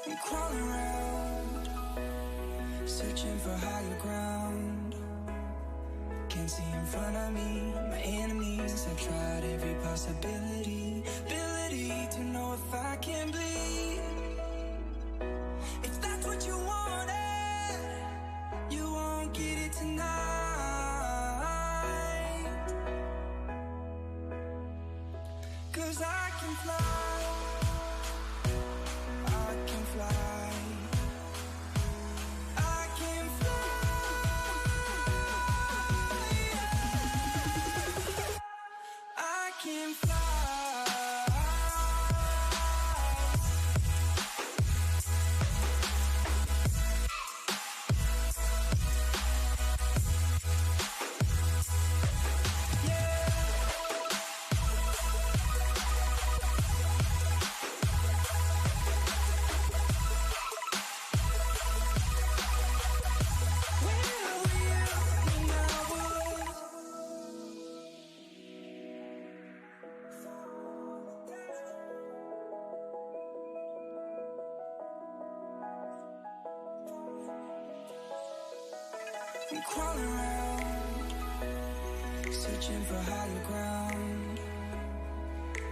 I'm crawling around, searching for higher ground. Can't see in front of me, my enemies. I've tried every possibility, ability to know if I can bleed. If that's what you wanted, you won't get it tonight. 'Cause I can fly, I can fly, I can fly, I can fly. I'm crawling around, searching for higher ground.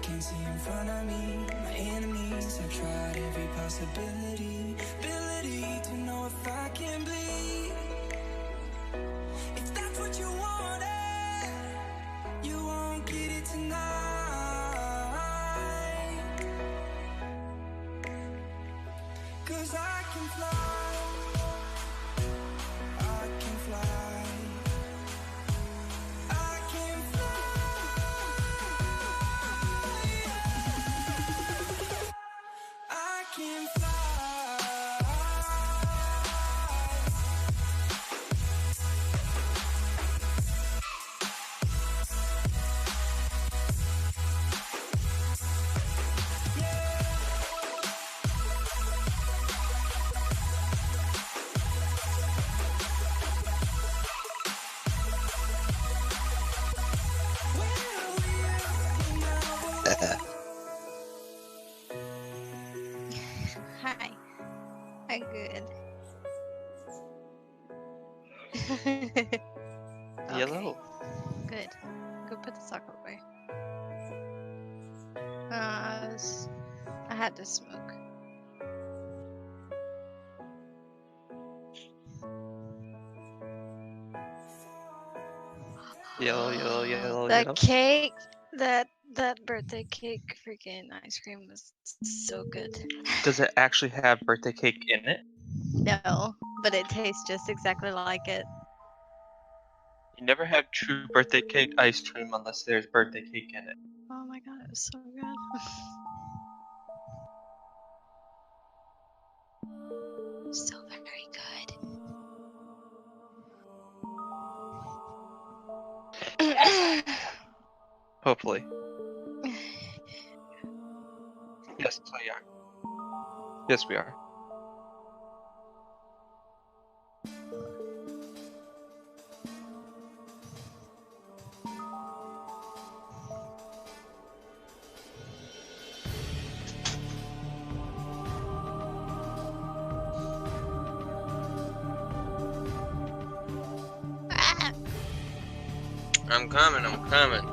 Can't see in front of me, my enemies. I've tried every possibility, ability to know if I can bleed. If that's what you wanted, you won't get it tonight. 'Cause I can fly, I can fly, I can fly, I can fly. Hi. I'm good. Yellow. Good. Go put the sock away. I had to smoke. Yellow, yellow, yellow, That yellow. cake, that birthday cake, freaking ice cream was so good. Does it actually have birthday cake in it? No, but it tastes just exactly like it. You never have true birthday cake ice cream unless there's birthday cake in it. Oh my god, it was so good. So very good. Hopefully. Yes, we are. Yes, we are. Ah! I'm coming, I'm coming.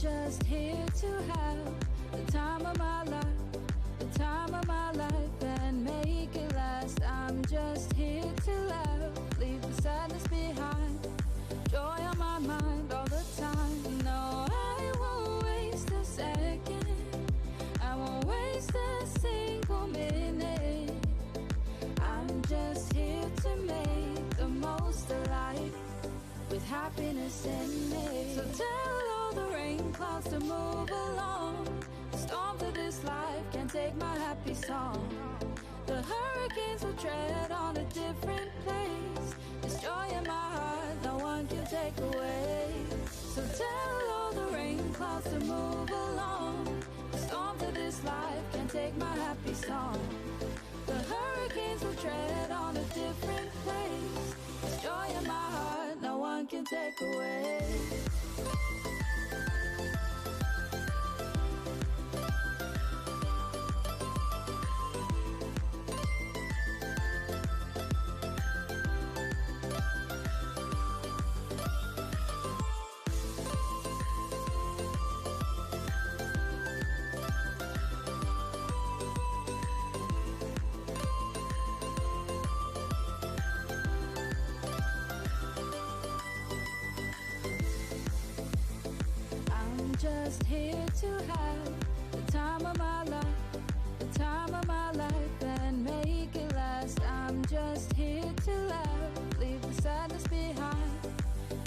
just here to have the time of my life, the time of my life, and make it last. I'm just here to laugh, leave the sadness behind, joy on my mind all the time. No, I won't waste a second, I won't waste a single minute. I'm just here to make the most of life, with happiness in it. So tell all the rain clouds to move along. The storms of this life can't take my happy song. The hurricanes will tread on a different place. This joy in my heart no one can take away. So tell all the rain clouds to move along. The storms of this life can't take my happy song. The hurricanes will tread on a different place. This joy in my heart no one can take away. Just here to have the time of my life, the time of my life, and make it last. I'm just here to laugh, leave the sadness behind,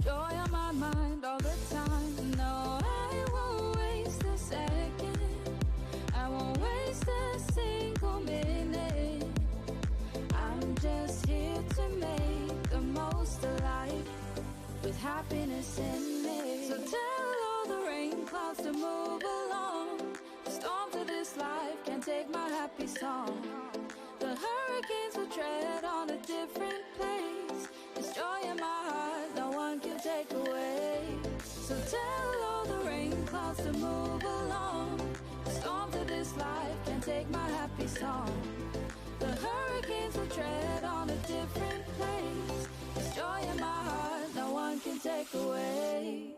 joy on my mind all the time. No, I won't waste a second, I won't waste a single minute. I'm just here to make the most of life, with happiness in it. So tell all the rain clouds to move along. The storms of this life can't take my happy song. The hurricanes will tread on a different place. This joy in my heart no one can take away. So tell all the rain clouds to move along. The storms of this life can't take my happy song. The hurricanes will tread on a different place. There's joy in my heart, no one can take away.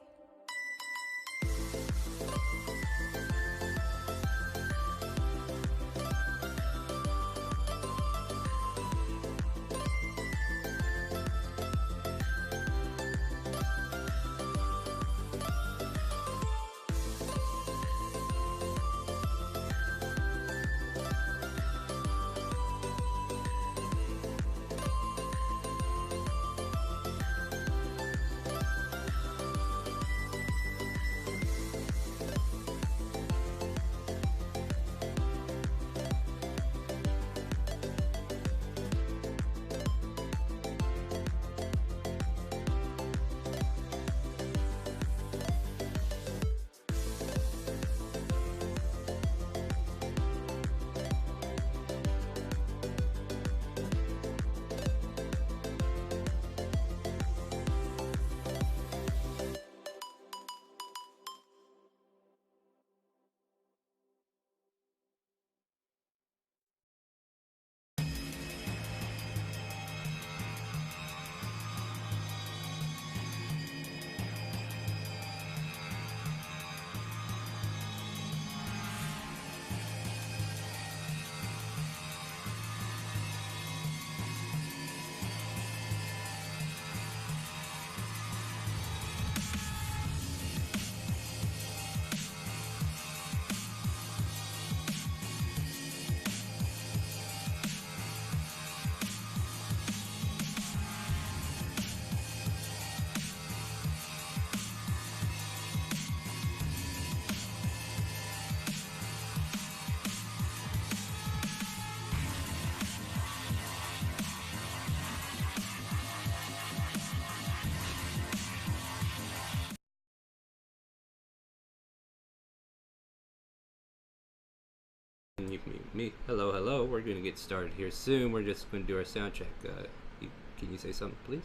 Me. Hello, hello. We're going to get started here soon. We're just going to do our sound check. Can you say something, please?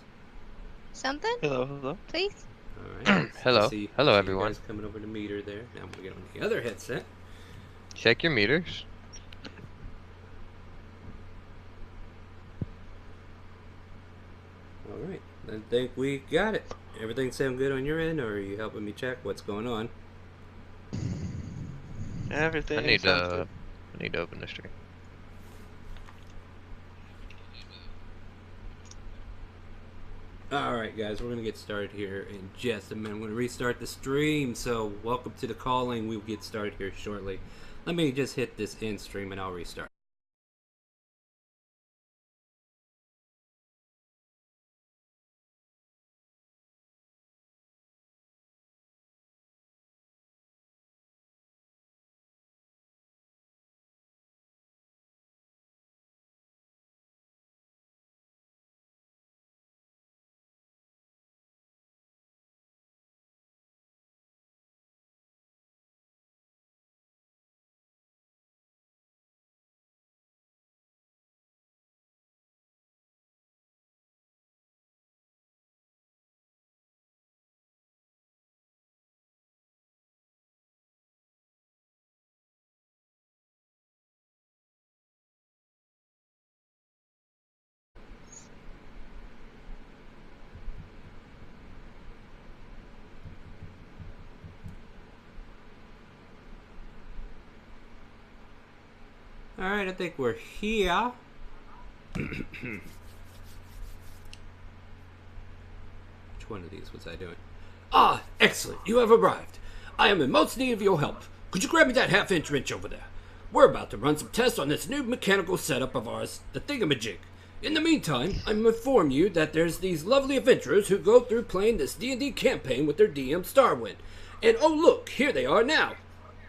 Something? Hello, hello. Please? All right. Hello. Hello, you everyone. guys coming over the meter there. Now I'm going to get on the other headset. Check your meters. All right. I think we got it. Everything sound good on your end, or are you helping me check what's going on? Everything. I need sounds to open the stream. Alright guys, we're going to get started here in just a minute. I'm going to restart the stream, so welcome to the calling. We'll get started here shortly. Let me just hit this end stream and I'll restart. Alright, I think we're here. Which one of these was I doing? Ah, excellent. You have arrived. I am in most need of your help. Could you grab me that half-inch wrench over there? We're about to run some tests on this new mechanical setup of ours, the thingamajig. In the meantime, I'm inform you that there's these lovely adventurers who go through playing this D&D campaign with their DM Starwind. And oh look, here they are now.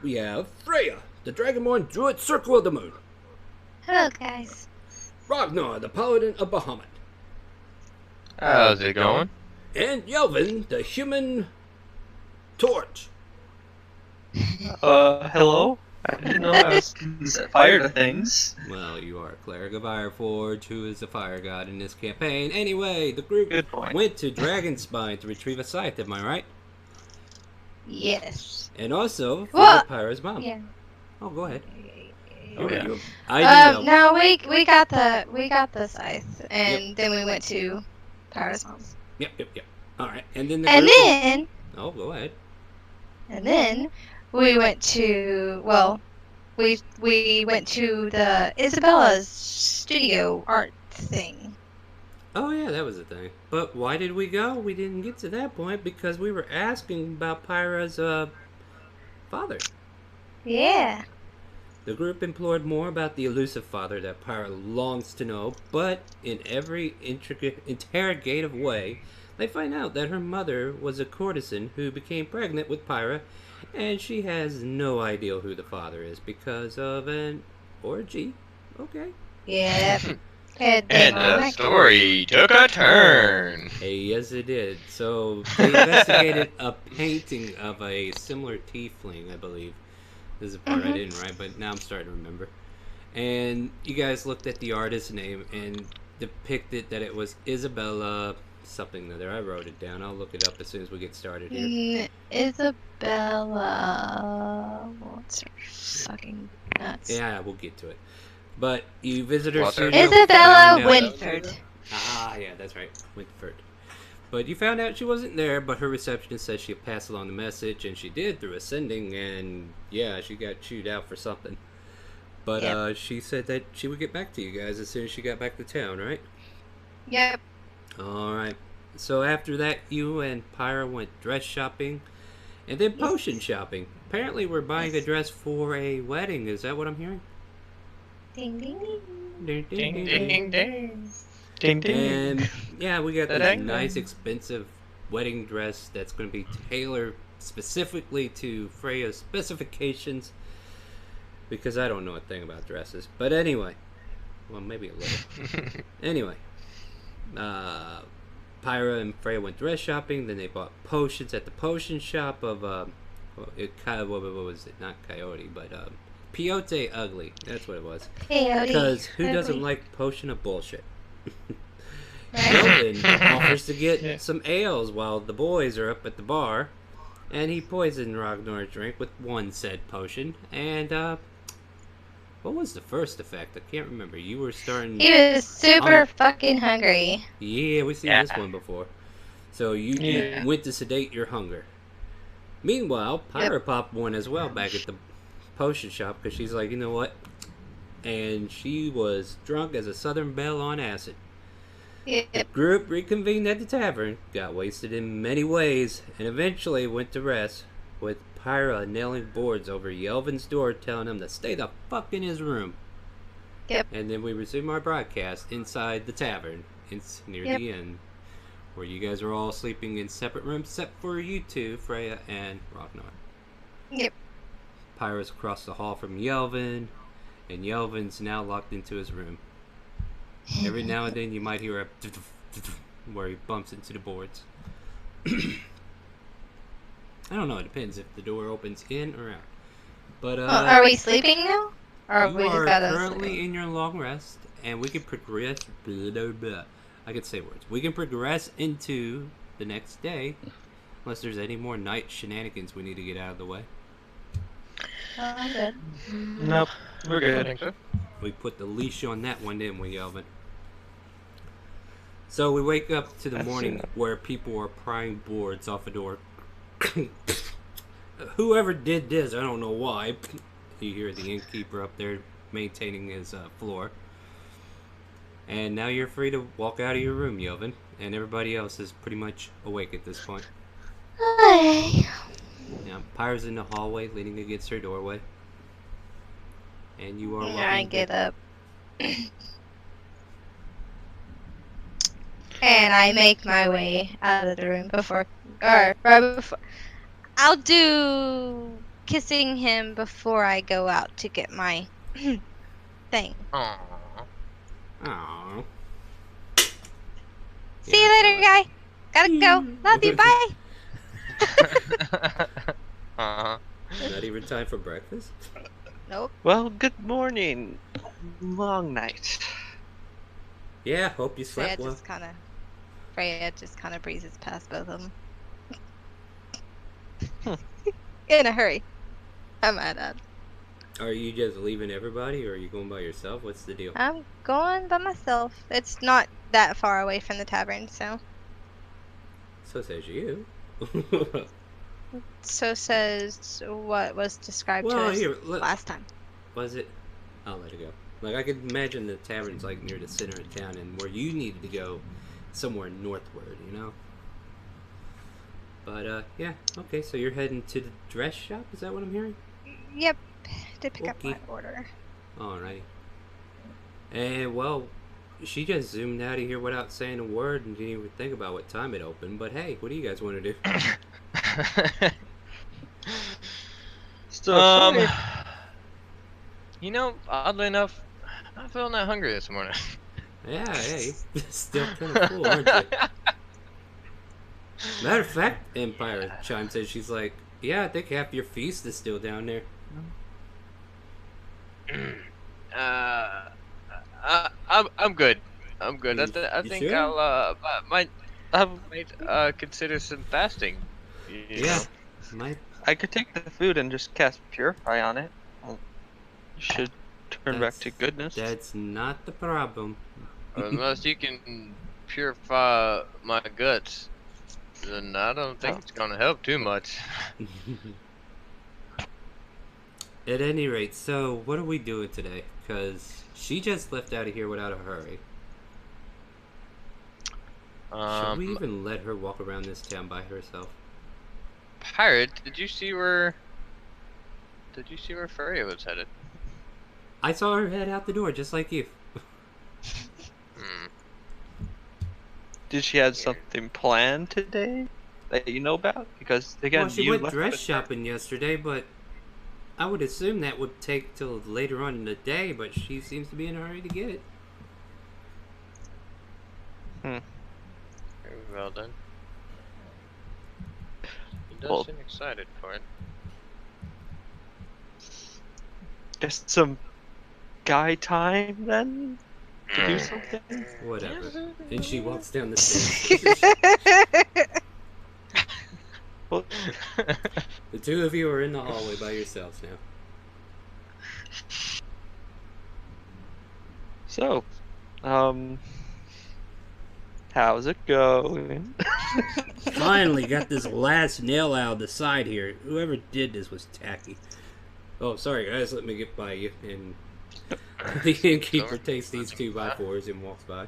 We have Freya, the Dragonborn Druid Circle of the Moon. Hello, guys. Ragnar, the Paladin of Bahamut. How's it going? And Yelvin, the Human Torch. Hello? I didn't know I was gonna set fire to things. Well, you are a cleric of Ironforge, who is a fire god in this campaign. Anyway, the group Good point. went to Dragonspine to retrieve a scythe, am I right? Yes. And also, What? visit Pyra's mom. Yeah. Oh, go ahead. Oh, I didn't know. No, we got the scythe, and then we went to Pyro's mom's. Yep. All right, and then the And group. then Oh, go ahead. we went to we went to the Isabella's studio art thing. Oh yeah, that was the thing. But why did we go? We didn't get to that point because we were asking about Pyra's father. Yeah. The group implored more about the elusive father that Pyra longs to know, but in every intricate, interrogative way, they find out that her mother was a courtesan who became pregnant with Pyra, and she has no idea who the father is because of an orgy. Okay. Yep. And the story took a turn. Hey, yes, it did. So they investigated a painting of a similar tiefling, I believe. This is the part I didn't write, but now I'm starting to remember. And you guys looked at the artist's name and depicted that it was Isabella something or other. I wrote it down. I'll look it up as soon as we get started here. Isabella. What's her fucking nuts? Yeah, we'll get to it. But you visit her studio. Isabella found out- Winford. Ah, yeah, that's right. Winford. But you found out she wasn't there, but her receptionist said she'd pass along the message, and she did through ascending, and yeah, she got chewed out for something. But she said that she would get back to you guys as soon as she got back to town, right? Yep. Alright. So after that, you and Pyra went dress shopping, and then potion shopping. Apparently we're buying a dress for a wedding, is that what I'm hearing? Ding ding ding. Ding, Ding, ding, ding. Ding, ding. And yeah, we got this Da-dang. nice, expensive wedding dress that's going to be tailored specifically to Freya's specifications. Because I don't know a thing about dresses. But anyway, well, maybe a little. Anyway, Pyra and Freya went dress shopping. Then they bought potions at the potion shop of what was it? Not Coyote, but Peyote Ugly. That's what it was. Because who doesn't like potion of bullshit? Sheldon offers to get some ales while the boys are up at the bar, and he poisoned Ragnar's drink with one said potion. And what was the first effect? I can't remember. You were starting. He was super fucking hungry. Yeah, we've seen this one before. So you went to sedate your hunger. Meanwhile, Pyra popped one as well back at the potion shop because she's like, you know what? And she was drunk as a Southern Belle on acid. The Yep. group reconvened at the tavern, got wasted in many ways, and eventually went to rest, with Pyra nailing boards over Yelvin's door telling him to stay the fuck in his room. Yep. And then we resume our broadcast inside the tavern. It's near the end, where you guys are all sleeping in separate rooms, except for you two, Freya and Ragnar. Yep. Pyra's across the hall from Yelvin, and Yelvin's now locked into his room. Every now and then you might hear a where he bumps into the boards. I don't know, it depends if the door opens in or out. But Are we sleeping now? Or you we just are got us currently sleeping? in your long rest, and we can progress. Blah, blah, blah. I can say words. We can progress into the next day, unless there's any more night shenanigans we need to get out of the way. Oh, I'm good. Nope, we're I good. think so. We put the leash on that one, didn't we, Yelvin? So we wake up to the I've morning seen that. where people are prying boards off a door. Whoever did this, I don't know why. You hear the innkeeper up there maintaining his floor. And now you're free to walk out of your room, Yelvin. And everybody else is pretty much awake at this point. Okay. Now, Pyra's in the hallway leaning against her doorway. And you are Yeah, I walking. get up. And I make my way out of the room right before. I'll do kissing him before I go out to get my thing. Aww. Aww. See you later, guy. Gotta go. Love you. Bye. Uh-huh. Not even time for breakfast? Nope. Well, good morning. Long night. Yeah, hope you slept well. Freya just kind of breezes past both of them. In a hurry. I'm mad at. Are you just leaving everybody, or are you going by yourself? What's the deal? I'm going by myself. It's not that far away from the tavern, so. So says you. So says what was described to Well, us here, last time. was it? I'll let it go. Like, I could imagine the tavern's like near the center of town, and where you needed to go, somewhere northward, you know? But, yeah, okay, so you're heading to the dress shop? Is that what I'm hearing? Yep, did pick up Okay. my order. Alrighty. And, well, she just zoomed out of here without saying a word and didn't even think about what time it opened. But, hey, what do you guys want to do? Still funny. You know, oddly enough, I'm not feeling that hungry this morning. Yeah, hey, still kind of full, aren't you? Matter of fact, Empire chimes in. She's like, "Yeah, I think half your feast is still down there." I'm good. I'm good. You I think sure? I might consider some fasting. You Yeah, know? my I could take the food and just cast Purify on it. You should turn back to goodness. That's not the problem. Unless you can purify my guts, then I don't think it's gonna help too much. At any rate, so what are we doing today? Because she just left out of here without a hurry. Should we even let her walk around this town by herself? Pirate, did you see where Freya was headed? I saw her head out the door, just like you. Hmm. Did she have something planned today that you know about? Because again, Well, she you went left dress with her. shopping yesterday, but I would assume that would take till later on in the day, but she seems to be in a hurry to get it. Very well done. He does Well- seem excited for it. Just some guy time then to do something. Whatever. And she walks down the stairs. Well, The two of you are in the hallway by yourselves now. so, how's it going? Finally got this last nail out of the side here. Whoever did this was tacky. Oh, sorry guys, let me get by you. And the innkeeper takes these 2x4s and walks by.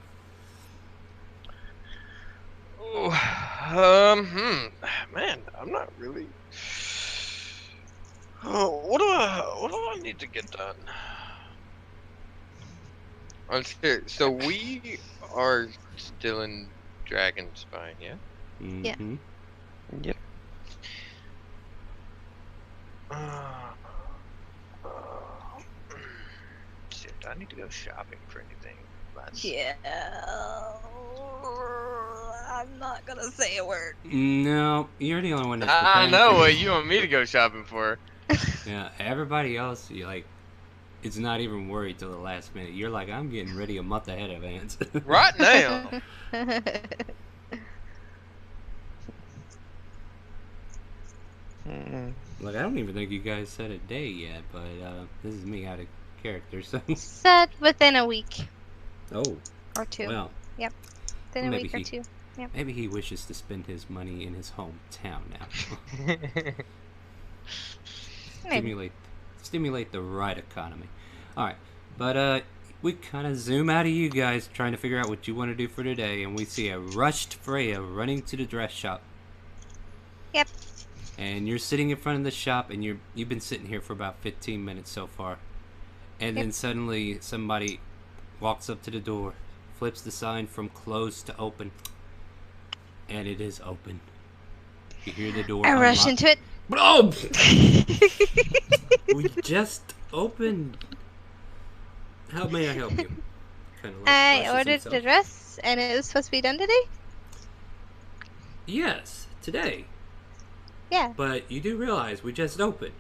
Man, I'm not really. Oh, what do I need to get done? So we are still in Dragonspine, yeah? Yeah. Mm-hmm. Yep. Shit, do I need to go shopping for anything? Yeah. I'm not gonna say a word. No, you're the only one that's I preparing know for what this. you want me to go shopping for. Yeah, everybody else, you like, it's not even worried till the last minute. You're like, I'm getting ready a month ahead of Ants. Right now. Look, I don't even think you guys set a day yet, but this is me out of character, so. Set within a week Oh, or two. well, Within a maybe week or he- two. maybe he wishes to spend his money in his hometown now. Maybe. Stimulate the right economy. Alright, but we kind of zoom out of you guys trying to figure out what you want to do for today, and we see a rushed Freya running to the dress shop. Yep. And you're sitting in front of the shop, and you've been sitting here for about 15 minutes so far. And then suddenly somebody walks up to the door, flips the sign from closed to open, and it is open. You hear the door I rush unlock. into it. Oh! We just opened. How may I help you? Kinda like I brushes ordered himself. the dress, and it was supposed to be done today. Yes, today. Yeah. But you do realize we just opened.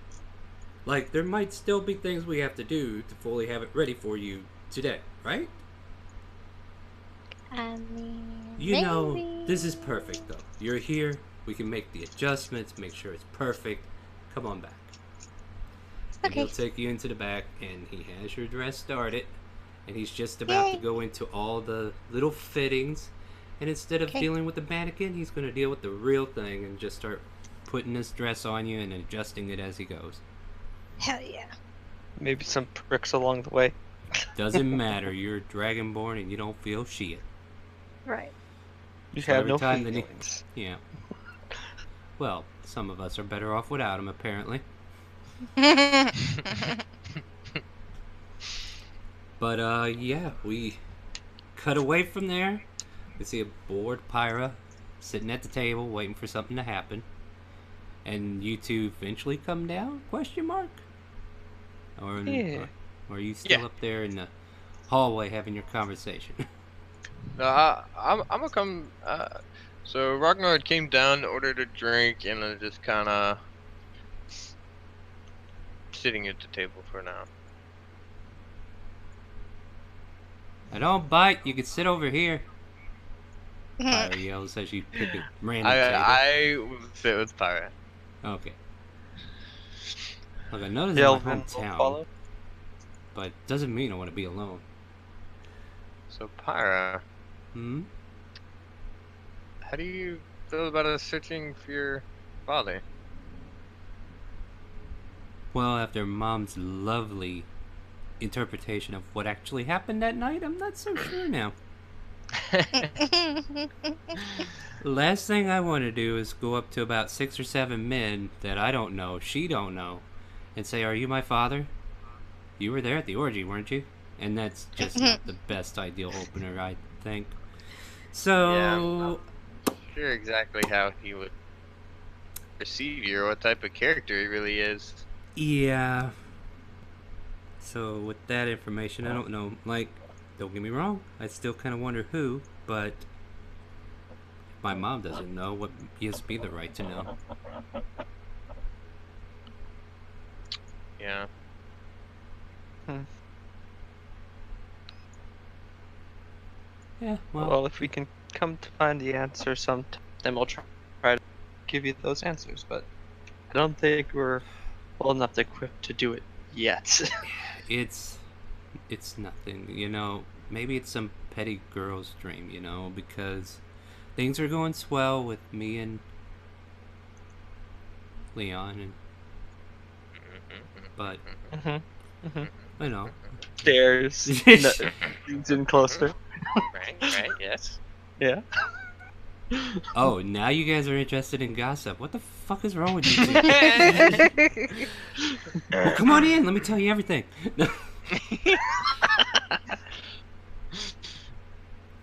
Like, there might still be things we have to do to fully have it ready for you today, right? I mean, You know, maybe. this is perfect, though. You're here. We can make the adjustments, make sure it's perfect. Come on back. And he'll Okay. take you into the back, and he has your dress started, and he's just about to Yay. go into all the little fittings, and instead of Okay. dealing with the mannequin, he's going to deal with the real thing and just start putting this dress on you and adjusting it as he goes. Hell yeah. Maybe some pricks along the way. Doesn't matter, you're dragonborn and you don't feel shit. Right. You So have every no time feelings. Yeah. Well, some of us are better off without him, apparently. But, yeah, we cut away from there. We see a bored Pyra sitting at the table waiting for something to happen. And you two eventually come down? Question mark? Or, Yeah. or are you still Yeah. up there in the hallway having your conversation? I'm gonna come. So Ragnar came down, ordered a drink, and I'm just kind of sitting at the table for now. I don't bite. You can sit over here. Pyra yells as you pick a random table. I will sit with Pyra. Okay. Look, I know this The is my elven will hometown, follow. but doesn't mean I want to be alone. So Pyra, Hmm? how do you feel about us searching for your father? Well, after Mom's lovely interpretation of what actually happened that night, I'm not so sure now. Last thing I want to do is go up to about 6 or 7 men that I don't know, she don't know, and say, "Are you my father? You were there at the orgy, weren't you?" And that's just not the best ideal opener, I think. So, Sure, exactly how he would perceive you or what type of character he really is. yeah. So with that information, I don't know. Like, don't get me wrong, I still kind of wonder who, but if my mom doesn't know, what gives me the right to know? Yeah. Yeah, well, Well, if we can come to find the answer sometime, then we'll try to give you those answers. But I don't think we're well enough equipped to do it yet. it's nothing, you know. Maybe it's some petty girl's dream, you know, because things are going swell with me and Leon, and but you know, Stairs. Leans in closer. Right, yes. Yeah. oh, now you guys are interested in gossip. What the fuck is wrong with you two? Well, come on in. Let me tell you everything.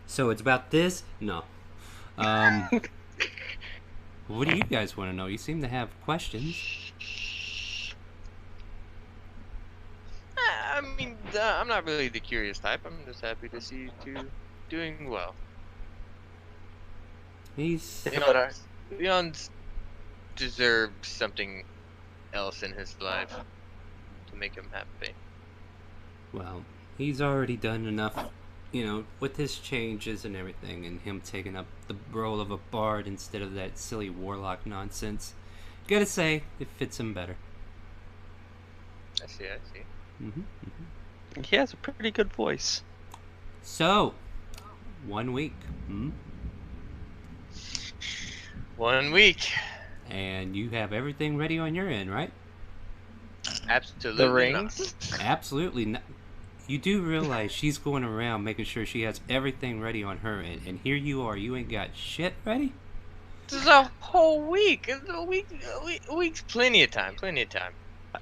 So it's about this? No. What do you guys want to know? You seem to have questions. I mean, I'm not really the curious type. I'm just happy to see you two doing well. He's Leon's deserves something else in his life to make him happy. well, he's already done enough, you know, with his changes and everything, and him taking up the role of a bard instead of that silly warlock nonsense. Gotta say, it fits him better. I see. He has a pretty good voice. So, 1 week. 1 week. And you have everything ready on your end, right? Absolutely. The rings? Absolutely not. You do realize she's going around making sure she has everything ready on her end, and here you are, you ain't got shit ready? This is a whole week. A week's plenty of time.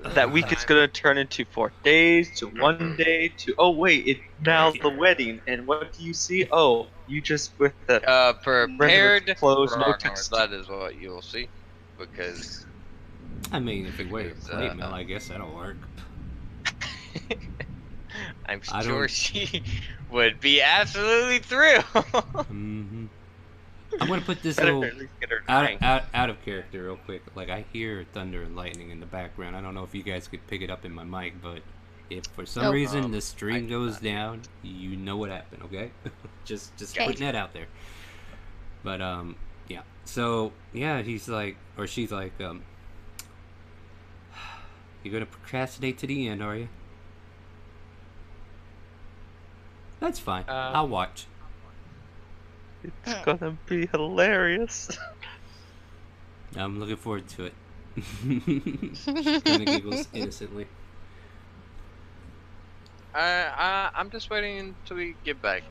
That week is gonna turn into 4 days, to 1 day, to it's now the wedding. And what do you see? Oh, you just with the Prepared clothes, for no Ragnar, text. that is what you'll see. Because I mean, if you wear your Because, plate mail, I guess that'll work. I'm I sure don't- she would be absolutely thrilled. Mm-hmm. I'm gonna put this Better little at least get her ring. out of character real quick. Like, I hear thunder and lightning in the background. I don't know if you guys could pick it up in my mic, but if for some Nope. reason the I stream do goes not. down, you know what happened, okay? just Okay. putting that out there. But yeah. So yeah, he's like, or she's like, You're gonna procrastinate to the end, are you? That's fine. I'll watch. It's gonna be hilarious. I'm looking forward to it. She kind of giggles innocently. I'm just waiting until we get back.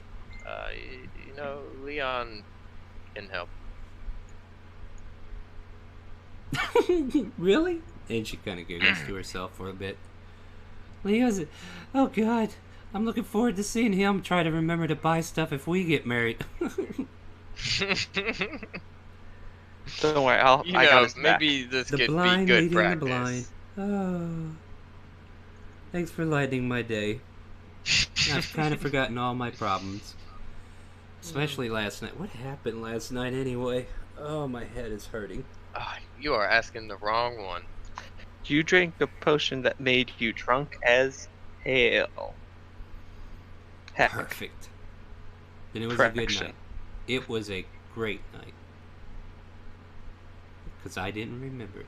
You know, Leon can help. Really? And she kind of giggles to herself for a bit. Leo's. Oh God, I'm looking forward to seeing him try to remember to buy stuff if we get married. Don't worry, You I got know, his back. maybe this The could be blind good leading practice. the blind. Oh, thanks for lightening my day. I've kind of forgotten all my problems. Especially last night. What happened last night anyway? Oh, my head is hurting. Ah, you are asking the wrong one. You drank a potion that made you drunk as hell. Heck. Perfect. Then it was a good Perfection. night. It was a great night. Because I didn't remember it.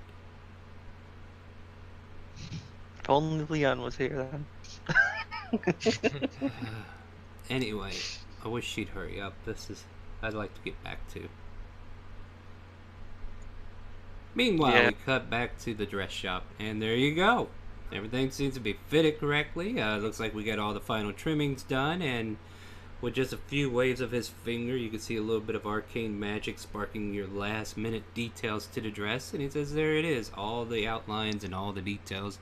If only Leon was here then. Anyway, I wish she'd hurry up. I'd like to get back to. Meanwhile, Yeah. we cut back to the dress shop, and there you go. Everything seems to be fitted correctly. Looks like we got all the final trimmings done, and with just a few waves of his finger, you can see a little bit of arcane magic sparking your last-minute details to the dress, and he says, there it is, all the outlines and all the details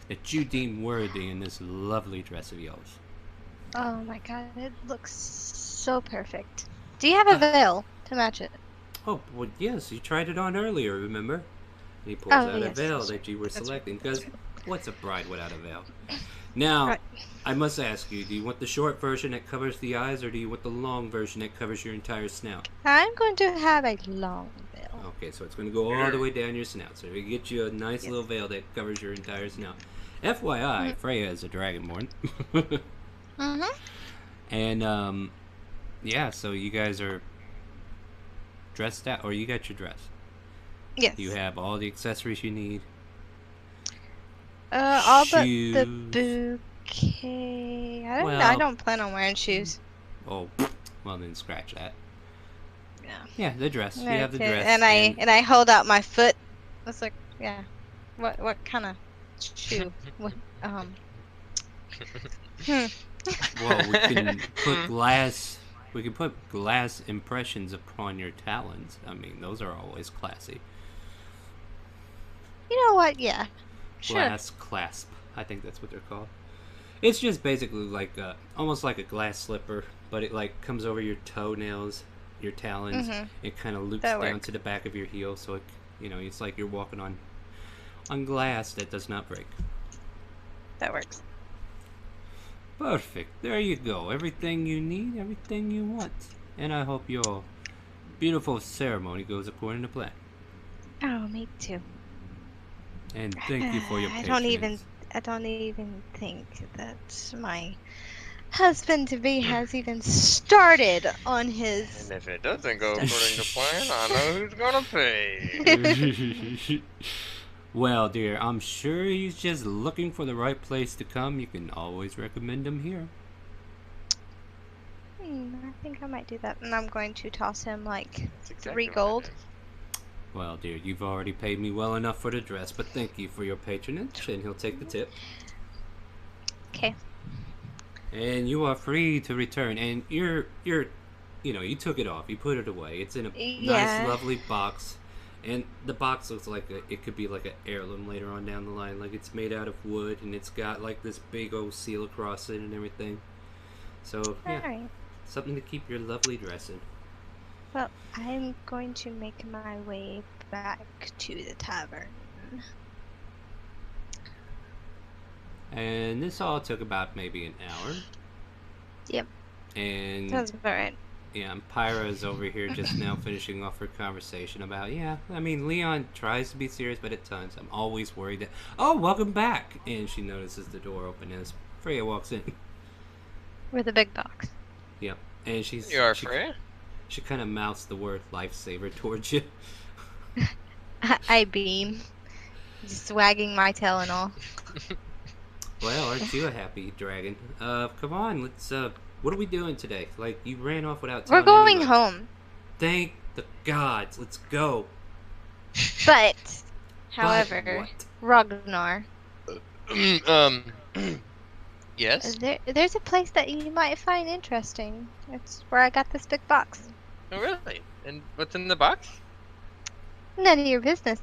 that you deem worthy in this lovely dress of yours. Oh my god, it looks so perfect. Do you have a veil to match it? Oh, well, yes, you tried it on earlier, remember? And he pulls Oh, out a yes, veil that's that you were right, selecting, that's because what's a bride without a veil? Now, Right. I must ask you, do you want the short version that covers the eyes, or do you want the long version that covers your entire snout? I'm going to have a long veil. Okay, so it's going to go all the way down your snout, so we get you a nice Yes. little veil that covers your entire snout. FYI, Freya is a dragonborn. Mm-hmm. And, yeah, so you guys are dressed out, or you got your dress. Yes. You have all the accessories you need. All but the Shoes. bouquet. I Well- don't plan on wearing shoes. Oh, well then scratch that. Yeah. Yeah, the dress. You have the Okay, dress. and I hold out my foot. It's like, yeah. What kind of shoe? What Well, we can put glass. We can put glass impressions upon your talons. I mean, those are always classy. You know what? Yeah. Sure. Glass clasp. I think that's what they're called. It's just basically like almost like a glass slipper, but it like comes over your toenails, your talons. Mhm. It kind of loops That down works. to the back of your heel, so it, it's like you're walking on glass that does not break. That works. Perfect. There you go. Everything you need, everything you want. And I hope your beautiful ceremony goes according to plan. Oh, me too. And thank you for your I patience. don't even think that my husband to be has even started on his. And if it doesn't go according to plan, I know who's gonna pay. Well, dear, I'm sure he's just looking for the right place to come. You can always recommend him here. I think I might do that, and I'm going to toss him like That's exactly 3 what it gold. is. Well, dear, you've already paid me well enough for the dress, but thank you for your patronage, and he'll take the tip. Okay. And you are free to return. And you took it off. You put it away. It's in a Yeah. nice, lovely box. And the box looks like it could be like an heirloom later on down the line. Like it's made out of wood, and it's got like this big old seal across it and everything. So, yeah, Alright. something to keep your lovely dress in. Well, I'm going to make my way back to the tavern. And this all took about maybe an hour. Yep. And Sounds about right. yeah, and Pyra is over here just now finishing off her conversation about, Leon tries to be serious, but at times I'm always worried that, oh, welcome back! And she notices the door open as Freya walks in. With a big box. Yep. And she Freya? She kind of mouths the word lifesaver towards you. I beam. Just wagging my tail and all. Well, aren't you a happy dragon? Come on, let's, what are we doing today? Like, you ran off without We're telling going anybody. home. Thank the gods, let's go. But, But however, what? Ragnar, Yes. there's a place that you might find interesting. It's where I got this big box. Oh, really? And what's in the box? None of your business.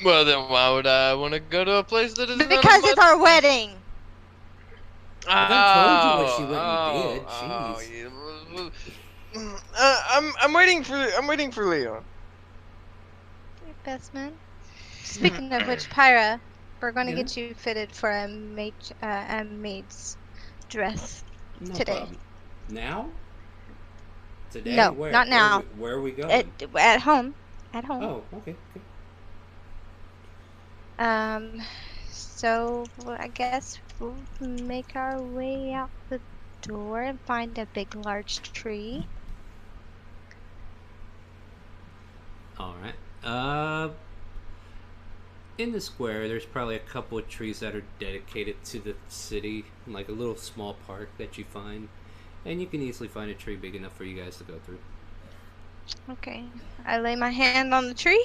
Well, then why would I want to go to a place that is none of Because my- it's our wedding. I done told you what she Oh, went and oh, did, oh, jeez. yeah. I'm waiting for Leon. Your best man. Speaking of which, Pyra, we're going to Yeah? get you fitted for a maid's dress No today. problem. Now? Today? No, Where? not now. Where are we going? At home. At home. Oh, okay. So I guess we'll make our way out the door and find a big, large tree. Alright. In the square, there's probably a couple of trees that are dedicated to the city, like a little small park that you find. And you can easily find a tree big enough for you guys to go through. Okay. I lay my hand on the tree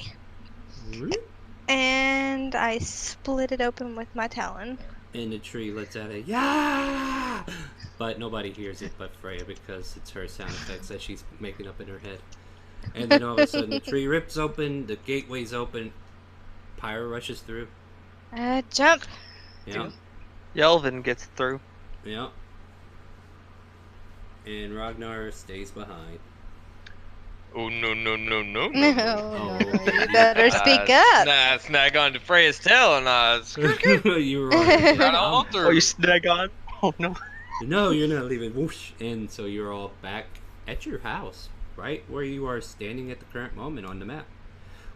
and I split it open with my talon. And the tree lets out a yeah, but nobody hears it but Freya because it's her sound effects that she's making up in her head. And then all of a sudden the tree rips open, the gateway's open, Pyra rushes through. Jump. Yeah, Yelvin gets through. yeah. And Ragnar stays behind. Oh, no. No, Oh, you better speak up. Nah, snag on to Freya's tail and You were right. right on Oh, through. you snag on? Oh no. No, you're not leaving. Whoosh. And so you're all back at your house, right where you are standing at the current moment on the map.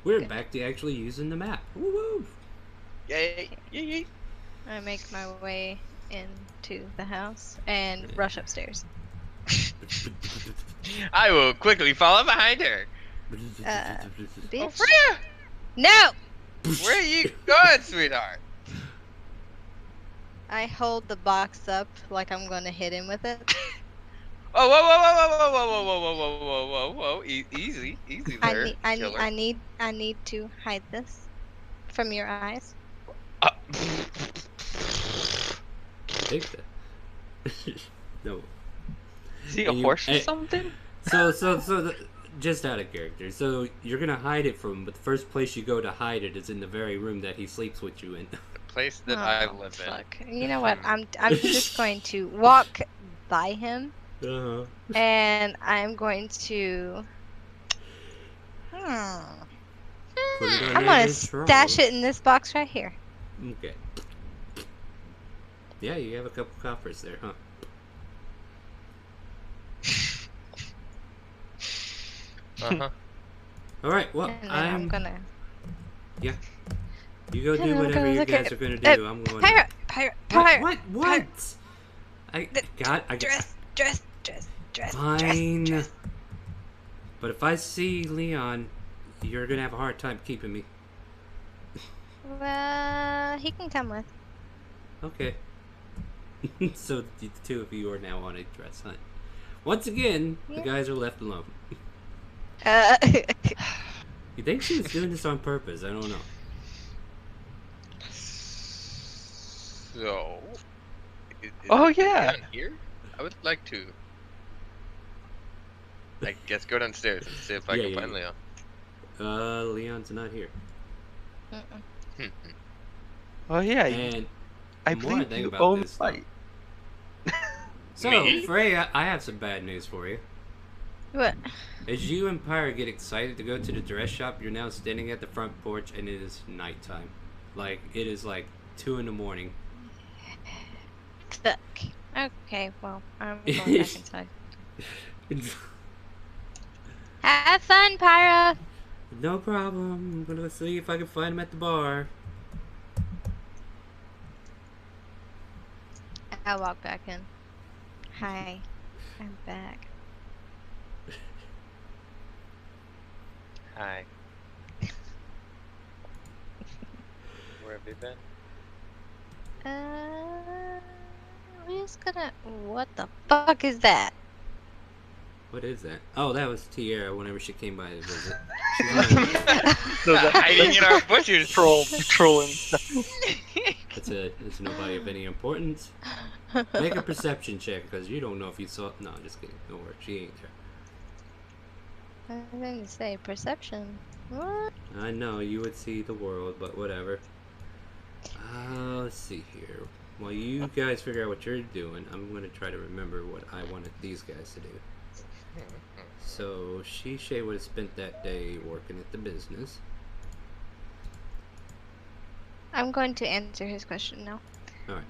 We're back to actually using the map. Woo-woo. Yay. I make my way into the house and rush upstairs. I will quickly follow behind her. Oh, Bitch. Freya! No! Where are you going, sweetheart? I hold the box up like I'm gonna hit him with it. Oh, whoa. Easy there, killer. I need to hide this from your eyes. Take that. No. Is he a And you- horse or eh, something? Just out of character. So you're gonna hide it from him, but the first place you go to hide it is in the very room that he sleeps with you in. The place that I Oh, live fuck. You know what? I'm just going to walk by him Uh-huh. and I'm going to Put it on I'm your gonna control. stash it in this box right here. Okay. Yeah, you have a couple coppers there, huh? in. Alright, well, And then I'm gonna You go do I'm whatever gonna you look guys at- are gonna do. I'm going Pirate. What? I got Dress. Fine. But if I see Leon, you're gonna have a hard time keeping me. Well, he can come with. Okay. So the two of you are now on a dress hunt. Once again, the Yeah. guys are left alone. You think she was doing this on purpose? I don't know. So. Is Oh, it yeah. down here? I would like to. I guess go downstairs and see if I Yeah, can yeah, find yeah. Leon. Leon's not here. Oh yeah, And I more believe thing you about own this, fight. so Me? Freya, I have some bad news for you. What? As you and Pyre get excited to go to the dress shop, you're now standing at the front porch and it is nighttime. Like, it is like 2 in the morning. Fuck. Okay, well, I'm going back inside. Have fun, Pyra! No problem. I'm gonna see if I can find him at the bar. I'll walk back in. Hi, I'm back. Hi. Where have you been? We're just gonna. What the fuck is that? What is that? Oh, that was Tierra whenever she came by to visit. She's No, that- Hiding in our bushes. Trolling. It's nobody of any importance. Make a perception check because you don't know if you saw. No, just kidding. Don't worry, she ain't there. I didn't say perception. What? I know you would see the world, but whatever. Let's see here. While you guys figure out what you're doing, I'm gonna try to remember what I wanted these guys to do. So Shay would have spent that day working at the business. I'm going to answer his question now. All right.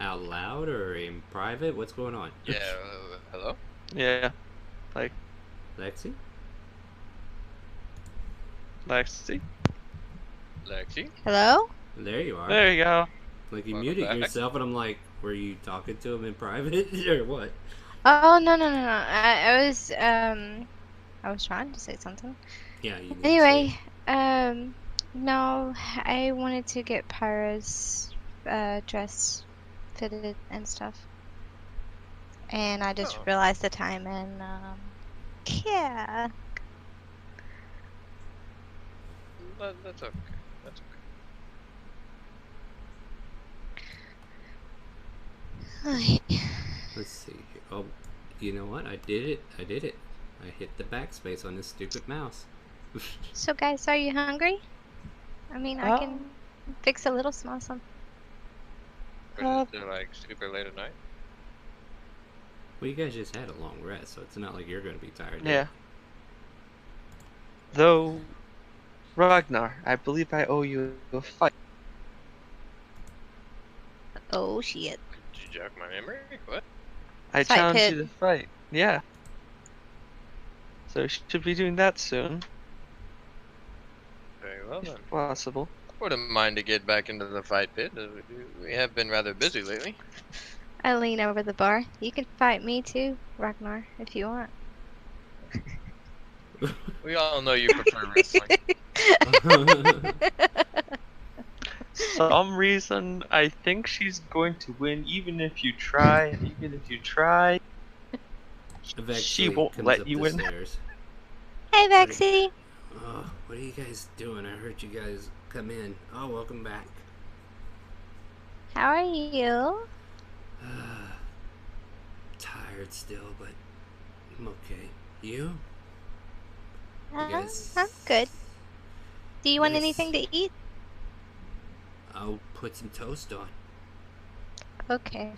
Out loud or in private? What's going on? Yeah. Hello. Yeah. Like, Lexi? Lexi. Lexi. Hello? There you are. There you go. Like you Welcome muted back. yourself, and I'm like, were you talking to him in private or what? Oh no. I was trying to say something. Yeah. You need to Anyway, no, I wanted to get Pyra's dress fitted and stuff, and I just Oh. realized the time, and yeah. That's okay. That's okay. say. Let's see. Here. Oh, you know what? I did it. I hit the backspace on this stupid mouse. So guys, are you hungry? I mean, I can fix a little small something. Or is it like super late at night? Well, you guys just had a long rest, so it's not like you're gonna be tired. Yeah. Though, Ragnar, I believe I owe you a fight. Oh shit. Did you jog my memory? What? I Fight challenged pit. you to fight. Yeah. So should be doing that soon, Very well then. if possible. Wouldn't mind to get back into the fight pit. We have been rather busy lately. I lean over the bar. You can fight me too, Ragnar, if you want. We all know you prefer wrestling. Some reason I think she's going to win, even if you try. And even if you try, Eventually she won't comes let up you the win. stairs. Hey, Vexy. Oh, what are you guys doing? I heard you guys come in. Oh, welcome back. How are you? Tired still, but I'm okay. You? I'm guys- good. Do you want Yes. anything to eat? I'll put some toast on. Okay.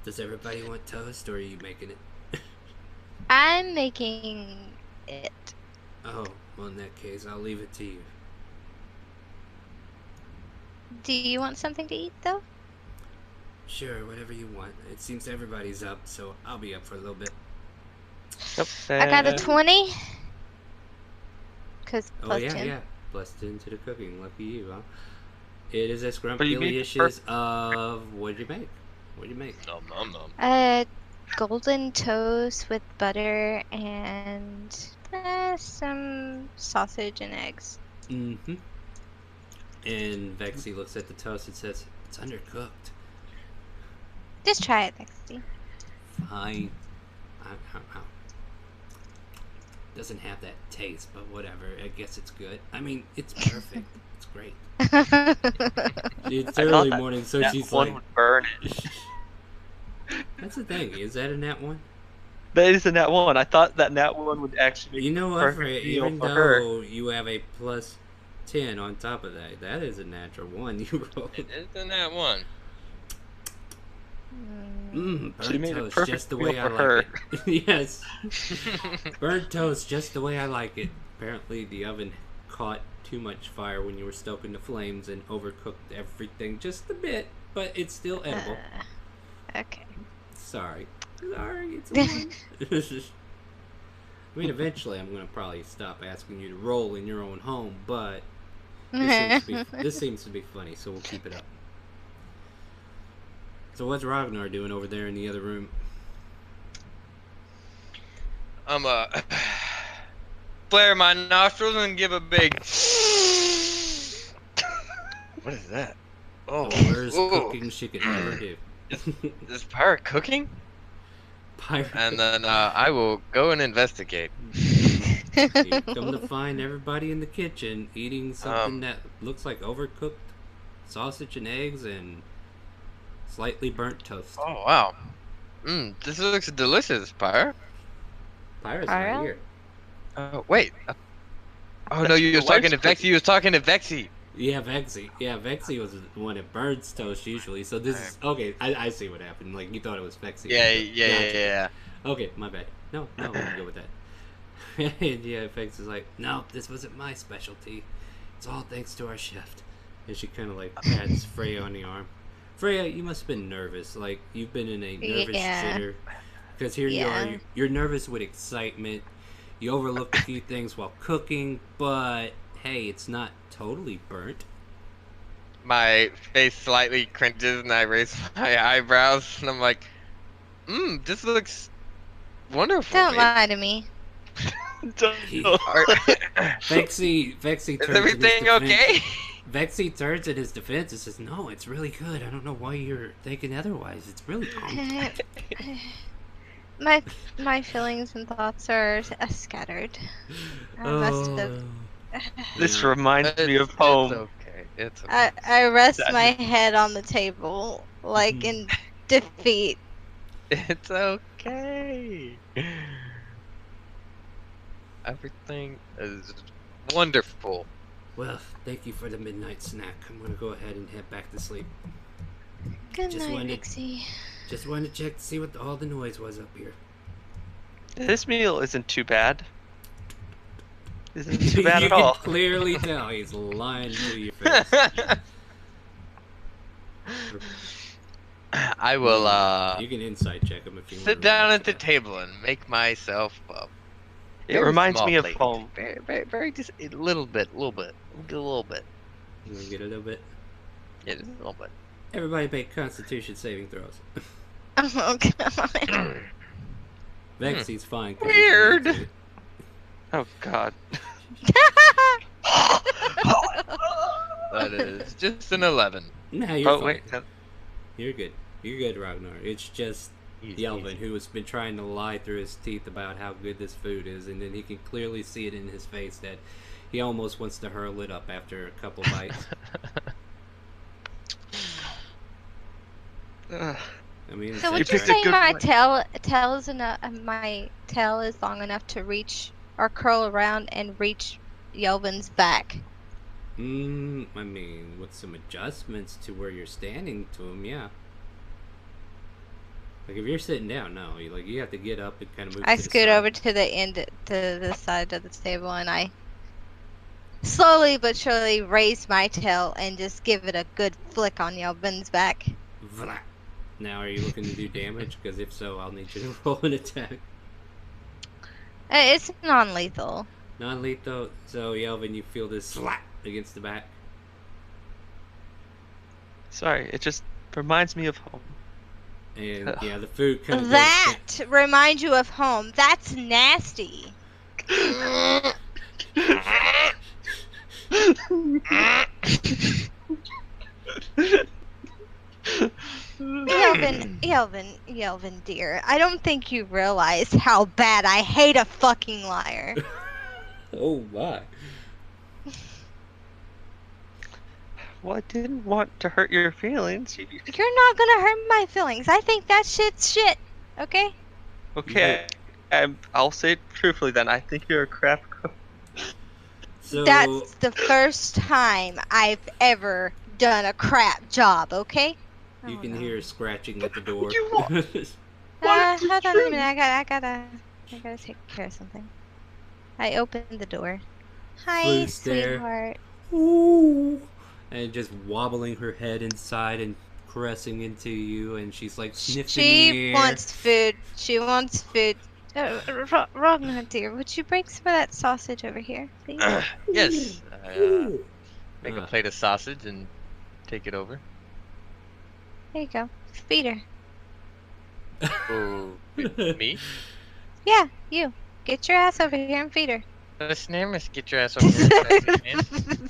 Does everybody want toast, or are you making it? I'm making it. Oh, well, in that case, I'll leave it to you. Do you want something to eat though? Sure, whatever you want. It seems everybody's up, so I'll be up for a little bit. Yep. I got a 20. Cause Oh, plus yeah, 10. yeah. Plus 10 to the cooking. Lucky you, huh? It is a But you made the scrumptious of... What did you make? What did you make? Nom nom nom. Golden toast with butter and some sausage and eggs. Mm-hmm. And Vexy looks at the toast and says, it's undercooked. Just try it, Vexy. Fine. Doesn't have that taste, but whatever. I guess it's good. I mean, it's perfect. It's great. It's I early thought morning, so that she's one like... would burn it. That's the thing. Is that a nat one? That is a nat one. I thought that nat one would actually make You know what? perfect meal Even for though her. you have a plus 10 on top of that, that is a natural one you rolled. It isn't that one. Burnt She made a toast perfect just the meal way I for like her. it. Yes. Burnt toast just the way I like it. Apparently the oven caught too much fire when you were stoking the flames and overcooked everything just a bit, but it's still edible. Okay. Sorry, it's a one. I mean, eventually I'm gonna probably stop asking you to roll in your own home, but this seems to be funny, so we'll keep it up. So what's Ragnar doing over there in the other room? I'm flare my nostrils and give a big. What is that? Oh, The worst ooh. cooking she could ever do. Is Pyre cooking? Pirate. And then I will go and investigate. You come to find everybody in the kitchen eating something that looks like overcooked sausage and eggs and slightly burnt toast. Oh wow. This looks delicious, Pyre. Pirate's Pyro? not here. Oh wait. Oh no, That's you your was talking to wife's Vexy. cooking. You was talking to Vexy. Yeah, Vexy. Yeah, Vexy was the one that burns toast usually. So this is okay. I see what happened. Like you thought it was Vexy. Yeah. Okay, my bad. No, we can go with that. And yeah, Vex is like, no, this wasn't my specialty. It's all thanks to our chef. And she kind of like pats Freya on the arm. Freya, you must have been nervous. Like you've been in a nervous Yeah. jitter. Because here you are. You're nervous with excitement. You overlooked a few things while cooking, but hey, it's not totally burnt. My face slightly cringes and I raise my eyebrows and I'm like, this looks wonderful. Don't babe." lie to me. Vexy Is turns in his everything defense. okay? Vexy turns in his defense and says, no, it's really good. I don't know why you're thinking otherwise. It's really My feelings and thoughts are scattered. I must have. This reminds me of It's home. okay. It's okay. I rest my head on the table, like in defeat. It's okay. Everything is wonderful. Well, thank you for the midnight snack. I'm gonna go ahead and head back to sleep. Good Just night, wanted- Pixie. Just wanted to check to see what all the noise was up here. This meal isn't too bad. Isn't too bad You at all. can clearly tell he's lying to your face. I will You can insight check him if you want. sit down at the table and make myself up. It reminds me of plate. home. Very just a little bit. You want to get a little bit? Yeah, just a little bit. Everybody make Constitution saving throws. Oh god. Vexy's fine. 'cause Weird. he's Oh God. That is just an 11. Nah, you're Oh fine. wait. You're good. You're good, Ragnar. It's just Easy, Yelvin easy. who has been trying to lie through his teeth about how good this food is, and then he can clearly see it in his face that he almost wants to hurl it up after a couple bites. Ugh. I mean, So it's would you picked a say good my one. tail is enough? My tail is long enough to reach or curl around and reach Yelvin's back. I mean, with some adjustments to where you're standing to him, yeah. Like if you're sitting down, no, you have to get up and kind of move. I to the scoot side. over to the end, to the side of the table, and I slowly but surely raise my tail and just give it a good flick on Yelvin's back. Vlah. Now, are you looking to do damage? Because if so, I'll need you to roll an attack. It's non-lethal. Non-lethal. So, Yelvin, you feel this slap against the back. Sorry, it just reminds me of home. And yeah, the food kind of That reminds you of home. That's nasty. Yelvin, dear. I don't think you realize how bad I hate a fucking liar. Oh my. Well, I didn't want to hurt your feelings. You're not gonna hurt my feelings. I think that shit's shit. Okay? Okay, I'll say it truthfully then. I think you're a crap cook. So, That's the first time I've ever done a crap job, okay? you Oh, can no. hear scratching at the door. You want- Hold on a minute. I gotta take care of something. I opened the door. Hi, Blue's there. sweetheart. Ooh. And just wobbling her head inside and caressing into you, and she's like sniffing the She air. wants food. She wants food. Ragnar, dear, would you bring some of that sausage over here, please? Yes. Make a Uh, plate of sausage and take it over. There you go. Feed her. Ooh, me? Yeah, you. Get your ass over here and feed her. This name is get your ass over here. Man.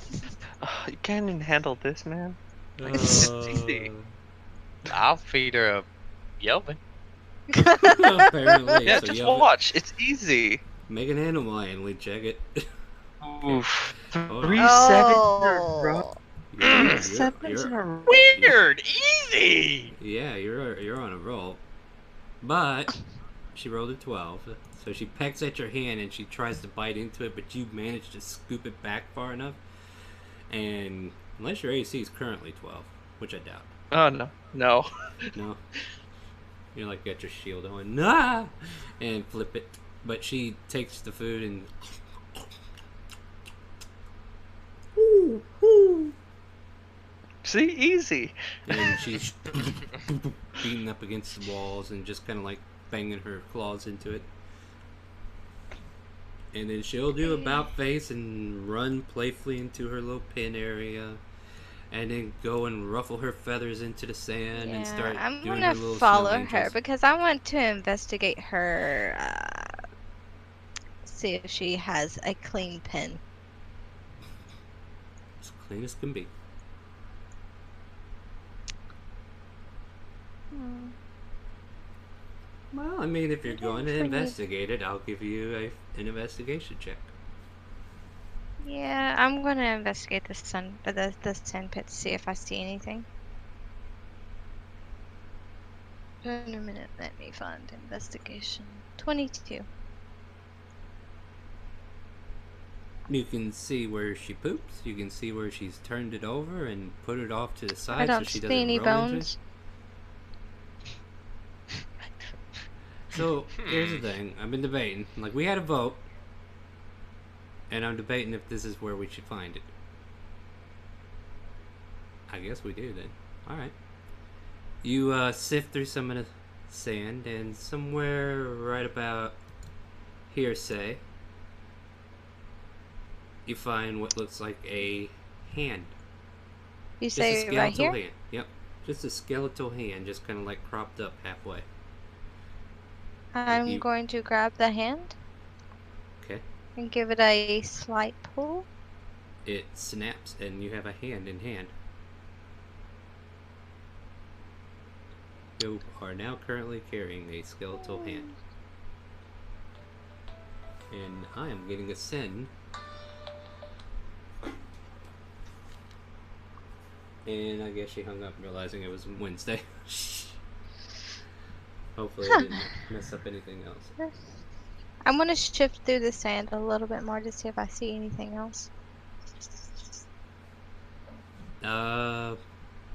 Oh, you can't even handle this, man. Uh, I'll feed her a Yelvin. apparently, Yeah, so just you have watch. It's easy. make an animal handling check it. Oof. Hold 3 on. seconds in a row. You're, 7s in a row. Weird, easy. yeah, you're on a roll. But she rolled a 12, so she pecks at your hand and she tries to bite into it, but you manage to scoop it back far enough. And unless your AC is currently 12, which I doubt. Oh no, no. No. You're like got your shield on, nah, and flip it. But she takes the food and See, easy. and she's beating up against the walls and just kind of like banging her claws into it. And then she'll do about face and run playfully into her little pen area, and then go and ruffle her feathers into the sand and start I'm doing gonna her little follow snow her angels. because I want to investigate her. See if she has a clean pen. As clean as can be. Well, I mean, if you're going to Actually- investigate it, I'll give you an investigation check. Yeah, I'm gonna investigate the sand pit to see if I see anything. In a minute, let me find investigation. 22. You can see where she poops. You can see where she's turned it over and put it off to the side I don't so she see doesn't any roll into it. bones. So here's the thing. I've been debating. Like, we had a vote, and I'm debating if this is where we should find it. I guess we do then. All right. You sift through some of the sand, and somewhere right about here, say, you find what looks like a hand. You Just a say skeletal right here? hand. Yep. Just a skeletal hand, just kind of like cropped up halfway. I'm you- going to grab the hand Okay. and give it a slight pull. It snaps, and you have a hand in hand. You are now currently carrying a skeletal hand. And I am getting a sin. And I guess she hung up realizing it was Wednesday. Hopefully I didn't mess up anything else. I'm gonna shift through the sand a little bit more to see if I see anything else.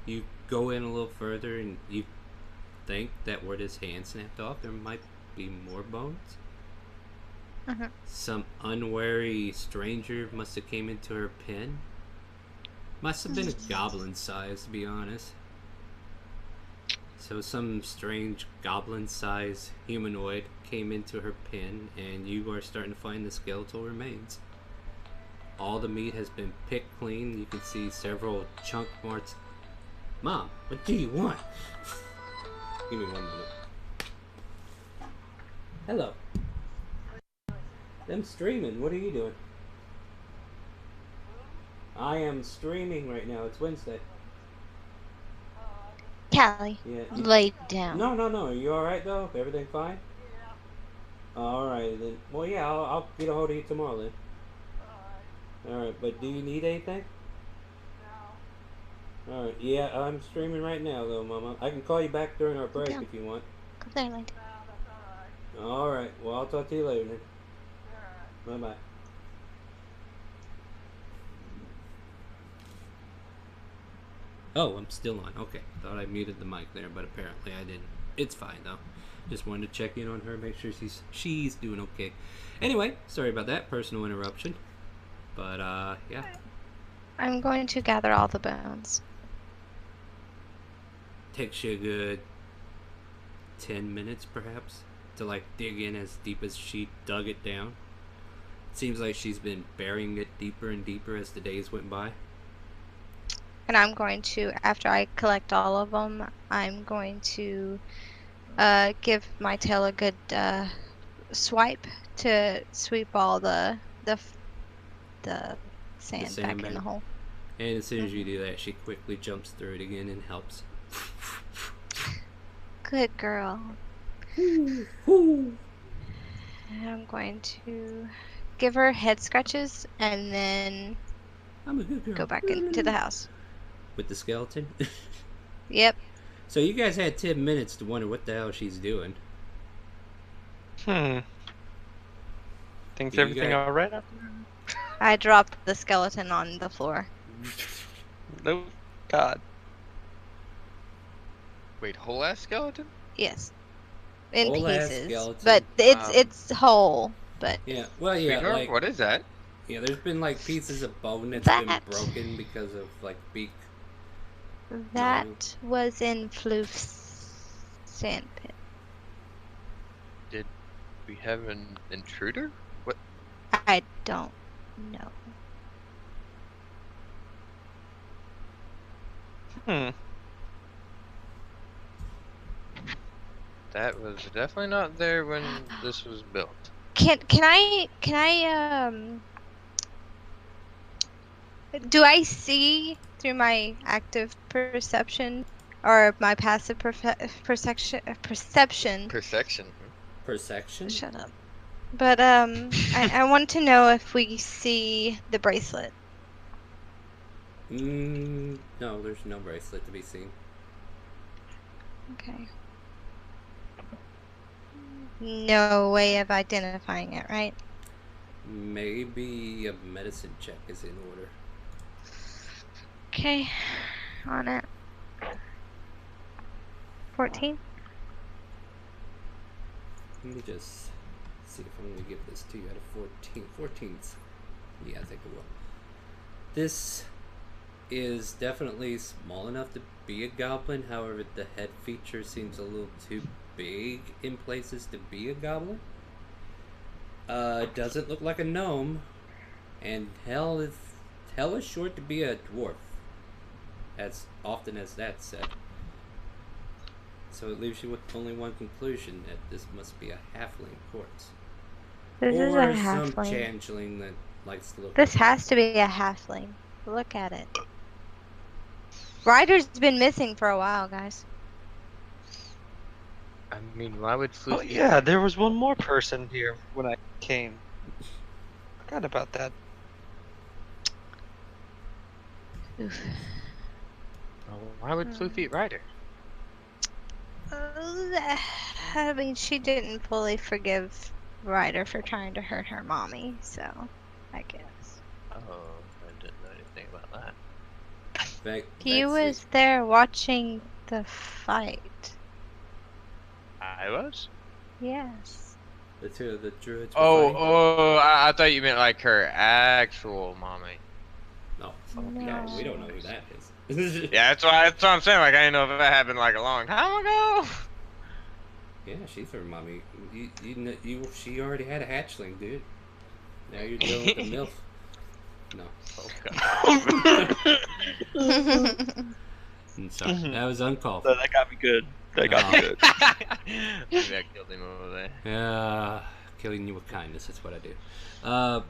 You go in a little further and you think that where this hand snapped off, there might be more bones. Some unwary stranger must have came into her pen. Must have been a goblin size, to be honest. So some strange goblin size humanoid came into her pen, and you are starting to find the skeletal remains. All the meat has been picked clean. You can see several chunk marks. Mom, what do you want? Give me 1 minute. Hello. I'm streaming. What are you doing? I am streaming right now. It's Wednesday. Callie, Yeah. lay down. No. Are you alright though? Everything fine? Alright then. Well, yeah, I'll get a hold of you tomorrow then. Alright, but do you need anything? Alright, yeah, I'm streaming right now though, Mama. I can call you back during our break down. if you want. Go there, lay down. Alright, well, I'll talk to you later then. Bye bye. Oh, I'm still on. Okay. Thought I muted the mic there, but apparently I didn't. It's fine though. Just wanted to check in on her, make sure she's doing okay. Anyway, sorry about that personal interruption. But yeah. I'm going to gather all the bones. Takes you a good 10 minutes perhaps to like dig in as deep as she dug it down. It seems like she's been burying it deeper and deeper as the days went by. And I'm going to, after I collect all of them, I'm going to give my tail a good swipe to sweep all the sand sand back in back. the hole. And as soon as you do that, she quickly jumps through it again and helps. Good girl. Ooh. And I'm going to give her head scratches and then I'm a good girl. go back into the house. With the skeleton? Yep. So you guys had 10 minutes to wonder what the hell she's doing. Things You everything got- all right? I dropped the skeleton on the floor. No. God. Wait, whole ass skeleton? Yes. In Whole-ass pieces. skeleton. But it's whole. But Yeah, well, yeah, Sweetheart, like, what is that? yeah, there's been like pieces of bone that's been That- broken because of like beak. that was in Floof's sand pit. We have an intruder? What? I don't know. That was definitely not there when this was built. Can I do I see through my active perception or my passive perception? Perception. Perception? Shut up. But I want to know if we see the bracelet. No, there's no bracelet to be seen. Okay. No way of identifying it, right? Maybe a medicine check is in order. Okay. On it. 14? Let me just see if I'm going to give this to you out of 14. 14's. Yeah, I think it will. This is definitely small enough to be a goblin. However, the head feature seems a little too big in places to be a goblin. Doesn't look like a gnome. And hell is short to be a dwarf. As often as that's said. So it leaves you with only one conclusion, that this must be a halfling corpse. This is a Or some halfling. changeling that likes to look This like has to be a halfling. Look at it. Ryder's been missing for a while, guys. I mean, why would Floof Oh yeah, there was one more person here when I came. Forgot about that. Oof. Why would Floof eat Ryder? I mean, she didn't fully forgive Ryder for trying to hurt her mommy, so I guess. Oh, I didn't know anything about that. He was there watching the fight. I was? Yes. The two of the druids. Were Oh, fighting. I thought you meant like her actual mommy. No. No. Yeah, we don't know who that is. Yeah, that's what I'm saying. Like, I didn't know if that happened like a long time ago. Yeah, she's her mommy. She already had a hatchling, dude. Now you're dealing with a MILF. No. I'm sorry. That was uncalled No, for. that got me good. That got me good. Maybe I killed him over there. Yeah, killing you with kindness. That's what I do.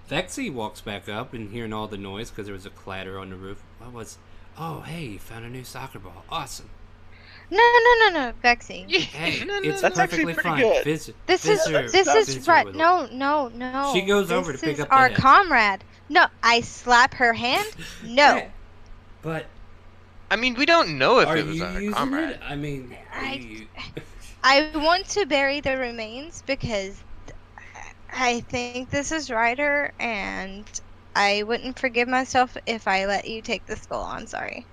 Vexy walks back up and hearing all the noise because there was a clatter on the roof. What was? Oh, hey, you found a new soccer ball. Awesome. No, Vexy. Hey, it's That's actually perfectly pretty fine. good. This This is Visitor right. with- No. She goes over to pick This up is the our head. comrade. No, I slap her hand. No. Yeah, but I mean, we don't know if are it was you our using comrade. it? I mean, I want to bury the remains because I think this is Ryder, and I wouldn't forgive myself if I let you take the skull. I'm sorry.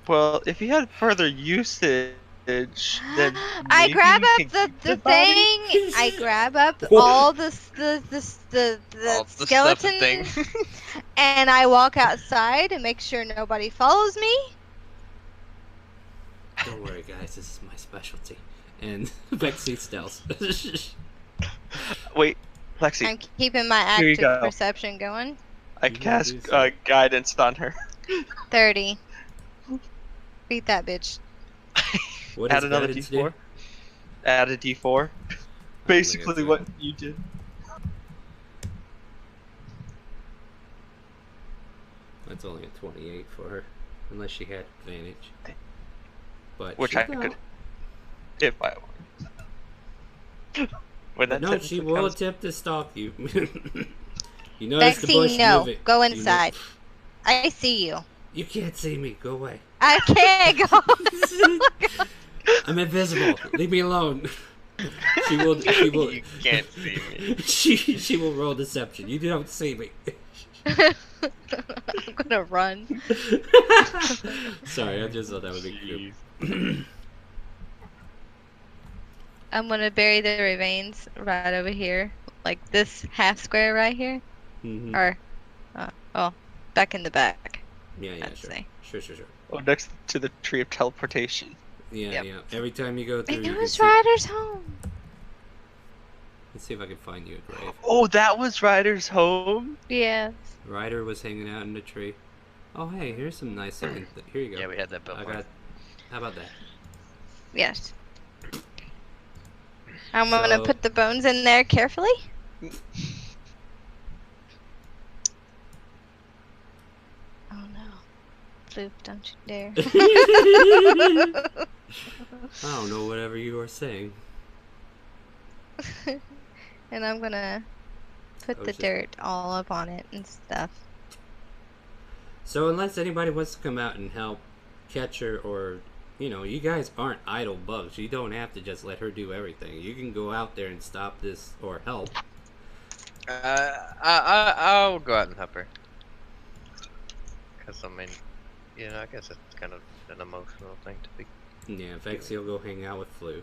Well, if you had further usage, then I maybe grab we up can the keep the body? thing. I grab up Whoa. all the All the skeleton stuff and things. and I walk outside and make sure nobody follows me. don't worry, guys. This is my specialty. And Vexy stealth. Wait, Lexi, I'm keeping my Here you active go. perception going. I You cast do so. guidance on her. 30. Beat that bitch. What Add does another guidance D4. do? Add a D4. think Basically that's what you did. That's only a 28 for her, unless she had advantage. But Which she I don't. could, if I were. When But that no, she technically will comes- attempt to stalk you. You notice the Lexi, bush no. move it. Go You know- inside. I see you. You can't see me. Go away. I can't go. I'm invisible. Leave me alone. She will. She will. You can't see me. She will roll deception. You don't see me. I'm gonna run. Sorry, I just thought that would be cute. Jeez. I'm gonna bury the remains right over here, like this half square right here, Mhm. or back in the back. Yeah, I'd sure. say. Sure. Oh, next to the tree of teleportation. Yeah, Yep. yeah. Every time you go through, It you can was see. Ryder's home. Let's see if I can find you a grave. Oh, that was Ryder's home? Yes. Ryder was hanging out in the tree. Oh, hey, here's some nice looking. Here you go. Yeah, we had that before. I got. How about that? Yes. I'm gonna So- put the bones in there carefully. Oh no. Floof, don't you dare. I don't know whatever you are saying. And I'm gonna put I the was just- dirt all up on it and stuff. So unless anybody wants to come out and help catch her, or you guys aren't idle bugs. You don't have to just let her do everything. You can go out there and stop this or help. I'll go out and help her. Cause I mean, I guess it's kind of an emotional thing to be. Yeah, Vexy will go hang out with Floof.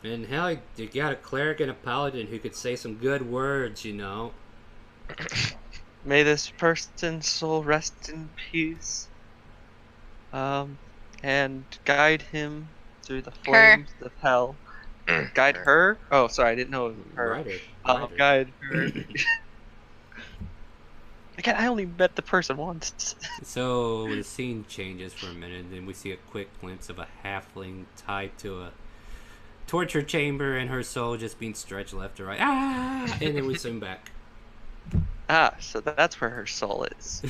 And hell, you got a cleric and a paladin who could say some good words, May this person's soul rest in peace. And guide him through the flames of hell. Guide her? Oh, sorry, I didn't know it was her. Ryder. Guide her. Again, I only met the person once. So the scene changes for a minute, and then we see a quick glimpse of a halfling tied to a torture chamber, and her soul just being stretched left to right. Ah! And then we zoom back. Ah, so that's where her soul is.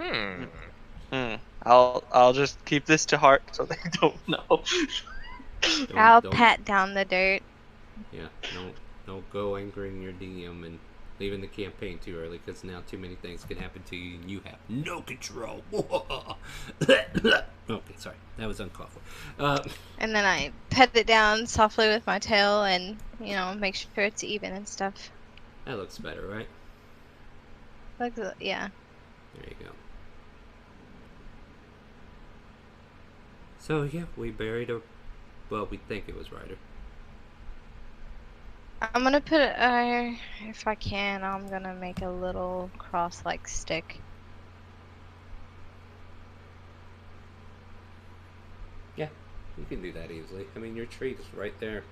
Hmm. I'll just keep this to heart so they don't know. I'll Don't- pat down the dirt. Yeah, don't go angering your DM and leaving the campaign too early, because now too many things can happen to you and you have no control. Okay, sorry, that was uncalled for. And then I pet it down softly with my tail and, make sure it's even and stuff. That looks better, right? Yeah. There you go. So yeah, we buried her. Well, we think it was Ryder. I'm gonna put if I can, I'm gonna make a little cross-like stick. Yeah, you can do that easily. I mean, your tree is right there,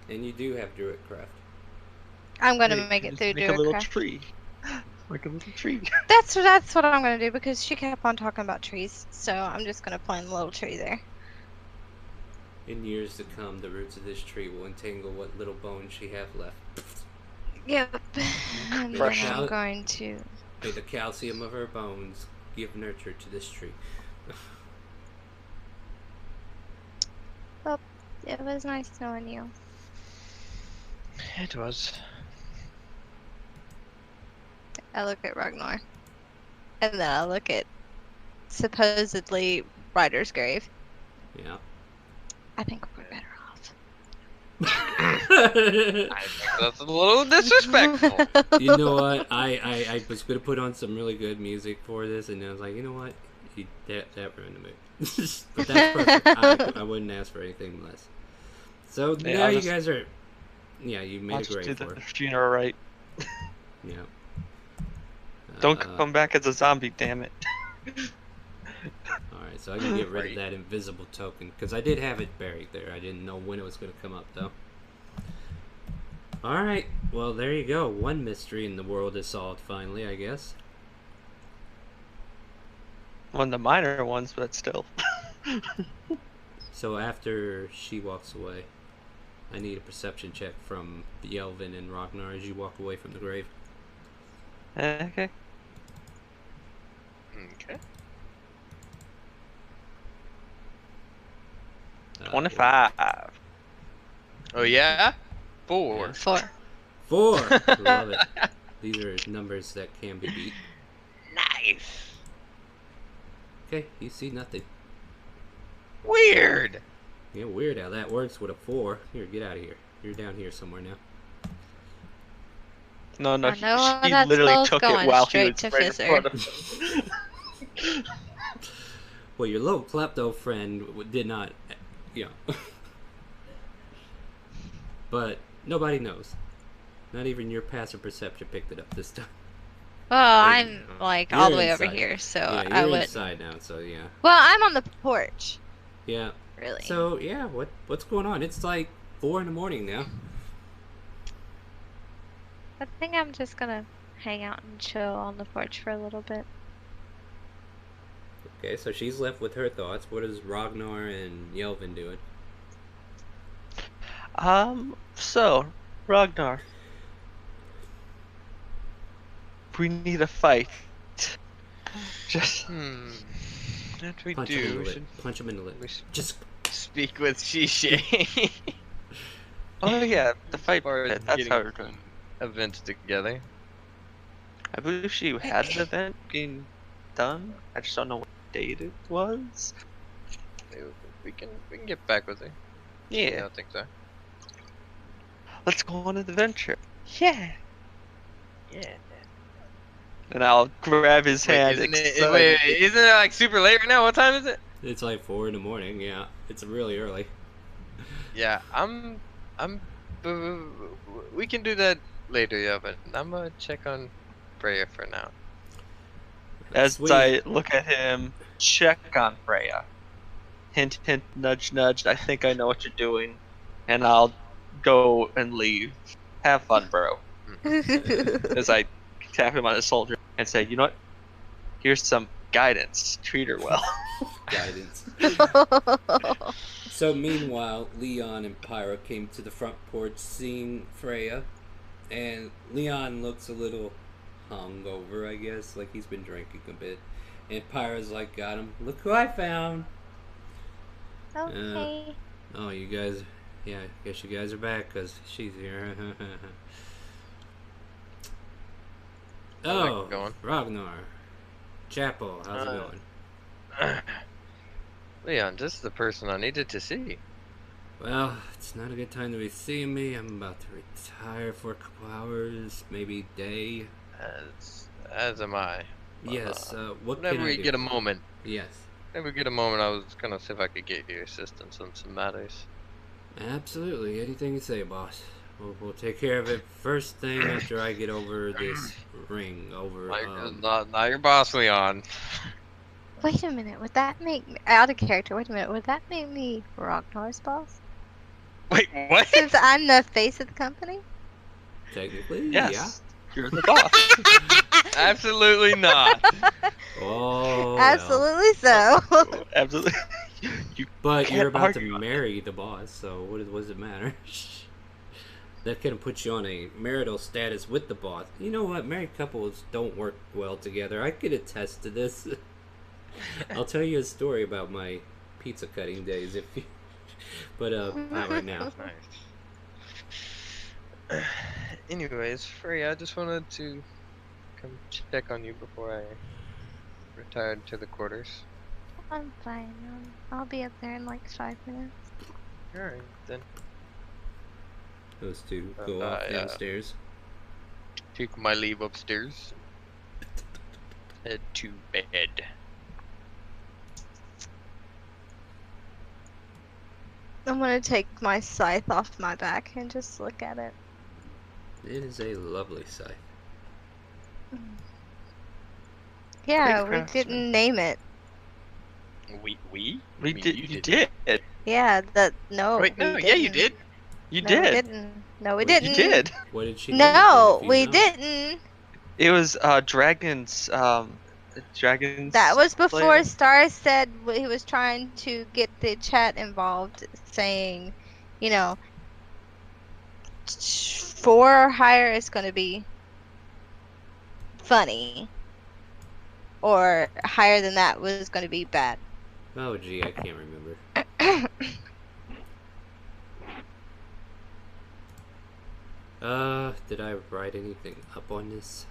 and you do have druid craft. I'm gonna Hey, make it just through make a little Druidcraft. tree. Like a little tree. That's what I'm gonna do because she kept on talking about trees, so I'm just gonna plant a little tree there. In years to come, the roots of this tree will entangle what little bones she have left. Yep. And then Fresh I'm out. going to. May the calcium of her bones give nurture to this tree. It was nice knowing you. It was. I look at Ragnar, and then I look at supposedly Ryder's grave. Yeah. I think we're better off. I think that's a little disrespectful. You know what? I was gonna put on some really good music for this, and I was like, you know what? That ruined the mood. But that's perfect. I wouldn't ask for anything less. So Yeah, now I'll you just- guys are. Yeah, you I'll made a just do grave the for her. funeral right. Yeah. Don't Uh, come back as a zombie, damn it. Alright, so I can get rid of that invisible token, because I did have it buried there. I didn't know when it was going to come up, though. Alright, well, there you go. One mystery in the world is solved, finally, I guess. One of the minor ones, but still. So after she walks away, I need a perception check from Yelvin and Ragnar as you walk away from the grave. Okay. Okay. 25. Oh yeah? 4. 4. 4. Love it. These are numbers that can be beat. Nice. Okay, you see nothing. Weird. Yeah, weird how that works with a 4. Here, get out of here. You're down here somewhere now. No, I know where she that literally spell's took going, it while he straight was to right in Fizzer. front of him. Well, your little klepto friend did not, you know. But nobody knows. Not even your passive perception picked it up this time. Well, I'm like all the You're way over inside. here, so Yeah, I you're would. inside now, so yeah. Well, I'm on the porch. Yeah. Really. So yeah, what's going on? It's like 4 in the morning now. I think I'm just gonna hang out and chill on the porch for a little bit. Okay, so she's left with her thoughts. What is Ragnar and Yelvin doing? So, Ragnar. We need a fight. Just That we Punch him in the do. We lip. should Punch him in the lip. we should Just speak with Shishay. oh yeah, the fight. As far as That's getting how we're doing. events together. I believe she had an event being done. I just don't know what date it was. We can get back with her. I Yeah, don't think so. let's go on an adventure. Yeah. And I'll grab his hand. Isn't excited. isn't it like super late right now? What time is it? it's like 4 in the morning. Yeah, it's really early. Yeah, we can do that later, yeah, but I'm gonna check on Freya for now. As Sweet. I look at him, check on Freya. Hint, hint, nudge, nudge. I think I know what you're doing. And I'll go and leave. Have fun, bro. As I tap him on his shoulder and say, you know what? Here's some guidance. Treat her well. Guidance. So meanwhile, Leon and Pyra came to the front porch seeing Freya, and Leon looks a little hungover, I guess, like he's been drinking a bit. And Pyra's like, got him. Look who I found. Okay. Oh, you guys, yeah, I guess you guys are back, because she's here. Oh, it going? Ragnar. Chapo, how's it going? Leon, this is the person I needed to see. Well, it's not a good time to be seeing me. I'm about to retire for a couple hours, maybe day. As am I. Yes, what can Whenever I we do? get a moment. Yes, Whenever we get a moment, I was gonna see if I could get your assistance on some matters. absolutely. Anything you say, boss. We'll take care of it first thing after I get over this ring. Not your boss, Leon. Wait a minute. Would that make me out of character? Wait a minute. Would that make me Ragnar's boss? Wait, what? Since I'm the face of the company? Technically, Yes. You're the boss. Absolutely not. yeah. Oh, well. Absolutely so. Absolutely. You But can't you're about argue to on marry the boss, so what does it matter? That can put you on a marital status with the boss. You know what? Married couples don't work well together. I could attest to this. I'll tell you a story about my pizza cutting days if you... But not right now. Nice. Anyways, Freya, I just wanted to come check on you before I retired to the quarters. I'm fine. I'll be up there in like 5 minutes. Alright, then. Those two go off yeah. downstairs. Take my leave upstairs. Head to bed. I'm gonna take my scythe off my back and just look at it. It is a lovely sight. Yeah, we craftsman. didn't name it. We? We I mean, did. You did. Yeah, no. Wait, we no, yeah, you didn't. did. You No, we did. didn't. No, we You didn't. You did. What did she name No, it, if you we know? didn't. It was Dragon's The dragons. That was before Slayer? Star said he was trying to get the chat involved, saying, you know, 4 or higher is going to be funny, or higher than that was going to be bad. Oh, gee, I can't remember. Did I write anything up on this?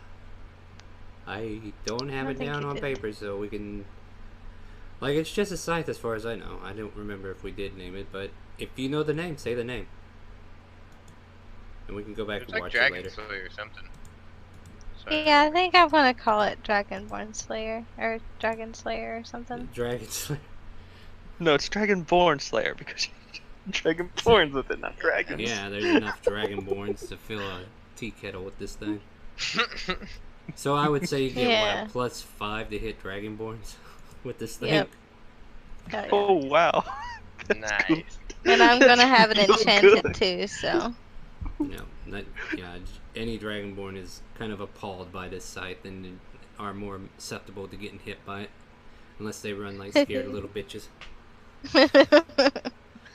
I don't have it think down you on did. paper, so we can... Like, it's just a scythe as far as I know. I don't remember if we did name it, but if you know the name, say the name. And we can go back It's and like watch it Dragon later. Slayer or something. So, Yeah, I think I'm going to call it Dragonborn Slayer, or Dragon Slayer or something. Dragon Slayer. No, it's Dragonborn Slayer because Dragonborn's with it, not dragons. Yeah, there's enough Dragonborns to fill a tea kettle with this thing. So I would say you get Yeah. what, +5 to hit Dragonborns with this thing. Yep. Hell yeah. Oh wow. That's Nice. cool. And I'm going to have it Feels enchanted good. too, so. Any Dragonborn is kind of appalled by this scythe and are more susceptible to getting hit by it. Unless they run like scared little bitches.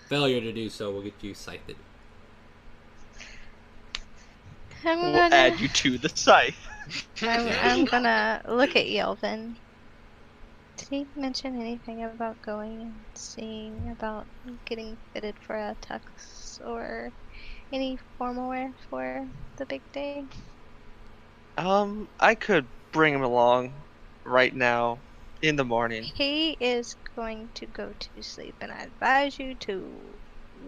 Failure to do so will get you scythed. I'm We'll add you to the scythe. I'm gonna look at Yelvin. Did he mention anything about going and seeing about getting fitted for a tux or any formal wear for the big day? I could bring him along right now in the morning. He is going to go to sleep, and I advise you to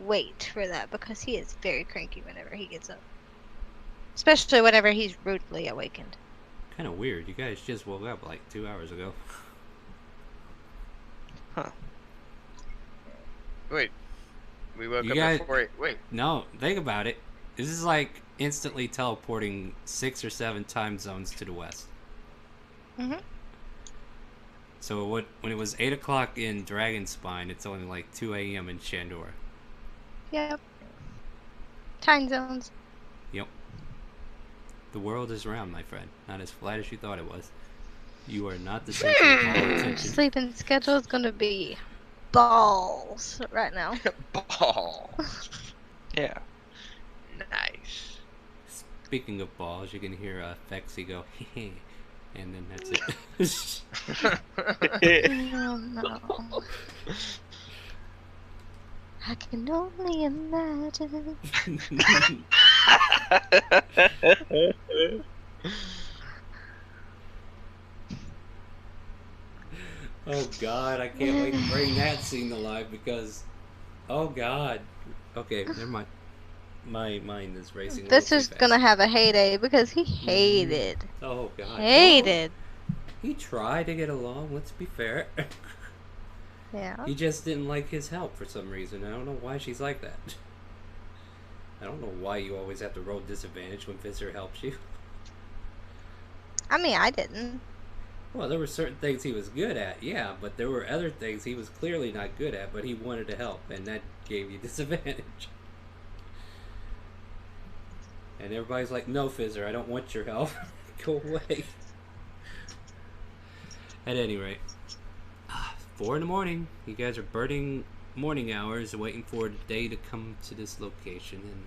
wait for that because he is very cranky whenever he gets up. Especially whenever he's rudely awakened. Kind of weird. You guys just woke up like 2 hours ago. Wait. We woke You up guys- at 4. Wait. No, think about it. This is like instantly teleporting 6 or 7 time zones to the west. Mhm. So when it was 8 o'clock in Dragonspine, it's only like 2 a.m. in Shandor. Yep. Time zones. Yep. The world is round, my friend. Not as flat as you thought it was. You are not the center of all attention. Sleeping schedule is gonna be balls right now. Ball. Yeah. Nice. Speaking of balls, you can hear Fexy go, hehe, and then that's it. Oh no. I can only imagine. Oh god, I can't wait to bring that scene to life because, oh god. Okay, never mind. My mind is racing. This is gonna have a heyday because he hated. Oh god. Hated. He tried to get along. Let's be fair. Yeah. He just didn't like his help for some reason. I don't know why she's like that. I don't know why you always have to roll disadvantage when Visser helps you. I mean, I didn't. Well, there were certain things he was good at, yeah, but there were other things he was clearly not good at, but he wanted to help, and that gave you disadvantage. And everybody's like, no, Fizzer, I don't want your help. Go away. At any rate, 4 in the morning. You guys are burning morning hours, waiting for the day to come to this location, and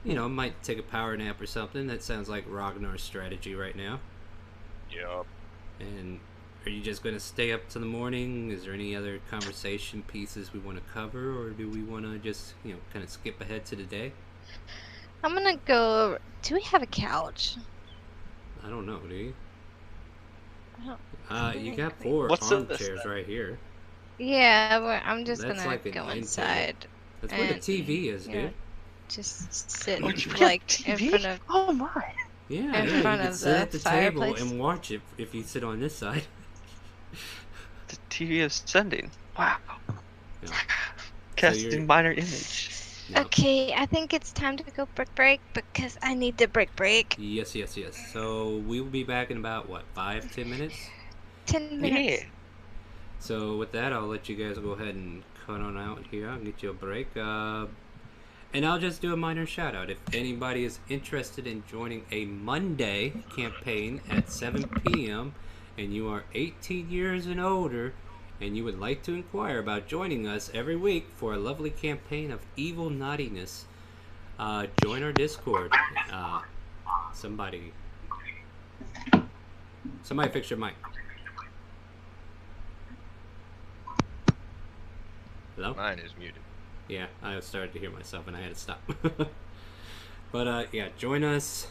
you know, might take a power nap or something. That sounds like Ragnar's strategy right now. Yup. And are you just going to stay up to the morning? Is there any other conversation pieces we want to cover, or do we want to just, you know, kind of skip ahead to the day? I'm gonna go. Do we have a couch? I don't know, do you? I don't You think got we- 4 What's in this armchairs thing? right here. Yeah, I'm just That's gonna like an go end inside. That's where the And- TV is, yeah. dude. Just sit Oh, you got like in TV? front of. Oh my. Yeah, in yeah, front you can of sit the at the table fireplace. and watch it if you sit on this side. The TV is sending. Wow. Yeah. Casting you're- minor image. No. Okay, I think it's time to go break because I need the break. Yes. So we will be back in about, what, 5-10 minutes? 10 minutes. Yeah. So with that, I'll let you guys go ahead and cut on out here. I'll get you a break. And I'll just do a minor shout out. If anybody is interested in joining a Monday campaign at 7 p.m. and you are 18 years and older, and you would like to inquire about joining us every week for a lovely campaign of evil naughtiness, join our Discord. Somebody fix your mic. Hello? Mine is muted. Yeah, I started to hear myself and I had to stop. But yeah, join us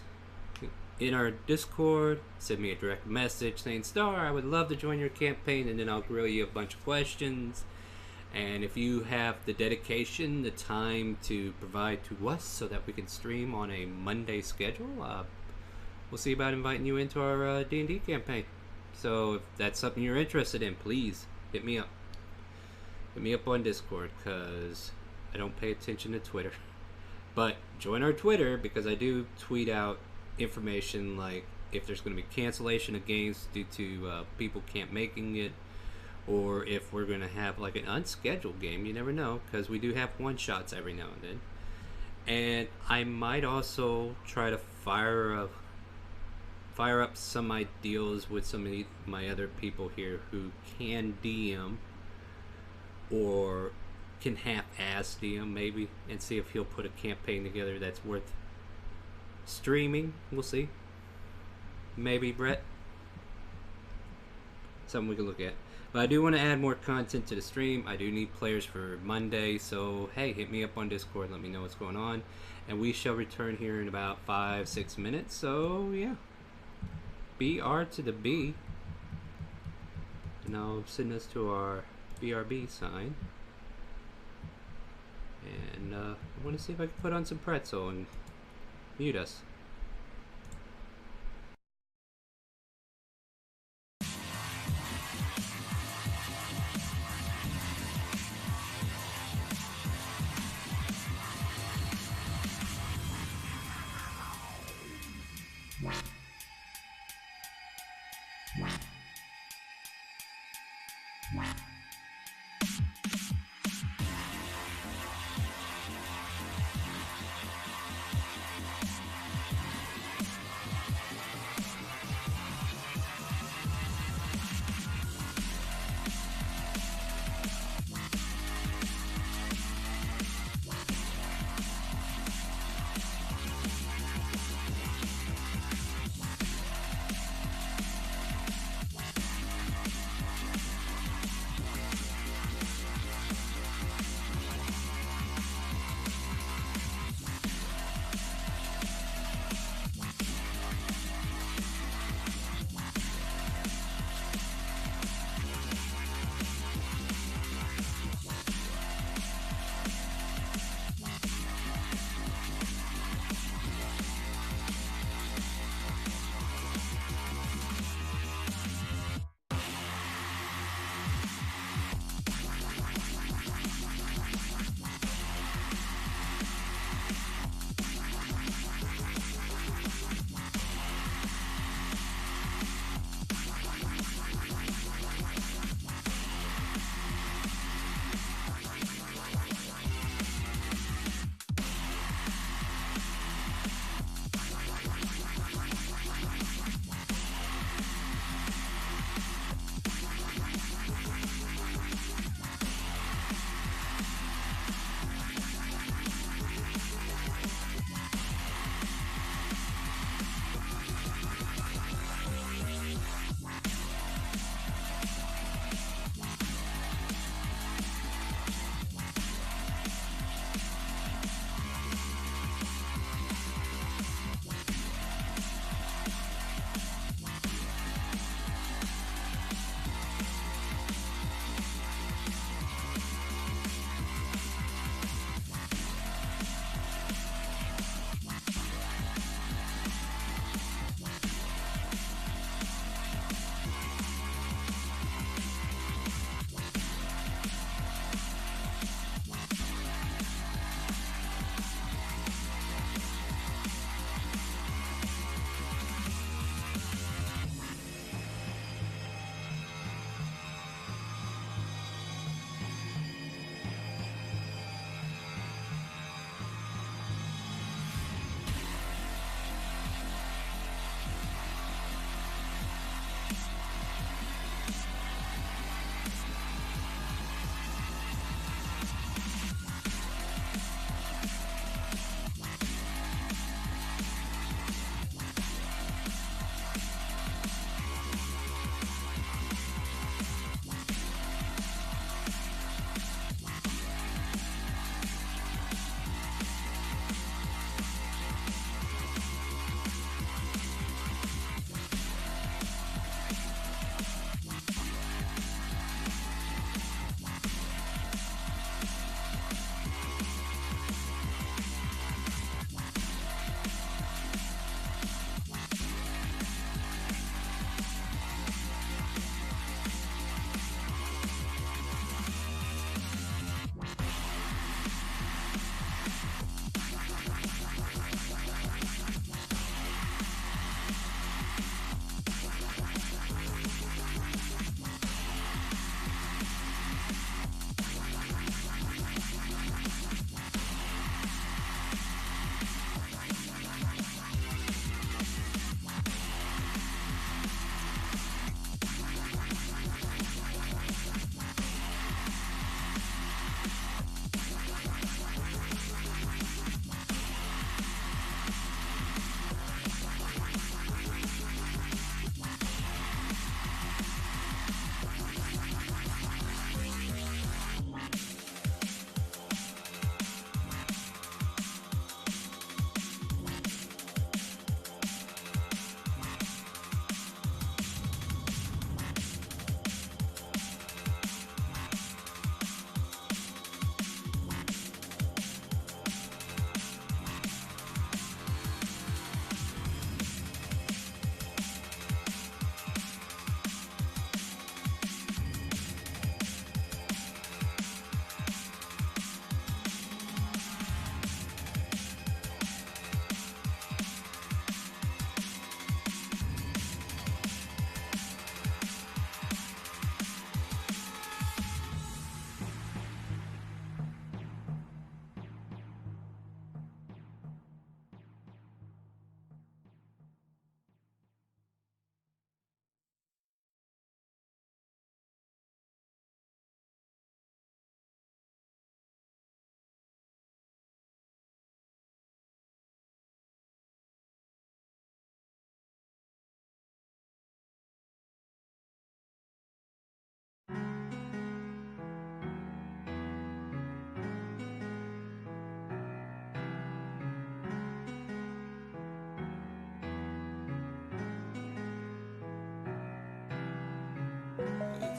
in our Discord. Send me a direct message saying, Star, I would love to join your campaign, and then I'll grill you a bunch of questions. And if you have the dedication, the time to provide to us so that we can stream on a Monday schedule, we'll see about inviting you into our D&D campaign. So if that's something you're interested in, please hit me up. Hit me up on Discord, because I don't pay attention to Twitter. But join our Twitter, because I do tweet out information like if there's going to be cancellation of games due to people can't making it, or if we're going to have like an unscheduled game. You never know, because we do have one-shots every now and then. And I might also try to fire up some ideas with some of my other people here who can DM or can half-ass DM maybe, and see if he'll put a campaign together that's worth streaming. We'll see. Maybe, Brett. Something we can look at. But I do want to add more content to the stream. I do need players for Monday, so hey, hit me up on Discord, let me know what's going on. And we shall return here in about 5-6 minutes, so yeah. BR to the B. And I'll send us to our BRB sign. And I want to see if I can put on some pretzel and mute us.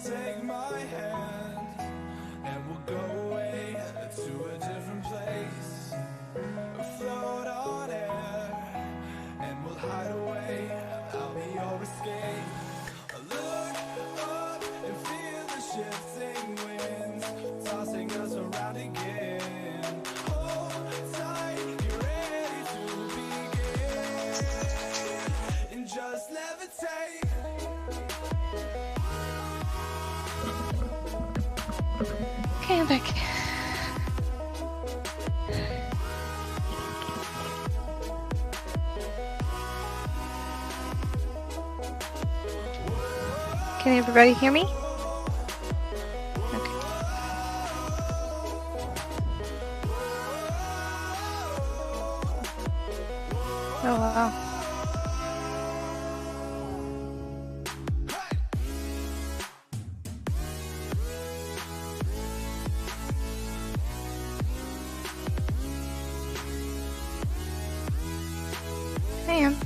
Take my hand and we'll go away to a different place. Float on air and we'll hide away. I'll be your escape. Look up and feel the shifting winds tossing us around again. Hold tight, get ready to begin. And just levitate. Okay, I'm back. Can everybody hear me? Okay. Oh wow. I am.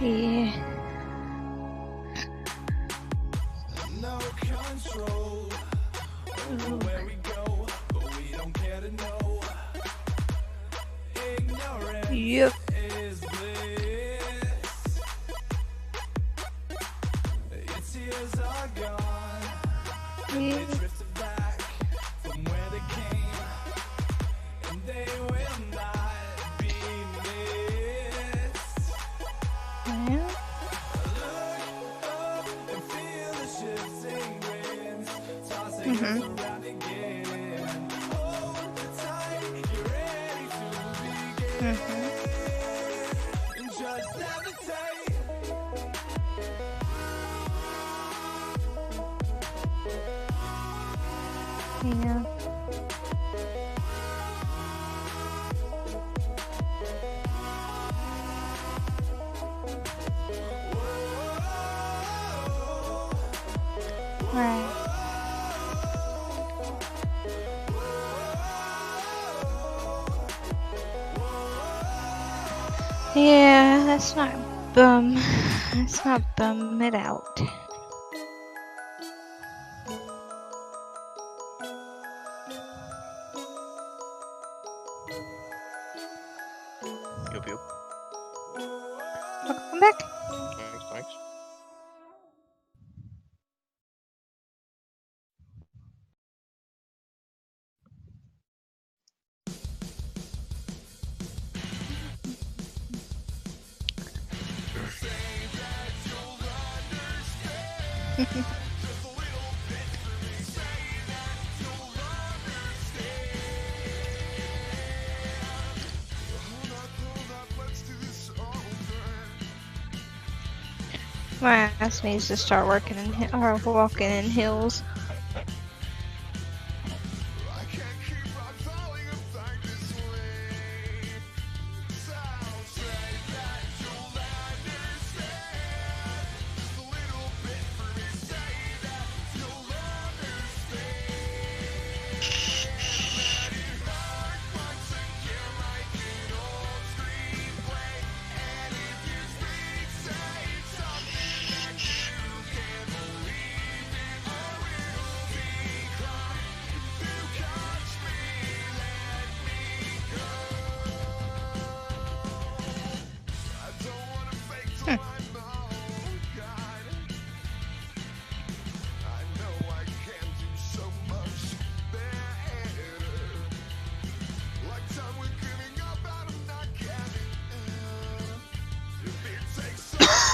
Yeah. No control over where we go, but we don't care to know. Ignorance Yep. is bliss. Your tears are gone. They Yeah. drifted back from where they came, and they will not be missed. Yeah. Look up and feel the shifting winds tossing us around again. Hold tight, get ready to begin. And just levitate. Yeah. Right. Yeah, let's not bum it out. Yup, yup. Welcome back. Thanks, thanks. My ass needs to start working in or walking in hills.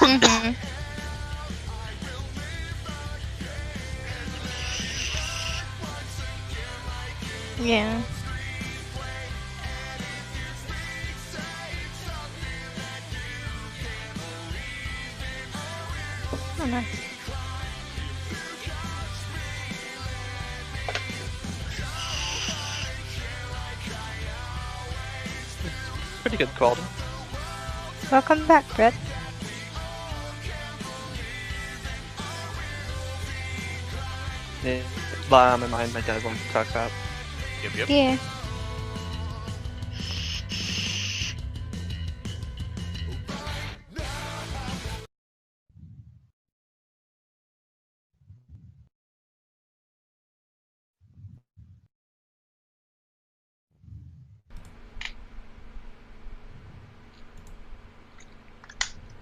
Mhm. Yeah. Oh, nice. Pretty good quality. Welcome back, Brett. Yeah, on my mind, my dad wanted to talk about. Yep. Yeah.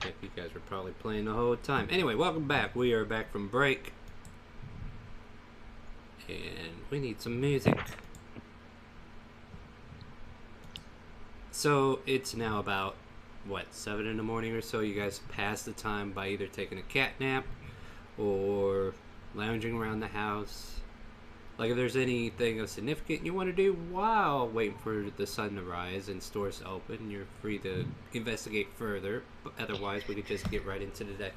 Yep, you guys were probably playing the whole time. Anyway, welcome back. We are back from break. And we need some music. So it's now about, what, 7 in the morning or so. You guys pass the time by either taking a cat nap or lounging around the house. Like, if there's anything of significant you want to do while waiting for the sun to rise and stores to open, you're free to investigate further. But otherwise, we could just get right into the day.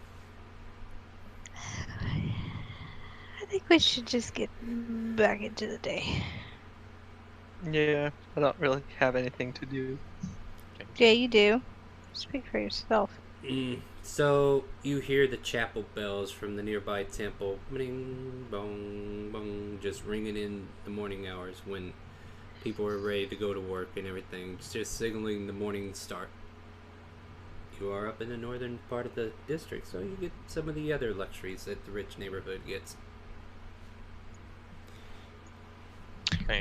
I think we should just get back into the day. Yeah, I don't really have anything to do. Yeah, you do. Speak for yourself. So you hear the chapel bells from the nearby temple, bing, bong, bong, just ringing in the morning hours when people are ready to go to work and everything, just signaling the morning start. You are up in the northern part of the district, so you get some of the other luxuries that the rich neighborhood gets.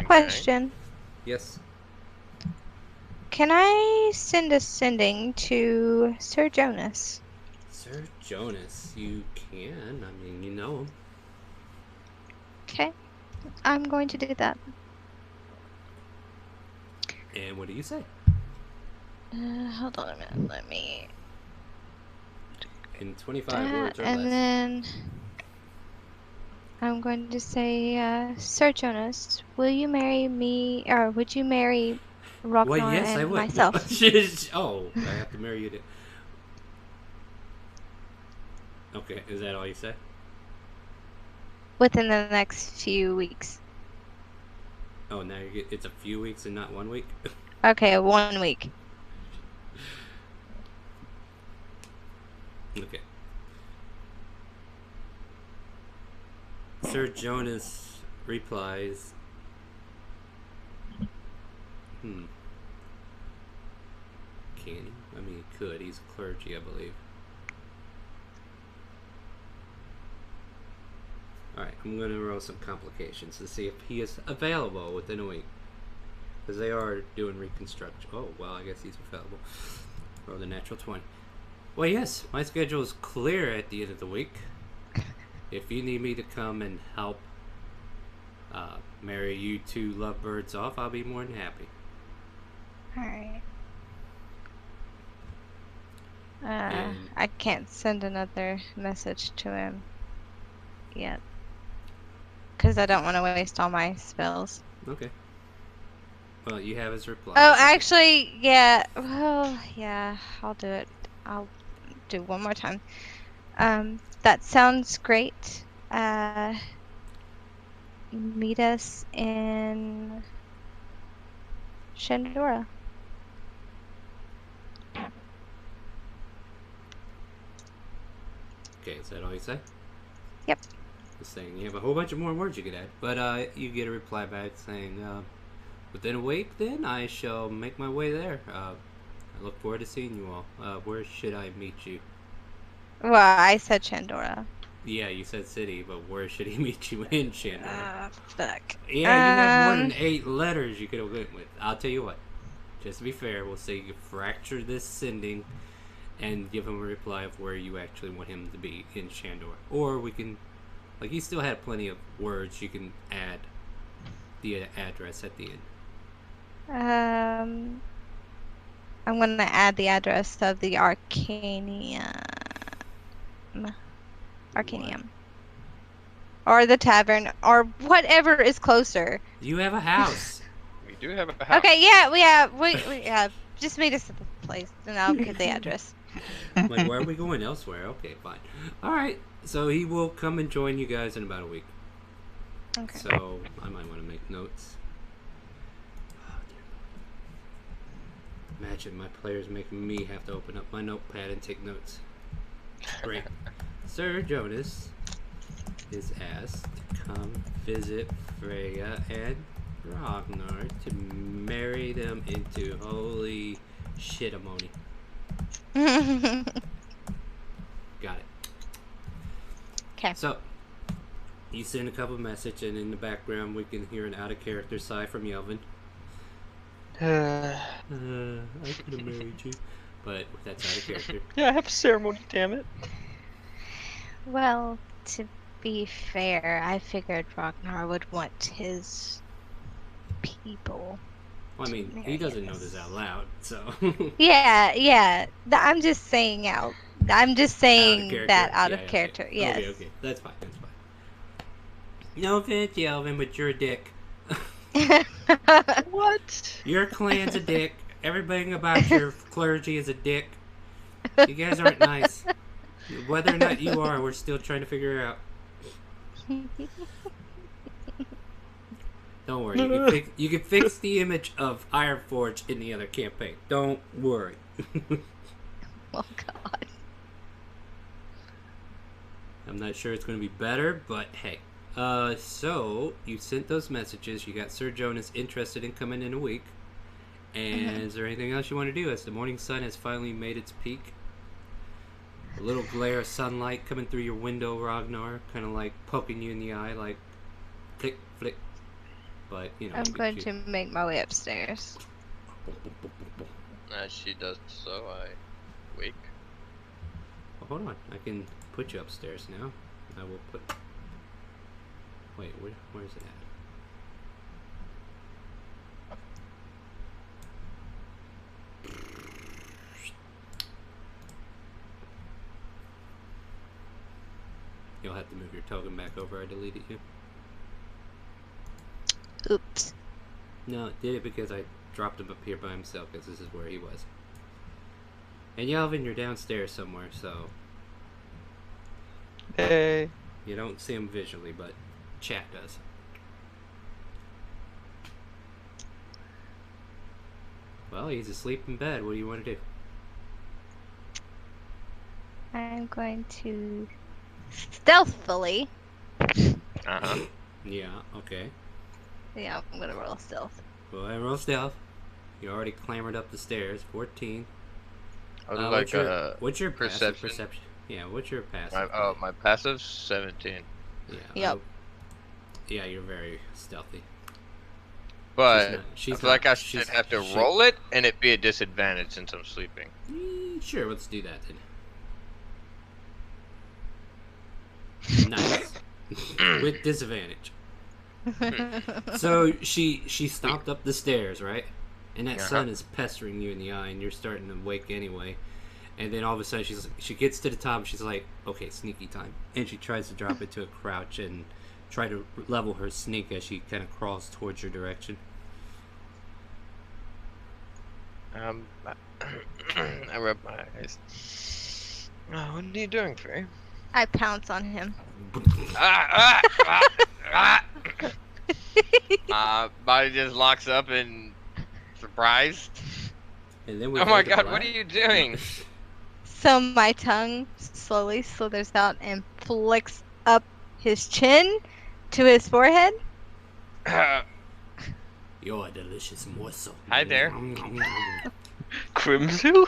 Question. Yes? Can I send a sending to Sir Jonas? Sir Jonas, you can. I mean, you know him. Okay. I'm going to do that. And what do you say? Hold on a minute. Let me... In 25 words or and less. then... I'm going to say, Sir Jonas, will you marry me, or would you marry Ragnar Well, yes, I and would. myself? Oh, I have to marry you to... Okay, is that all you say? Within the next few weeks. Oh, now it's a few weeks and not 1 week? Okay, 1 week. Okay. Sir Jonas replies, Can he? I mean, he could. He's a clergy, I believe. Alright, I'm going to roll some complications to see if he is available within a week. Because they are doing reconstruction. Oh, well, I guess he's available. Roll the natural 20. Well, yes, my schedule is clear at the end of the week. If you need me to come and help marry you two lovebirds off, I'll be more than happy. Alright. And- I can't send another message to him yet. Because I don't want to waste all my spells. Okay. Well, you have his reply. Oh, actually, yeah. Well, yeah, I'll do it. I'll do one more time. That sounds great. Meet us in Shandora. Okay, is that all you say? Yep. Just saying, you have a whole bunch of more words you could add. But you get a reply back saying, within a week, then I shall make my way there. I look forward to seeing you all. Where should I meet you? Well, I said Shandora. Yeah, you said city, but where should he meet you in Shandor? Fuck. Yeah, you have more than 8 letters you could have went with. I'll tell you what. Just to be fair, we'll say you fracture this sending and give him a reply of where you actually want him to be in Shandor. Or we can, like, you still had plenty of words, you can add the address at the end. I'm gonna add the address of the Arcanium. Or the tavern, or whatever is closer. You have a house. We do have a house. Okay, yeah, we just meet us at the place, and I'll give the address. Like, why are we going elsewhere? Okay, fine. Alright, so he will come and join you guys in about a week. Okay. So, I might want to make notes. Imagine my players making me have to open up my notepad and take notes. Great. Sir Jonas, is asked to come visit Freya and Ragnar to marry them into holy shitamony. Got it. Okay. So, you send a couple messages, and in the background we can hear an out-of-character sigh from Yelvin. I could have married you. But that's out of character. Yeah, I have a ceremony, damn it. Well, to be fair, I figured Ragnar would want his people. Well, I mean, he doesn't know this out loud, so... Yeah. I'm just saying I'm just saying character? that out Yeah, of yeah, character. yeah. Yes. Okay. That's fine. No offense, Yelvin, but you're a dick. What? Your clan's a dick. Everything about your clergy is a dick. You guys aren't nice. Whether or not you are, we're still trying to figure out. Don't worry. You can fix the image of Ironforge in the other campaign. Don't worry. Oh God. I'm not sure it's going to be better, but hey. So, you sent those messages. You got Sir Jonas interested in coming in a week. And is there anything else you want to do as the morning sun has finally made its peak? A little glare of sunlight coming through your window, Ragnar, kind of like poking you in the eye, like flick, flick. But, you know. I'm going to make my way upstairs. As she does so, I wake. Oh, hold on. I can put you upstairs now. I will put... Wait, where's it at? You'll have to move your token back over. I deleted you. Oops. No, it did it because I dropped him up here by himself because this is where he was. And Yelvin, you're downstairs somewhere, so... Hey. You don't see him visually, but chat does. Well, he's asleep in bed. What do you want to do? I'm going to stealthily. Uh-huh. Yeah, okay. Yeah, I'm gonna roll stealth. Go ahead and roll stealth. You already clambered up the stairs. 14. I would like what's your passive perception. perception? Yeah, what's your passive? My passive 17. Yeah. Yep. Yeah, you're very stealthy. But she's I feel like I not- should she's- have to she- roll it, and it be a disadvantage since I'm sleeping. Sure, let's do that then. Nice. With disadvantage. So she stomped up the stairs, right? And that sun is pestering you in the eye, and you're starting to wake anyway. And then all of a sudden she gets to the top, and she's like, okay, sneaky time. And she tries to drop into a crouch and try to level her sneak as she kind of crawls towards your direction. I rub my eyes. Oh, what are you doing, Faye? I pounce on him. Body just locks up in surprise. And then we Oh my fade to god, what black. are you doing? So my tongue slowly slithers out and flicks up his chin to his forehead. You're a delicious morsel. Hi there. Crimsu?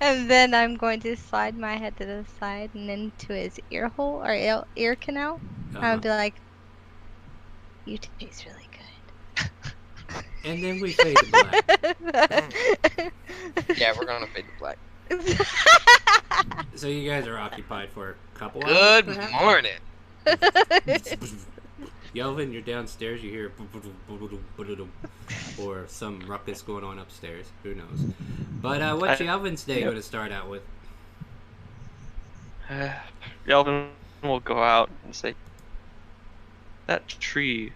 and then I'm going to slide my head to the side and into his ear hole or ear canal. I'll be like, "You taste really good." And then we fade to black. Yeah, we're gonna fade to black. So you guys are occupied for a couple Good hours, perhaps? morning. Yelvin, you're downstairs, you hear or some ruckus going on upstairs. Who knows? But what's Yelvin's day going to start out with? Yelvin will go out and say, that tree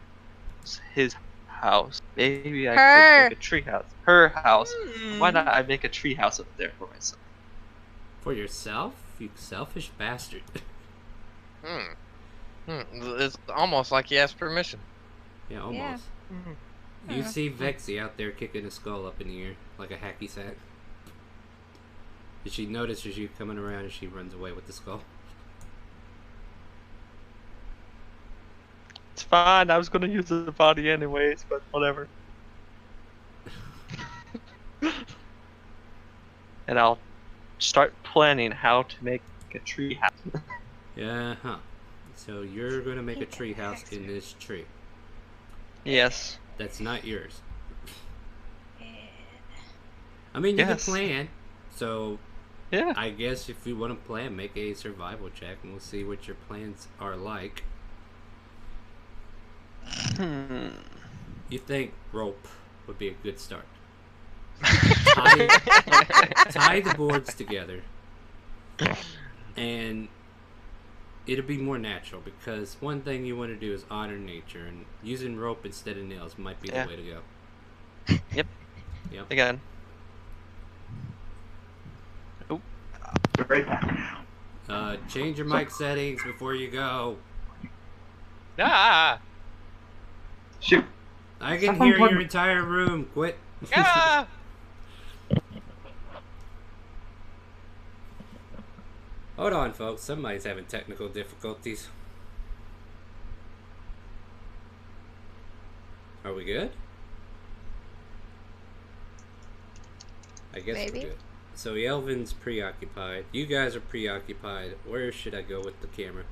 is his house. Maybe I could make a tree house. Her house. Why not I make a tree house up there for myself? For yourself? You selfish bastard. It's almost like he asked permission. Yeah, almost. Yeah. You see Vexy out there kicking a skull up in the air like a hacky sack. Did she notice as you coming around and she runs away with the skull? It's fine. I was gonna use the body anyways, but whatever. And I'll start planning how to make a tree house. Yeah, huh. So you're gonna make a tree house in this tree. Yes. That's not yours. I mean, you Yes. can plan. So Yeah. I guess if you want to plan, make a survival check, and we'll see what your plans are like. You think rope would be a good start? Tie the boards together, and it'll be more natural, because one thing you want to do is honor nature, and using rope instead of nails might be the way to go. Yep. Yep. Again. Oh. Right back. Change your mic settings before you go. Ah! Shoot. I can hear your entire room. Quit. Ah! Hold on, folks. Somebody's having technical difficulties. Are we good? I guess Maybe. we're good. So Yelvin's preoccupied. You guys are preoccupied. Where should I go with the camera?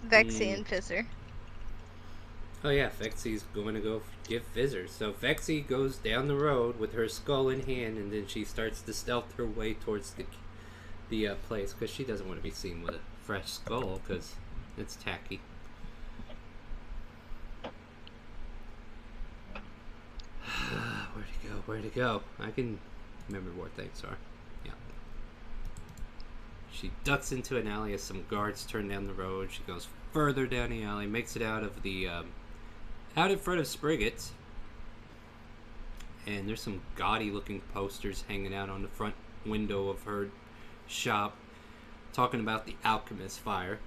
Vexy and Fizzer. Oh yeah, Vexy's going to go give Fizzer. So Vexy goes down the road with her skull in hand, and then she starts to stealth her way towards the place, because she doesn't want to be seen with a fresh skull, because it's tacky. Where'd he go? Where'd he go? I can remember where things are. Yeah. She ducks into an alley as some guards turn down the road. She goes further down the alley, makes it out of the out in front of Sprigget's, and there's some gaudy looking posters hanging out on the front window of her shop talking about the alchemist fire.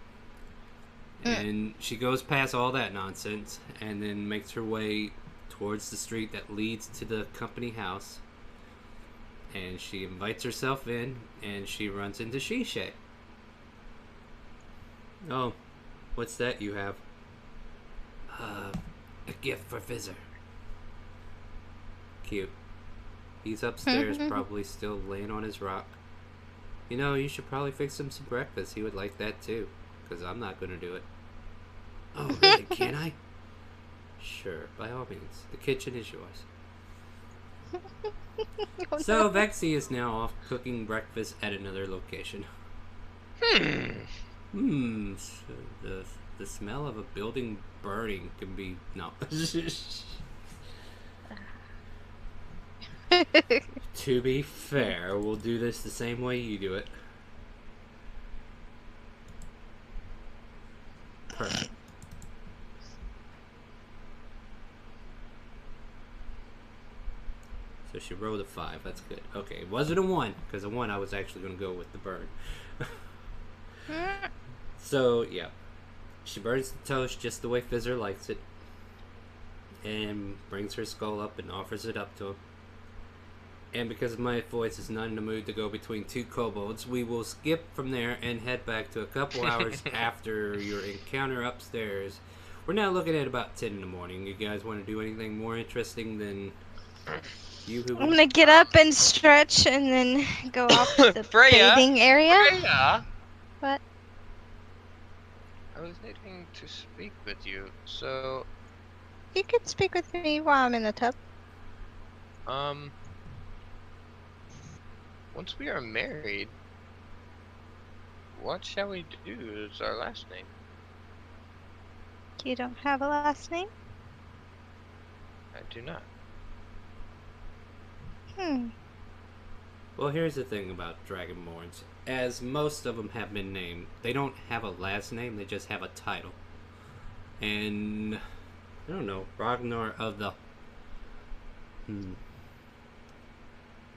And she goes past all that nonsense and then makes her way towards the street that leads to the company house, and she invites herself in, and she runs into Shisha. Oh, what's that you have? A gift for Fizzer. Cute. He's upstairs, probably still laying on his rock. You know, you should probably fix him some breakfast. He would like that too, because I'm not going to do it. Oh, really? Can I? Sure, by all means. The kitchen is yours. So, Vexy is now off cooking breakfast at another location. So the smell of a building burning can be... No. To be fair, we'll do this the same way you do it. Perfect. So she rolled a 5. That's good. Okay, it wasn't a 1, because a 1 I was actually going to go with the burn. So, yeah. She burns the toast just the way Fizzer likes it, and brings her skull up and offers it up to him. And because my voice is not in the mood to go between two kobolds, we will skip from there and head back to a couple hours after your encounter upstairs. We're now looking at about 10 in the morning. You guys want to do anything more interesting than you who... I'm gonna get up and stretch and then go off to the Freya? bathing area. Freya! What? I was needing to speak with you, so, You could speak with me while I'm in the tub. once we are married, what shall we do as our last name? You don't have a last name? I do not. Well, here's the thing about Dragonborns. As most of them have been named, they don't have a last name, they just have a title. And, I don't know, Ragnar of the...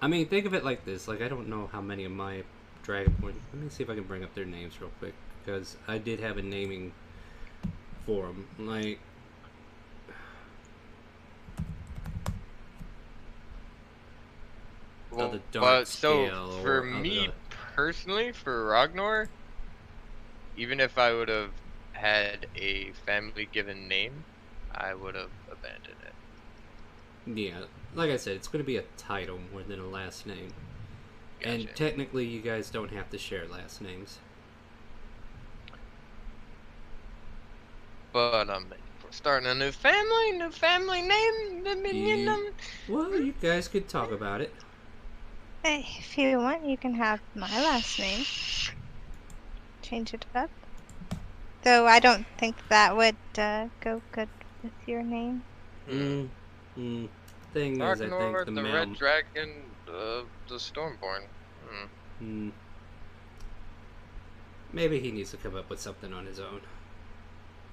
I mean, think of it like this. Like, I don't know how many of my Dragonborn... Let me see if I can bring up their names real quick, because I did have a naming for them. Like... Well, the dark so scale for or of me the... personally, for Ragnar, even if I would have had a family given name, I would have abandoned it. Yeah, like I said, it's going to be a title more than a last name. And Gotcha. technically, you guys don't have to share last names. But if we're starting a new family name, I mean, you know. Well, you guys could talk about it. Hey, if you want, you can have my last name. Change it up. Though I don't think that would go good with your name. Thing is, I think Ragnar, the the male. Red Dragon, the Stormborn. Maybe he needs to come up with something on his own.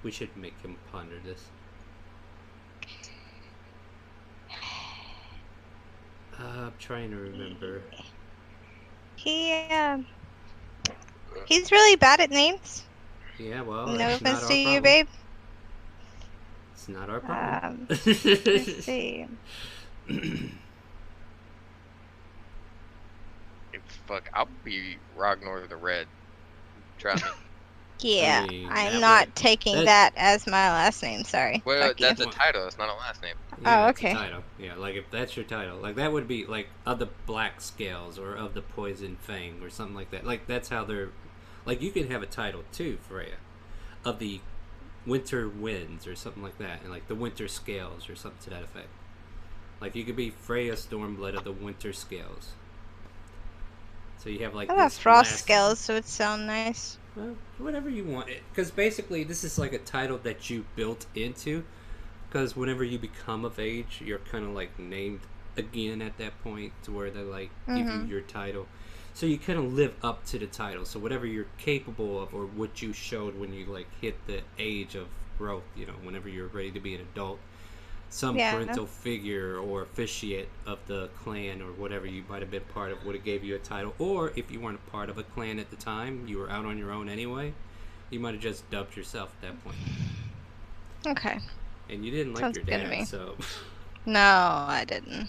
We should make him ponder this. I'm trying to remember. He's really bad at names. Yeah, well, No that's not offense our to you, problem. babe. It's not our problem. Let's see. Fuck, I'll be Ragnar the Red. Try me. Yeah, I mean, I'm that not would- taking that- that as my last name. Sorry. Well, Fuck you. that's a title. It's not a last name. Yeah, Oh, it's a okay. title. Yeah, like if that's your title, like that would be like of the Black Scales or of the Poison Fang or something like that. Like that's how they're. Like you can have a title too, Freya, of the Winter Winds or something like that, and like the Winter Scales or something to that effect. Like you could be Freya Stormblood of the Winter Scales. So you have like I love this frost last- scales, so it sound nice. Well, whatever you want. Because basically, this is like a title that you built into. Because whenever you become of age, you're kind of like named again at that point to where they like give you your title. So you kind of live up to the title. So whatever you're capable of or what you showed when you like hit the age of growth, you know, whenever you're ready to be an adult, some parental figure or officiate of the clan or whatever you might have been part of would have gave you a title. Or if you weren't a part of a clan at the time, you were out on your own anyway, you might have just dubbed yourself at that point. Okay. And you didn't like Sounds your good to dad, me. so No, I didn't.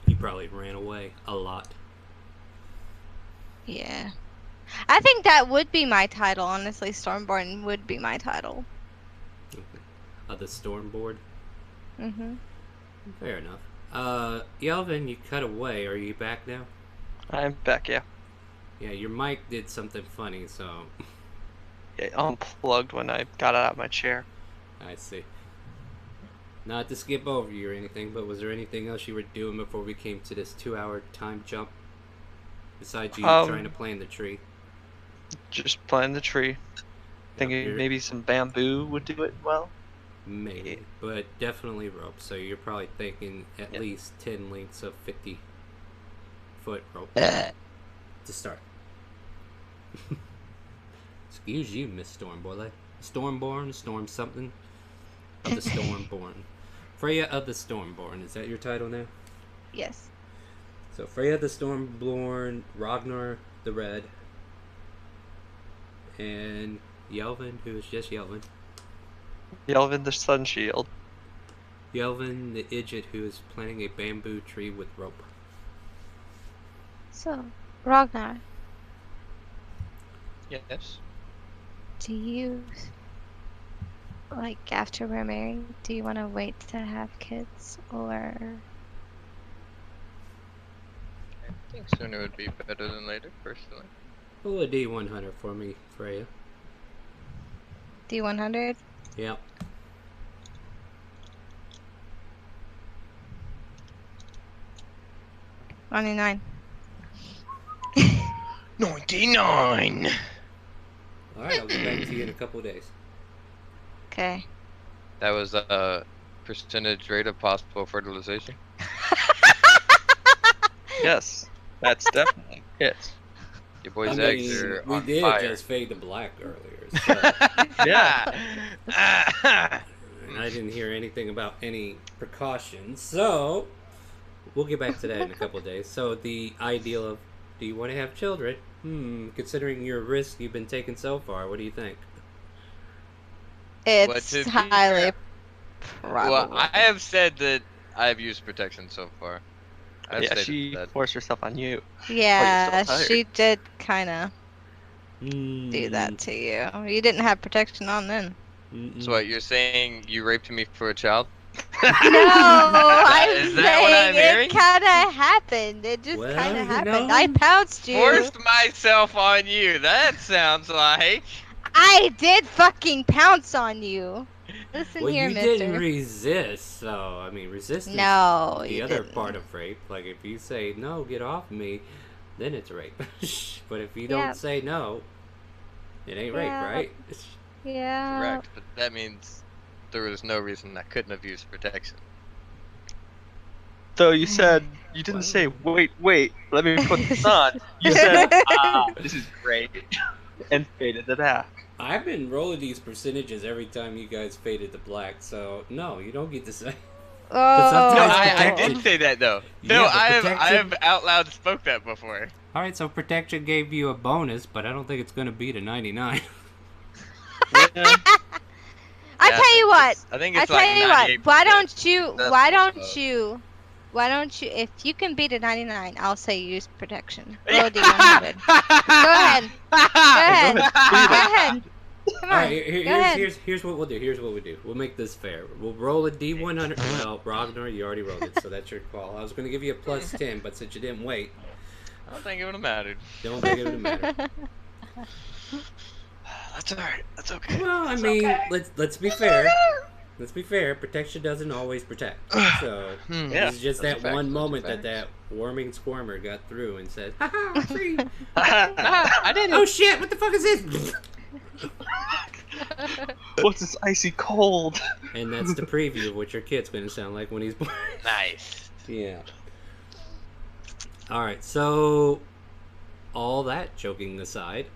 he probably ran away a lot. Yeah. I think that would be my title, honestly. Stormborn would be my title. The storm board. Mm-hmm. Fair enough. Yelvin, you cut away. Are you back now? I'm back, yeah. Yeah, your mic did something funny, so It unplugged when I got out of my chair. I see. Not to skip over you or anything, but was there anything else you were doing before we came to this 2-hour time jump? Besides you trying to plant the tree. Just planting the tree. Thinking you're- maybe some bamboo would do it well. Maybe, but definitely rope. So you're probably thinking at least 10 lengths of 50-foot rope to start. Excuse you, Miss Stormborn. Stormborn, Storm something of the Stormborn. Freya of the Stormborn. Is that your title now? Yes. So Freya the Stormborn, Ragnar the Red, and Yelvin, who is just Yelvin. Yelvin the Sun Shield. Yelvin the Idjit, who is planting a bamboo tree with rope. So, Ragnar, Yes. do you, like, after we're married, do you want to wait to have kids, or... I think sooner would be better than later, personally. Pull a D100 for me, Freya. D100? Yep. $99. 99! Alright, I'll get back to you in a couple of days. Okay. That was a percentage rate of possible fertilization. Yes. That's definitely it. Your boy's I eggs mean, are we on did fire. just fade to black earlier, so Yeah. and I didn't hear anything about any precautions, so we'll get back to that in a couple of days. So the ideal of, do you want to have children? Considering your risk you've been taking so far, what do you think? It's to be highly fair- probable. Well, I have said that I've used protection so far. I've Yeah, stated she that. forced herself on you. Yeah, tired. she did kind of. do that to you. You didn't have protection on then. So what, you're saying you raped me for a child? No, I'm Is that what I'm saying hearing? it kind of happened. It just Well, kind you of happened. know. I pounced you. Forced myself on you. That sounds like. I did fucking pounce on you. Listen Well, here, you mister. didn't resist, so I mean, resistance. No, the you other didn't. part of rape. Like if you say no, get off me, then it's rape. But if you Yep. don't say no, it ain't rape, Yep. right? Yeah. Correct, but that means there was no reason I couldn't have used protection. Though you said you didn't say wait, let me put this on. You said this is great, and faded to black. I've been rolling these percentages every time you guys faded to black, so no, you don't get to say. Oh. sometimes No, I protection- did say that though. Yeah, No, but I've protection- out loud spoke that before. All right, so protection gave you a bonus, but I don't think it's gonna beat a 99. Yeah. I tell you what. I think I it's like tell you what. 98%. Why don't you? That's Why close don't enough. you? Why don't you? If you can beat a 99, I'll say use protection. Roll a d100. Go ahead. Go ahead. Go ahead. Come All on. right, Go ahead. here's what we'll do. Here's what we do. We'll make this fair. We'll roll a D100. Well, Ragnar, you already rolled it, so that's your call. I was going to give you a plus 10, but since you didn't wait, I don't think it would have mattered. don't think it would matter. That's alright. That's okay. Well, I mean, let's be fair. Let's be fair. Protection doesn't always protect. So Yeah, it's just that's that a fact, one that's a moment fact. that worming squirmer got through and said, "Ha ha, free." I didn't. Oh shit! What the fuck is this? What's this icy cold? And that's the preview of what your kid's going to sound like when he's born. Nice. Yeah. Alright, so all that joking aside,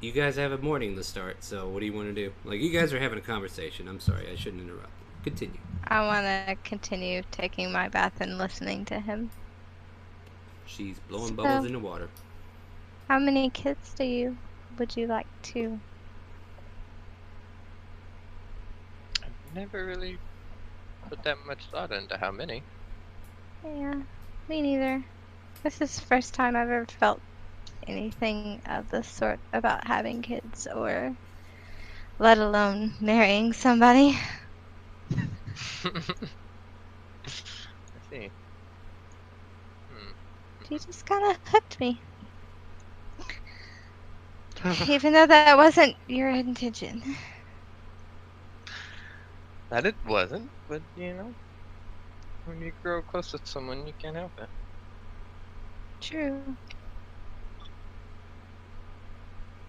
you guys have a morning to start, so what do you want to do? Like, you guys are having a conversation. I'm sorry, I shouldn't interrupt. Continue. I want to continue taking my bath and listening to him. She's blowing So- bubbles in the water. How many kids would you like to? Never really put that much thought into how many. Yeah, me neither. This is the first time I've ever felt anything of the sort about having kids, or let alone marrying somebody. I see. You just kind of hooked me. Even though that wasn't your intention. That it wasn't, but you know, when you grow close to someone, you can't help it. True.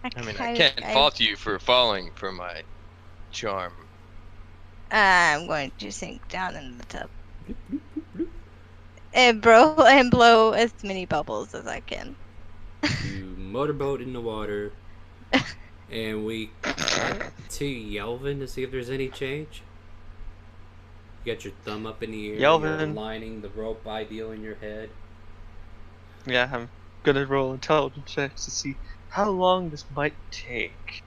I mean, I can't fault you for falling for my charm. I'm going to sink down in the tub. And blow as many bubbles as I can. You motorboat in the water, and we cut to Yelvin to see if there's any change. You got your thumb up in the air, you're Yelvin. lining the rope ideal in your head. Yeah, I'm gonna roll intelligence checks to see how long this might take.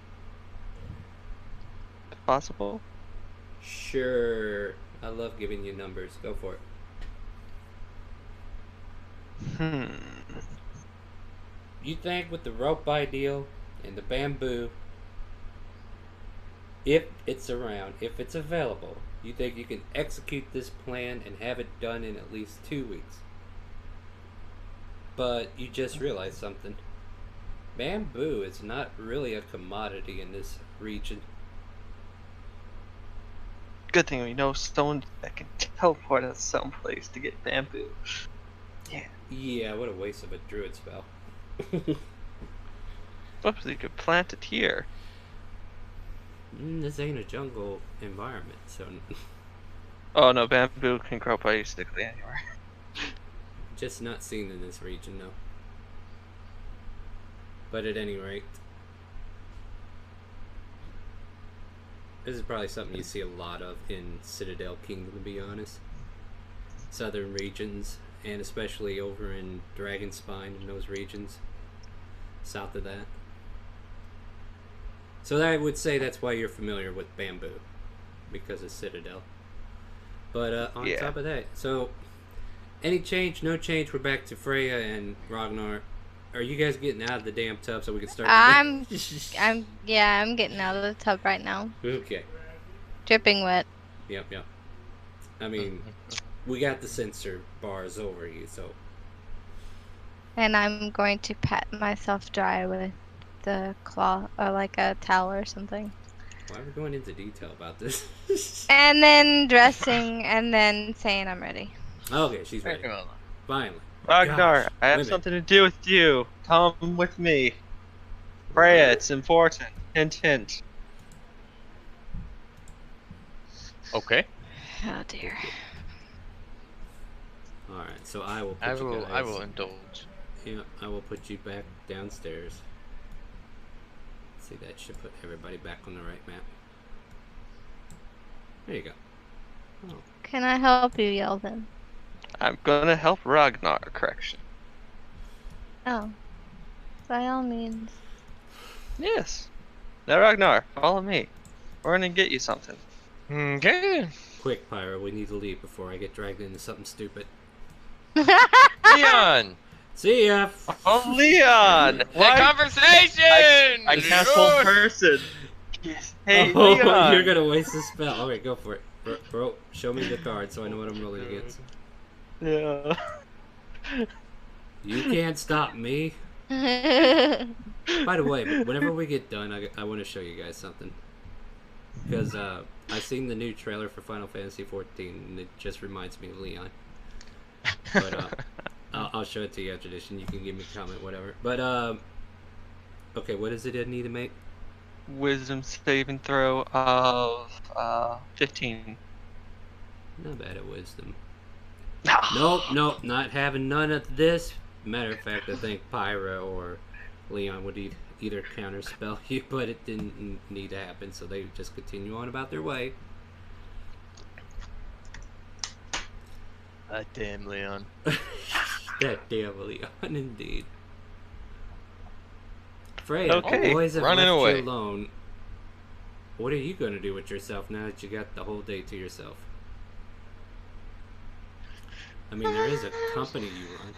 If possible. Sure. I love giving you numbers. Go for it. You think with the rope ideal and the bamboo, if it's around, if it's available, you think you can execute this plan and have it done in at least 2 weeks. But you just realized something. Bamboo is not really a commodity in this region. Good thing we know someone that can teleport us someplace to get bamboo. Yeah, what a waste of a druid spell. Whoops, you could plant it here. This ain't a jungle environment, so Oh no, bamboo can grow basically anywhere. just not seen in this region, though. But at any rate, this is probably something you see a lot of in Citadel Kingdom, to be honest. Southern regions, and especially over in Dragonspine and those regions south of that. So I would say that's why you're familiar with bamboo, because of Citadel. But on Yeah. top of that, so any change, no change, we're back to Freya and Ragnar. Are you guys getting out of the damn tub so we can start? I'm getting out of the tub right now. Okay. Dripping wet. Yep. I mean, we got the sensor bars over you, so. And I'm going to pat myself dry with the cloth or like a towel or something. Why are we going into detail about this? And then dressing and then saying I'm ready. Okay, she's ready. Finally. Ragnar, Gosh, I have women. something to do with you. Come with me. Freya, it's important. Hint, hint. Okay. Oh dear. All right, so I will. Put I you will. guys, I will indulge. Yeah, I will put you back downstairs. See, that should put everybody back on the right map. There you go. Oh, Can I help you, Yelvin? I'm gonna help Ragnar, correction. Oh. By all means. Yes. Now Ragnar, follow me. We're gonna get you something. Okay. quick, Pyro. We need to leave before I get dragged into something stupid. Leon! See ya. Oh, Leon! The Why? conversation! I cast full person. Yes. Hey, Oh, Leon! you're gonna waste the spell. Alright, go for it. Bro, show me the card so I know what I'm rolling against. Yeah. You can't stop me. By the way, whenever we get done, I want to show you guys something. Because I've seen the new trailer for Final Fantasy XIV, and it just reminds me of Leon. But I'll show it to you after this, and you can give me a comment, whatever. But okay, what is it I need to make? Wisdom saving throw of 15. Not bad at wisdom. Nope, not having none of this. Matter of fact, I think Pyra or Leon would either counterspell you, but it didn't need to happen, so they would just continue on about their way. Damn, Leon. That damn Leon, indeed. Freya, Okay, the boys have running left away. you alone. What are you going to do with yourself now that you got the whole day to yourself? I mean, there is a company you run.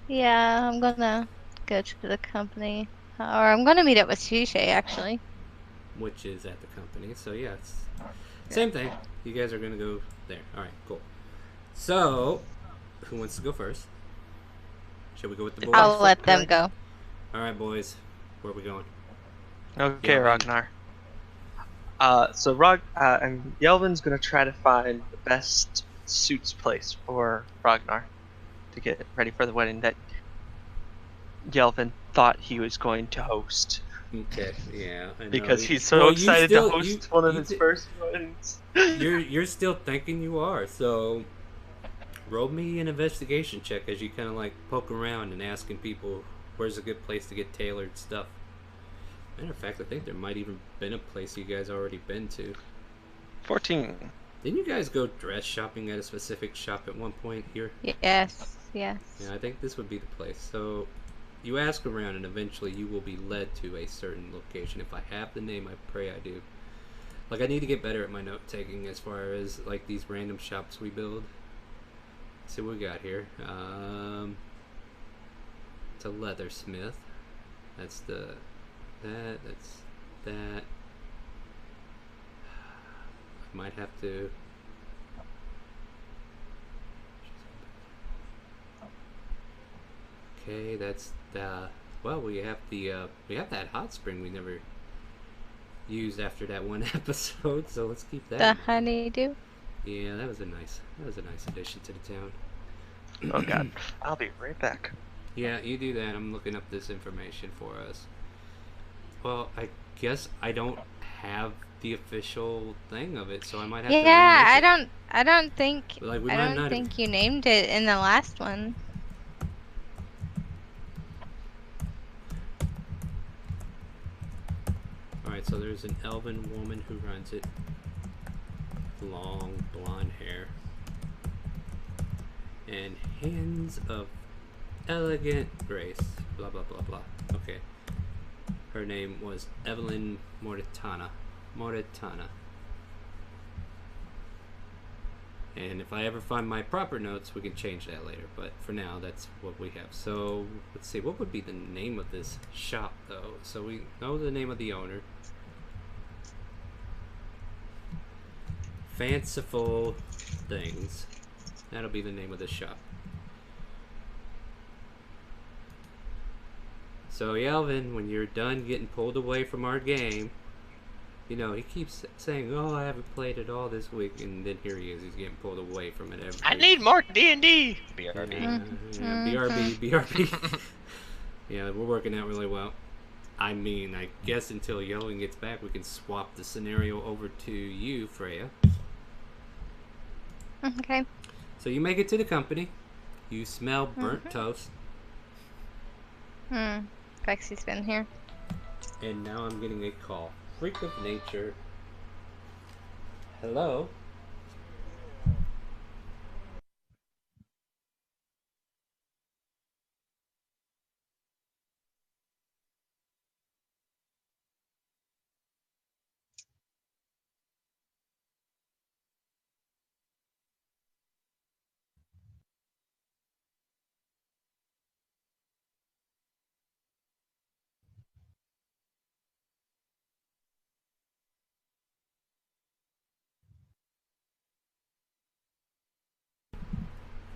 Yeah, I'm gonna go to the company. Or I'm gonna meet up with Shishay, actually. Which is at the company. So yeah, it's same thing. You guys are gonna go there. All right, cool. So, who wants to go first? Shall we go with the boys? I'll let them go. All right, boys. Where are we going? Okay, Yeah. Ragnar. So and Yelvin's gonna try to find the best suits place for Ragnar to get ready for the wedding that Yelvin thought he was going to host. Okay, yeah. I know. Because he's so Well, you excited still- to host you- one of you his di- first weddings. You're still thinking you are. So, roll me an investigation check as you kind of like poke around and asking people where's a good place to get tailored stuff. Matter of fact, I think there might even been a place you guys already been to. 14. Didn't you guys go dress shopping at a specific shop at one point here? Yes, yes. Yeah, I think this would be the place. So, you ask around and eventually you will be led to a certain location. If I have the name, I pray I do. Like, I need to get better at my note taking as far as like these random shops we build. Let's see what we got here. It's a leathersmith. That's that's that. I might have to. Okay, that's the. Well, we have that hot spring we never used after that one episode, so let's keep that. The in mind. honeydew. Yeah, that was a nice addition to the town. Oh god. I'll be right back. Yeah, you do that. I'm looking up this information for us. Well, I guess I don't have the official thing of it, so I might have to. Yeah, remake it. I don't think Like, we I might don't not think you named it in the last one. Alright, so there's an elven woman who runs it. Long blonde hair. And hands of elegant grace. Blah, blah, blah, blah. Okay. Her name was Evelyn Moritana. And if I ever find my proper notes, we can change that later. But for now, that's what we have. So let's see, what would be the name of this shop, though? So we know the name of the owner. Fanciful Things. That'll be the name of the shop. So Yelvin, when you're done getting pulled away from our game, you know, he keeps saying, "Oh, I haven't played it all this week," and then here he is. He's getting pulled away from it every. I need more D&D. BRB. Yeah, BRB. Yeah, we're working out really well. I mean, I guess until Yelvin gets back, we can swap the scenario over to you, Freya. Okay. So you make it to the company. You smell burnt toast. Vexy's been here. And now I'm getting a call. Freak of nature. Hello?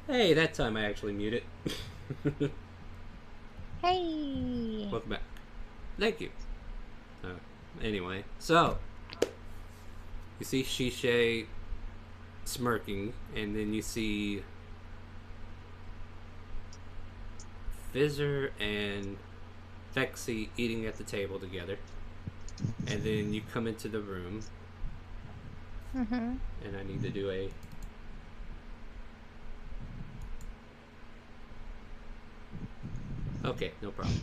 Hey, that time I actually muted. Hey. Welcome back. Thank you. Anyway, so you see Shishay smirking, and then you see Fizzer and Vexy eating at the table together, and then you come into the room, and I need to do a okay, no problem.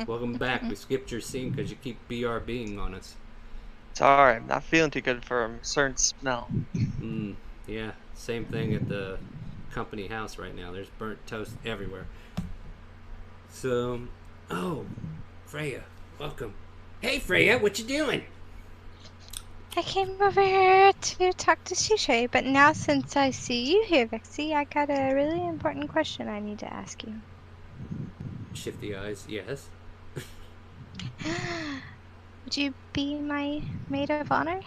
Welcome back. We skipped your scene because you keep BRBing on us. Sorry, I'm not feeling too good for a certain smell. Yeah, same thing at the company house right now. There's burnt toast everywhere. So, oh, Freya, welcome. Hey, Freya, what you doing? I came over here to talk to Shishay, but now since I see you here, Vexy, I got a really important question I need to ask you. Shifty eyes, yes. Would you be my maid of honor?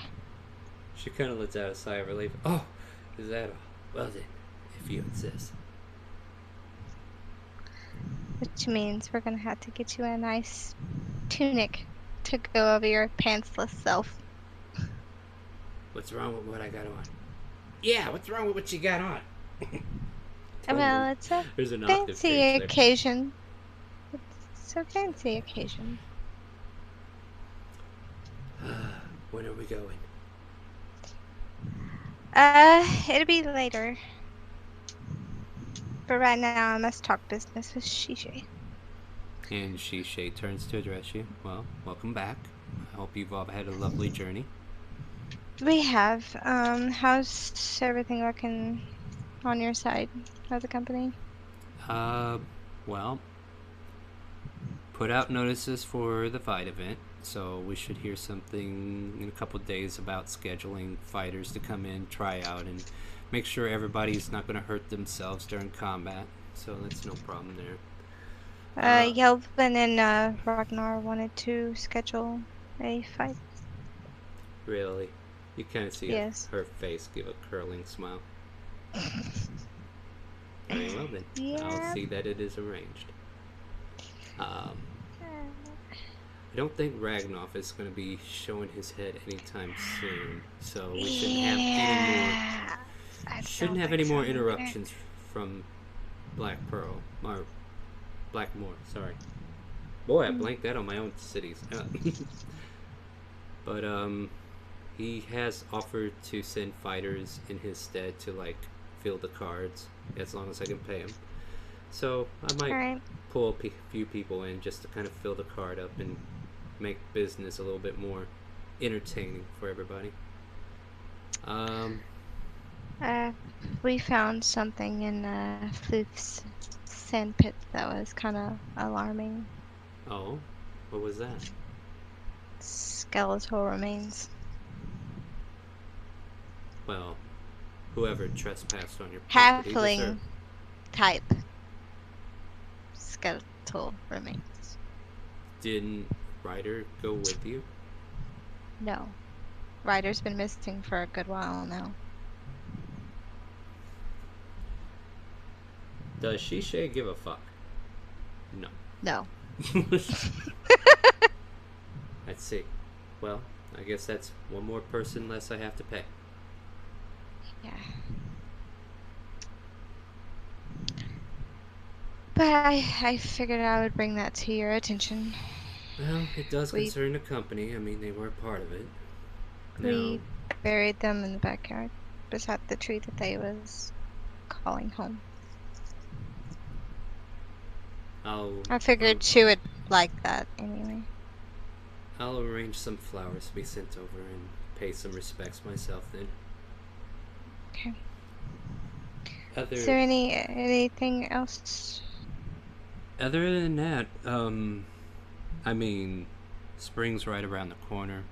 She kind of lets out a sigh of relief. Oh, is that all? Well then, if you insist. Which means we're gonna have to get you a nice tunic to go over your pantsless self. What's wrong with what I got on? Yeah, what's wrong with what you got on? Well, it's a There's an octave fancy change there. occasion. It's a fancy occasion. When are we going? It'll be later. But right now, I must talk business with Shishay. And Shishay turns to address you. Well, welcome back. I hope you've all had a lovely journey. We have. How's everything looking on your side of the company? Well, put out notices for the fight event, so we should hear something in a couple of days about scheduling fighters to come in, try out, and make sure everybody's not going to hurt themselves during combat. So that's no problem there. Yelvin and Ragnar wanted to schedule a fight. Really? You kind of see Yes. her face give a curling smile. Very well then. Yeah. I'll see that it is arranged. I don't think Ragnoff is going to be showing his head anytime soon, so we shouldn't have any more interruptions from Black Pearl or Blackmore. Sorry, boy, I blanked out on my own cities. But he has offered to send fighters in his stead to like fill the cards as long as I can pay him. So I might pull a few people in just to kind of fill the card up and make business a little bit more entertaining for everybody. We found something in Floof's sandpit that was kind of alarming. Oh, what was that? Skeletal remains. well, whoever trespassed on your property Halfling deserved. type skeletal remains. Didn't Ryder go with you? No. Ryder's been missing for a good while now. Does Shishay give a fuck? No. No. Let's see. Well, I guess that's one more person less I have to pay. Yeah. But I figured I would bring that to your attention. Well, it does We- concern the company. I mean, they were part of it. We Now, buried them in the backyard beside the tree that they was calling home. I figured she would like that anyway. I'll arrange some flowers to be sent over and pay some respects myself then. Okay. Other, Is there anything else? other than that, I mean, spring's right around the corner.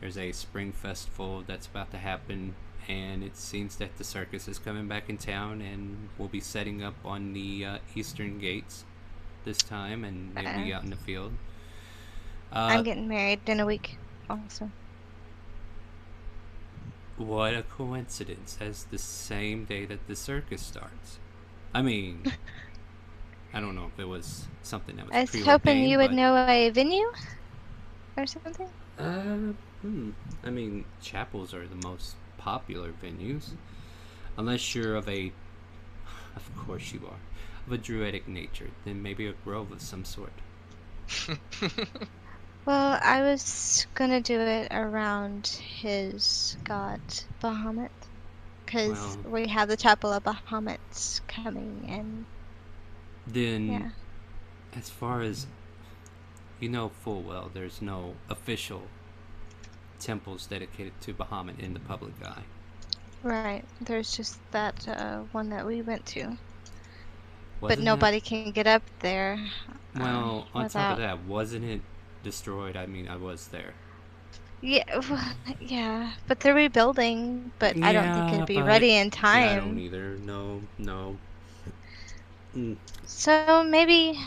There's a spring festival that's about to happen, and it seems that the circus is coming back in town, and we'll be setting up on the eastern gates this time, and they'll be out in the field. I'm getting married in a week, also. What a coincidence! That's the same day that the circus starts. I mean, I don't know if it was something that was I was preordained, hoping you would but, know a venue or something. I mean, chapels are the most popular venues. Unless you're of course you are, of a druidic nature, then maybe a grove of some sort. Well, I was gonna do it around his god Bahamut, because Well- we have the Chapel of Bahamut coming, and Then, yeah. as far as you know full well, there's no official temples dedicated to Bahamut in the public eye. Right. There's just that one that we went to, but Wasn't nobody can get up there. That, well, on top of without- that, wasn't it destroyed? I mean, I was there. Yeah, yeah, but they're rebuilding. But I don't think Yeah, it'd be but- ready in Yeah, I don't time. either. No. So maybe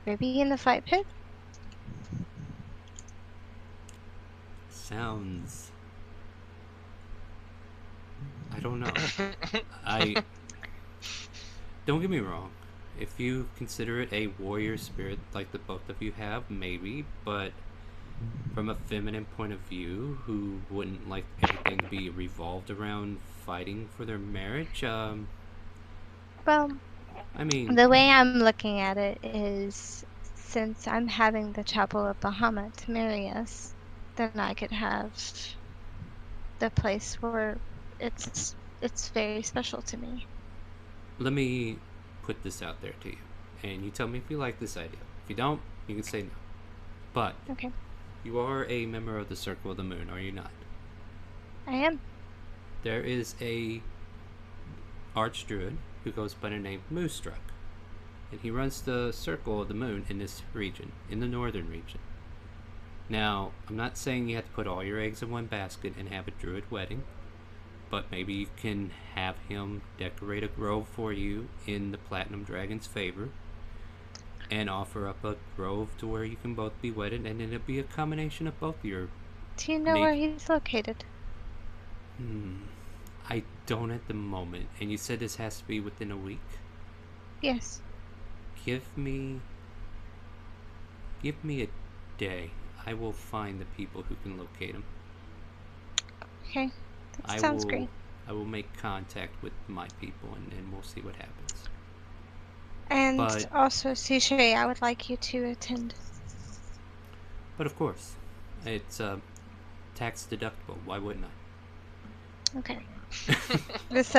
in the fight pit. Sounds. I don't know. I. Don't get me wrong. If you consider it a warrior spirit like the both of you have, maybe, but from a feminine point of view, who wouldn't like everything to be revolved around fighting for their marriage, Well, I mean, the way I'm looking at it is, since I'm having the Chapel of Bahamut marry us, then I could have the place where it's very special to me. let me put this out there to you, and you tell me if you like this idea. If you don't, you can say no. But Okay, you are a member of the Circle of the Moon, are you not? I am. There is a archdruid who goes by the name Moostruck, and he runs the Circle of the Moon in this region, in the northern region. Now, I'm not saying you have to put all your eggs in one basket and have a druid wedding, but maybe you can have him decorate a grove for you in the Platinum Dragon's favor, and offer up a grove to where you can both be wedded, and then it'll be a combination of both your... Do you know where he's located? I don't at the moment. And you said this has to be within a week? Yes. Give me a day. I will find the people who can locate him. Okay, that I sounds will, great. I will make contact with my people, and we'll see what happens. And but- also, Sishay, I would like you to attend. But of course, it's tax deductible. Why wouldn't I? Okay. just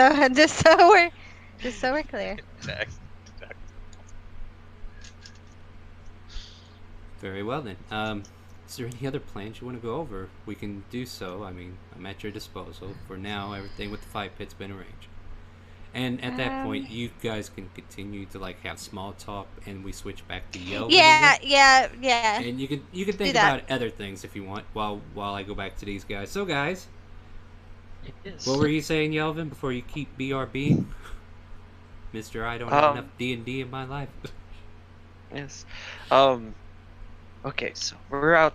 so we're clear. Tax. Very well then. Is there any other plans you want to go over? We can do so. I mean, I'm at your disposal. For now, everything with the fight pit's been arranged. And at that point, you guys can continue to like have small talk, and we switch back to yelling. Yeah. And you can think that. about other things if you want while I go back to these guys. So guys, It is. What were you saying, Yelvin, before you keep BRB? Mister, I don't have enough D&D in my life. Yes. Okay, so we're out.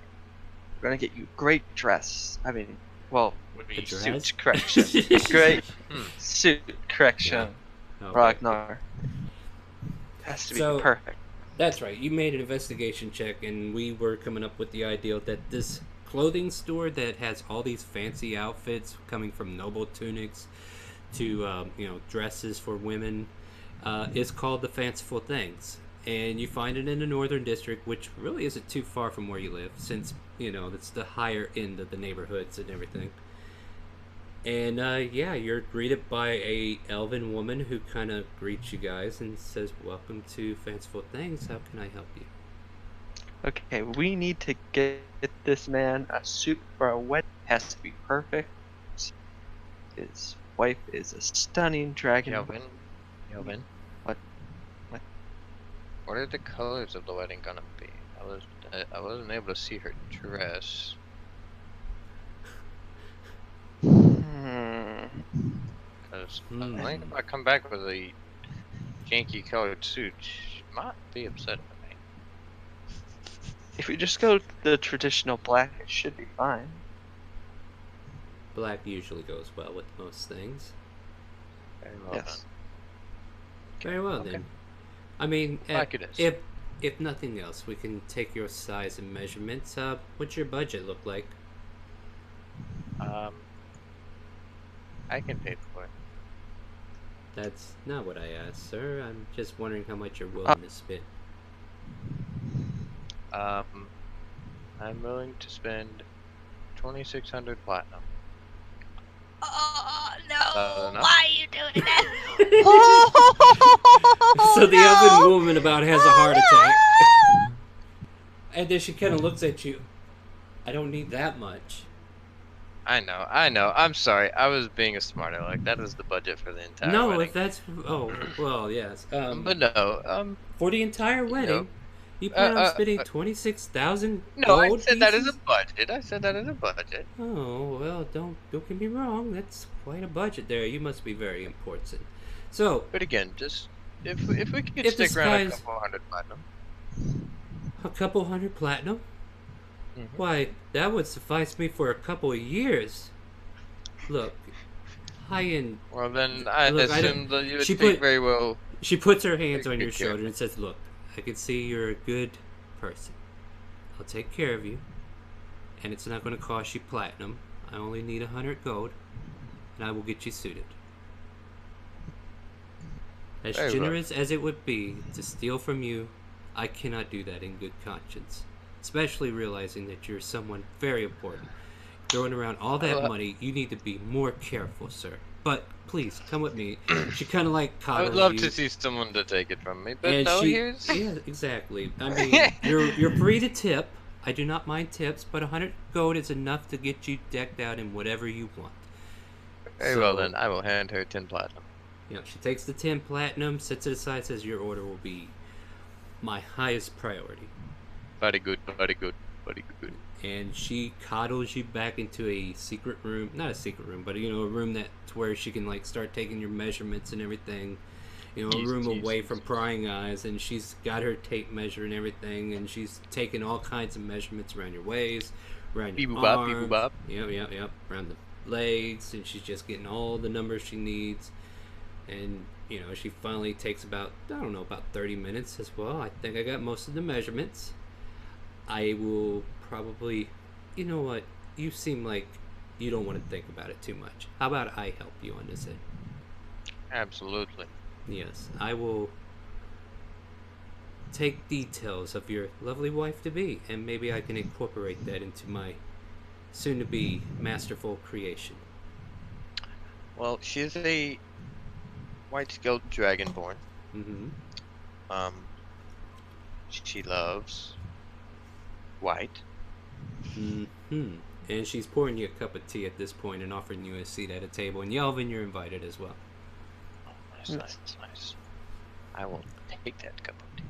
We're gonna get you a great dress. I mean, well, A dress? suit, correction. Great suit, correction. Okay. Ragnar. Has to be So- perfect. That's right. You made an investigation check, and we were coming up with the idea that this clothing store that has all these fancy outfits, coming from noble tunics to dresses for women, is called the Fanciful Things. And you find it in the Northern District, which really isn't too far from where you live, since it's the higher end of the neighborhoods and everything. And you're greeted by a elven woman who kind of greets you guys and says, "Welcome to Fanciful Things. How can I help you?" Okay, we need to get this man a suit for a wedding. Has to be perfect. His wife is a stunning dragon. Yelvin. What? What are the colors of the wedding gonna be? I wasn't able to see her dress. Because I think if I come back with a janky colored suit, she might be upset with me. If we just go the traditional black, it should be fine. Black usually goes well with most things. Very well Yes. Very well Okay. then. I mean, Black it is. if nothing else, we can take your size and measurements. What's your budget look like? done. I can pay for it. That's not what I asked, sir. I'm just wondering how much you're willing to spend. I'm willing to spend 2,600 platinum. Oh no. no! Why are you doing that? So the no! elven woman about has a heart attack. And then she kind of looks at you. I don't need that much. I know. I'm sorry. I was being a smart aleck. That was the budget for the entire No, wedding. if that's well, yes. But no, For the entire wedding, you plan on spending 26,000 no, gold I said that as a pieces? budget. I said that as a budget. Oh well, don't get me wrong. That's quite a budget there. You must be very important. So, But again, just if we could If stick this around a guy's- couple hundred platinum. a couple hundred platinum. Mhm. Why, that would suffice me for a couple of years. Look, high-end. Well, then I Look, I assume that you would she think put- very well. She puts her hands on Take your care. shoulder and says, "Look, I can see you're a good person. I'll take care of you, and it's not going to cost you platinum. I only need 100 gold, and I will get you suited." As Very well. generous as it would be to steal from you, I cannot do that in good conscience. Especially realizing that you're someone very important. Throwing around all that money, you need to be more careful, sir. But please, come with me. She kind of like I coddles would love you. to see someone to take it from me, but And no, she, here's yeah, exactly. I mean, you're free to tip. I do not mind tips, but 100 gold is enough to get you decked out in whatever you want. very well. Then I will hand her 10 platinum. She takes the 10 platinum, sets it aside, says your order will be my highest priority. Very good, very good, very good. And she coddles you back into a secret room. Not a secret room, but a room that to where she can like start taking your measurements and everything. A room away from prying eyes, and she's got her tape measure and everything, and she's taking all kinds of measurements around your waist, around your Beep-boop-bop, arms, beep-boop-bop. yep, around the legs, and she's just getting all the numbers she needs. And she finally takes about 30 minutes. Says, "Well, I think I got most of the measurements. I will probably, you know what? You seem like you don't want to think about it too much. How about I help you on this end?" Absolutely. Yes, I will take details of your lovely wife-to-be, and maybe I can incorporate that into my soon-to-be masterful creation. Well, she's a white-scaled dragonborn. Mm-hmm. She loves white. Mm-hmm. And she's pouring you a cup of tea at this point and offering you a seat at a table. And Yelvin, you're invited as well. Oh, nice. I will take that cup of tea.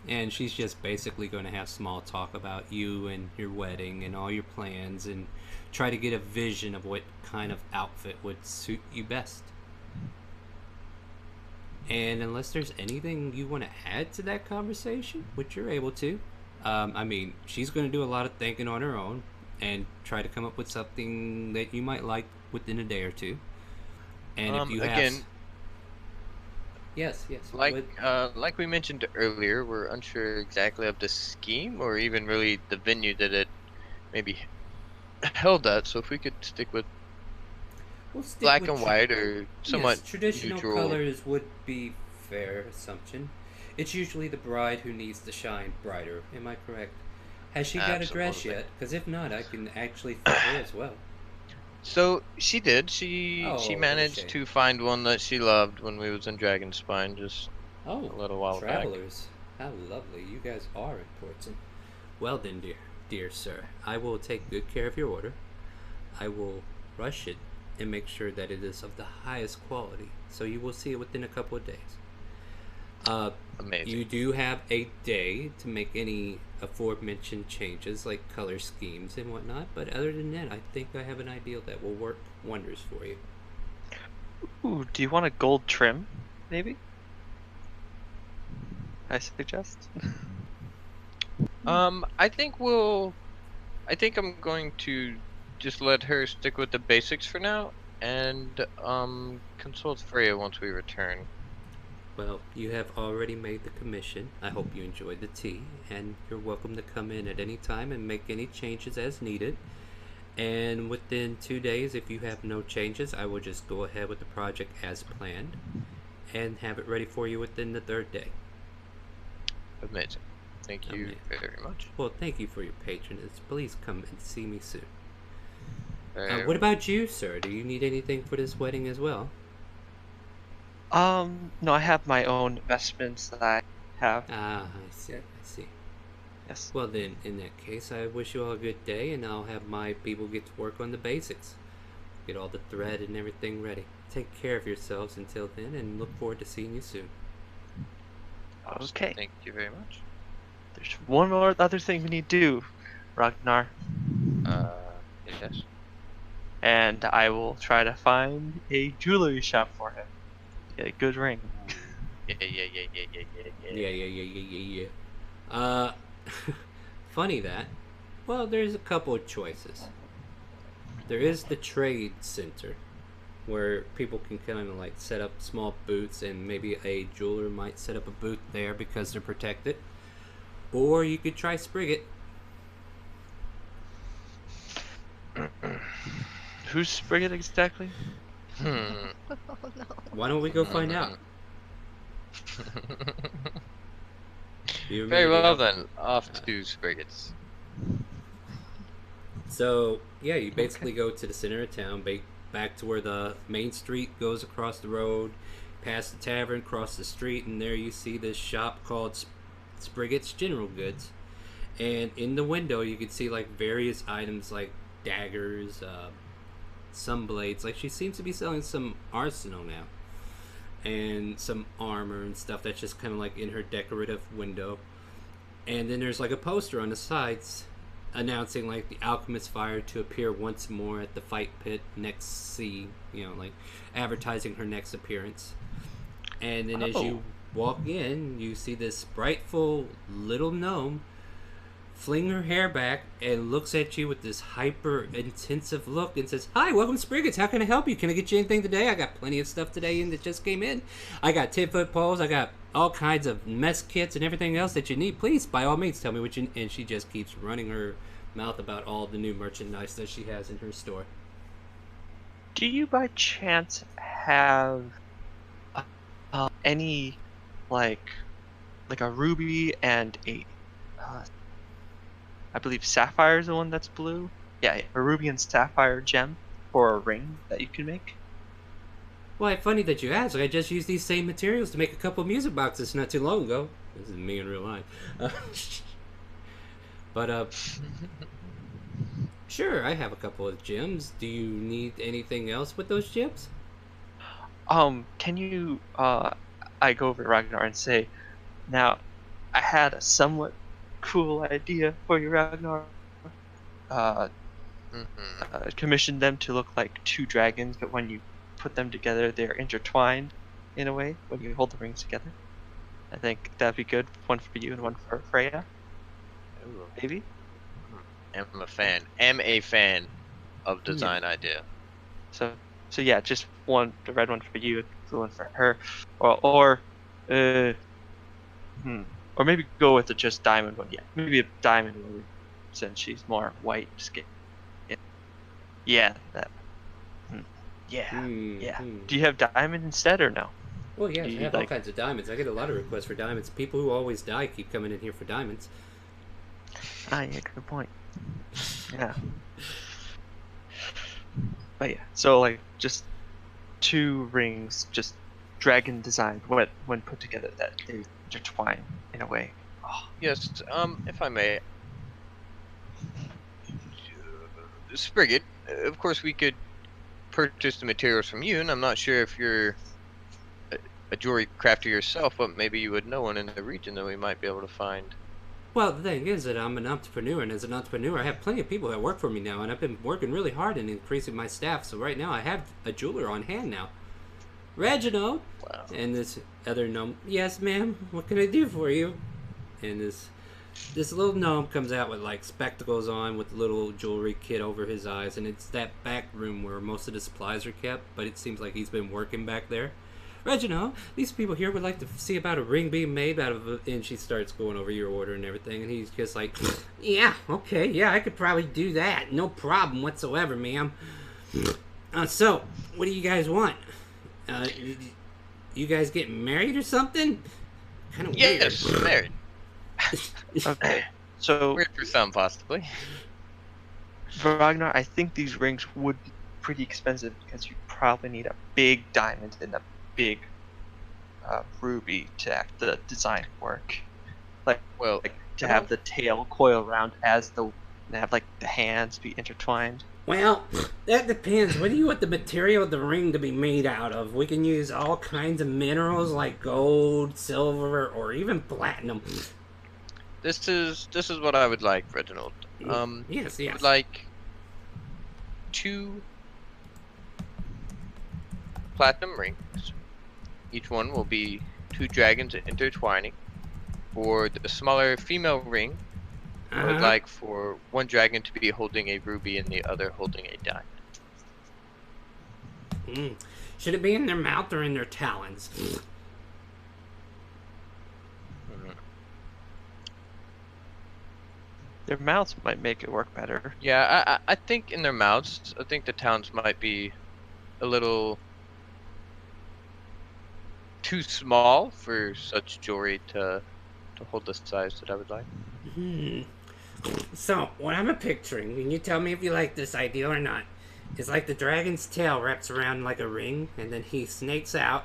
And she's just basically going to have small talk about you and your wedding and all your plans and try to get a vision of what kind of outfit would suit you best. And unless there's anything you want to add to that conversation, which you're able to, I mean, she's going to do a lot of thinking on her own and try to come up with something that you might like within a day or two. And if you again, have... Yes. like we mentioned earlier, we're unsure exactly of the scheme or even really the venue that it maybe held at. So if we could stick with We'll stick black with and white or somewhat traditional neutral. colors would be fair assumption. It's usually the bride who needs to shine brighter. Am I correct? Has she got a dress Absolutely. yet? Because if not, I can actually fit her as well. So she did. She Oh, what a shame. managed to find one that she loved when we was in Dragon Spine just Oh, a little while back. travelers. How lovely. You guys are important. Well then, dear sir, I will take good care of your order. I will rush it and make sure that it is of the highest quality. So you will see it within a couple of days. Amazing. You do have a day to make any aforementioned changes like color schemes and whatnot, but other than that, I think I have an ideal that will work wonders for you. Ooh, do you want a gold trim, maybe? I suggest. I think I'm going to just let her stick with the basics for now and consult Freya once we return. Well, you have already made the commission. I hope you enjoyed the tea, and you're welcome to come in at any time and make any changes as needed. And within 2 days, if you have no changes, I will just go ahead with the project as planned and have it ready for you within the 3rd day. Amazing. Thank you very much. Well, thank you for your patronage. Please come and see me soon. Very What about you, sir? Do you need anything for this wedding as well? No, I have my own investments that I have. Ah, I see. Yes. Well then, in that case, I wish you all a good day, and I'll have my people get to work on the basics. Get all the thread and everything ready. Take care of yourselves until then, and look forward to seeing you soon. Okay. Thank you very much. There's one more other thing we need to do, Ragnar. Yes. And I will try to find a jewelry shop for him. Get a good ring. Yeah. Funny that. Well, there's a couple of choices. There is the trade center, where people can kind of like set up small booths, and maybe a jeweler might set up a booth there because they're protected. Or you could try Sprigget. Who's Sprigget exactly? Oh no. Why don't we go find out? You Very remember well the- then. Off to Spriggets. So yeah, you basically go to the center of town, back to where the main street goes across the road, past the tavern, cross the street, and there you see this shop called Sprigget's General Goods. And in the window, you can see like various items like daggers, some blades. Like she seems to be selling some arsenal now, and some armor and stuff that's just kind of like in her decorative window. And then there's like a poster on the sides announcing like the alchemist fire to appear once more at the fight pit next sea, like advertising her next appearance. And then as you walk in, you see this sprightful little gnome fling her hair back and looks at you with this hyper intensive look and says, "Hi, welcome to Spriggets. How can I help you? Can I get you anything today? I got plenty of stuff today in that just came in. I got 10-foot poles. I got all kinds of mess kits and everything else that you need. Please, by all means, tell me what you..." And she just keeps running her mouth about all the new merchandise that she has in her store. Do you by chance have any like a ruby and a I believe sapphire is the one that's blue? Yeah, a ruby and sapphire gem for a ring that you can make? Why, funny that you ask. I just used these same materials to make a couple of music boxes not too long ago. This is me in real life. But, sure, I have a couple of gems. Do you need anything else with those gems? Can you, I go over to Ragnar and say, now, I had a somewhat cool idea for you, Ragnar. Commissioned them to look like two dragons, but when you put them together, they're intertwined in a way when you hold the rings together. I think that'd be good. One for you and one for Freya. Ooh. Maybe. Am a fan of design idea. So yeah, just one, the red one for you, the one for her, or maybe go with the just diamond one. Yeah, maybe a diamond one since she's more white skin. Yeah, that. Yeah. Do you have diamond instead or no? Well, yes, I Do you have all kinds of diamonds. I get a lot of requests for diamonds. People who always die keep coming in here for diamonds. Ah, yeah, good point. Yeah. But yeah, so like just two rings, just dragon designed when put together that they intertwine in a way. Oh, Yes, if I may. Sprigget, of course we could purchase the materials from you, and I'm not sure if you're a jewelry crafter yourself, but maybe you would know one in the region that we might be able to find. Well, the thing is that I'm an entrepreneur, and as an entrepreneur, I have plenty of people that work for me now, and I've been working really hard in increasing my staff. So right now, I have a jeweler on hand now, Reginald. Wow. And this other gnome, yes, ma'am. What can I do for you? And this little gnome comes out with like spectacles on, with a little jewelry kit over his eyes, and it's that back room where most of the supplies are kept. But it seems like he's been working back there. Reginald, these people here would like to see about a ring being made out of and she starts going over your order and everything, and he's just like, yeah, okay, yeah, I could probably do that. No problem whatsoever, ma'am. So, what do you guys want? You guys getting married or something? Kind of weird. Yes, married. okay. So Weird for some, possibly. for Ragnar, I think these rings would be pretty expensive because you probably need a big diamond and a big ruby to have the design work. Like to have the tail coil around as and have like the hands be intertwined. Well, that depends. What do you want the material of the ring to be made out of? We can use all kinds of minerals like gold, silver, or even platinum. This is what I would like, Reginald. Yes. I would like 2 platinum rings. Each one will be 2 dragons intertwining. For the smaller female ring, I would like for one dragon to be holding a ruby and the other holding a diamond. Should it be in their mouth or in their talons? Their mouths might make it work better. Yeah, I think in their mouths. I think the talons might be a little too small for such jewelry to hold the size that I would like. So, what I'm picturing, and you tell me if you like this idea or not, is like the dragon's tail wraps around like a ring, and then he snakes out,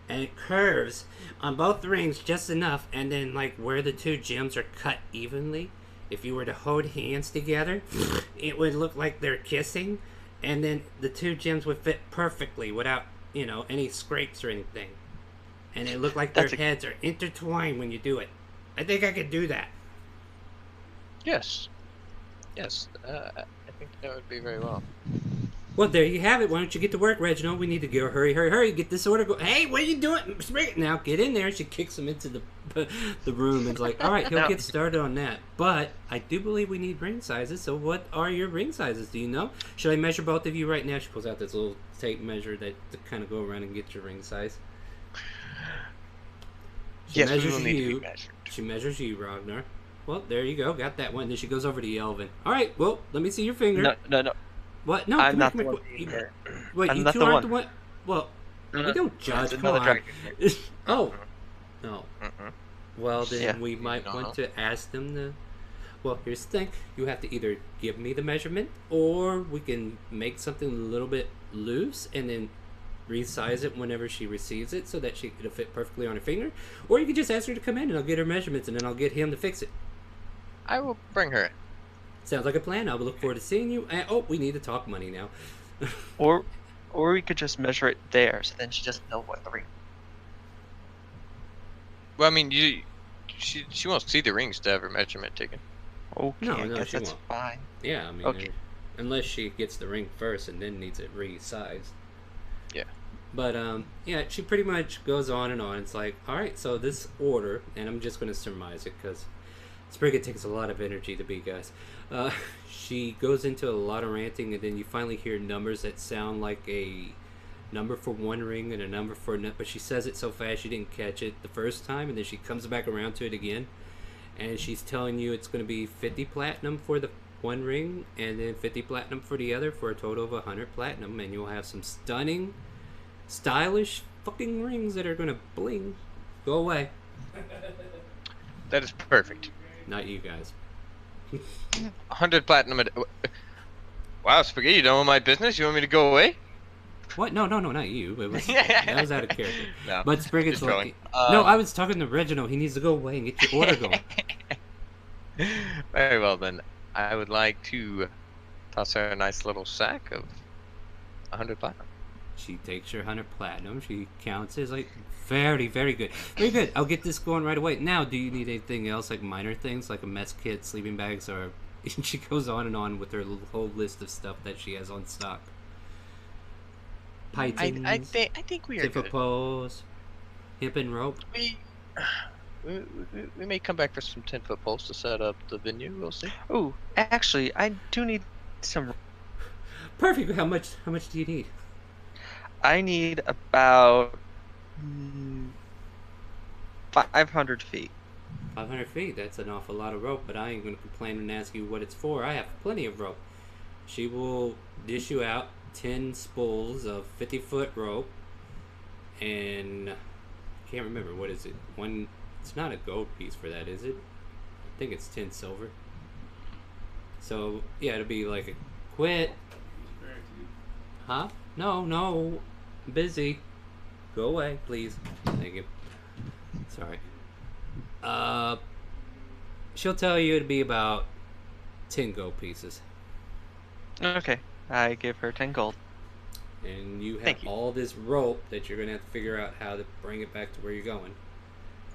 and it curves on both rings just enough, and then like where the 2 gems are cut evenly, if you were to hold hands together, it would look like they're kissing, and then the 2 gems would fit perfectly without, any scrapes or anything. And it looked like their heads are intertwined when you do it. I think I could do that. Yes. I think that would be very well. Well, there you have it. Why don't you get to work, Reginald? We need to go. Hurry. Get this order. Go. Hey, what are you doing? Now, get in there. She kicks him into the room and is like, all right, he'll get started on that. But I do believe we need ring sizes. So what are your ring sizes? Do you know? Should I measure both of you right now? She pulls out this little tape measure to kind of go around and get your ring size. She measures we will need to be measured. She measures you, Ragnar. Well, there you go. Got that one. Then she goes over to Yelvin. All right, well, let me see your finger. No. What? No, I'm come not here, the one. Wait, I'm you not 2 the aren't one. the one? Well, we don't judge. Come another on. dragon. Oh. No. Mm-mm. Well, then Yeah. we might want to ask them to... Well, here's the thing. You have to either give me the measurement, or we can make something a little bit loose and then resize it whenever she receives it so that it'll fit perfectly on her finger. Or you can just ask her to come in and I'll get her measurements and then I'll get him to fix it. I will bring her in. Sounds like a plan. I'll look forward to seeing you. And, we need to talk money now. Or we could just measure it there, so then she doesn't know what the ring. Well, I mean, you she won't see the rings to have her measurement taken. Okay, No, I no, guess she that's won't. fine. Yeah, I mean, Okay. unless she gets the ring first and then needs it resized. Yeah. But yeah, she pretty much goes on and on. It's like, all right, so this order, and I'm just going to surmise it because Sprigget takes a lot of energy to beat, guys. She goes into a lot of ranting, and then you finally hear numbers that sound like a number for one ring and a number for another. But she says it so fast you didn't catch it the first time, and then she comes back around to it again, and she's telling you it's going to be 50 platinum for the one ring, and then 50 platinum for the other, for a total of 100 platinum, and you'll have some stunning, stylish fucking rings that are going to bling. Go away. That is perfect. Not you guys. 100 platinum. Wow, Spaghetti, you don't want my business? You want me to go away? What? No, not you. It was, that was out of character. No, But Sprigget's just like, trolling. no, I was talking to Reginald. He needs to go away and get your order going. Very well then. I would like to toss her a nice little sack of 100 platinum. She takes her 100 platinum. She counts it. It's like, very, very good. Very good. I'll get this going right away. Now, do you need anything else, like minor things, like a mess kit, sleeping bags, or... And she goes on and on with her whole list of stuff that she has on stock. Pythons, I think we are good. poles, hip and rope. We may come back for some 10-foot poles to set up the venue. We'll see. Ooh, actually, I do need some. Perfect. How much do you need? I need about 500 feet. 500 feet. That's an awful lot of rope, but I ain't going to complain and ask you what it's for. I have plenty of rope. She will dish you out 10 spools of 50-foot rope, and I can't remember, what is it? One. It's not a gold piece for that, is it? I think it's 10 silver. So yeah, it'll be like a quit. Huh? No, I'm busy. Go away, please. Thank you. Sorry. She'll tell you it'd be about 10 gold pieces. Okay, I give her 10 gold. And you have Thank you. all this rope that you're gonna have to figure out how to bring it back to where you're going.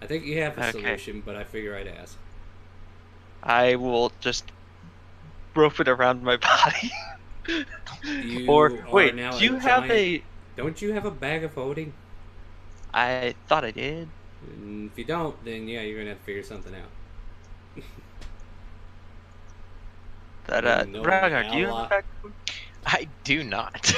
I think you have a Okay. solution, but I figure I'd ask. I will just rope it around my body. You Or are wait, now do you a have giant- a? Don't you have a bag of holding? I thought I did. And if you don't, then yeah, you're gonna have to figure something out. That No, Ragnar, do you have ally. a bag? I do not.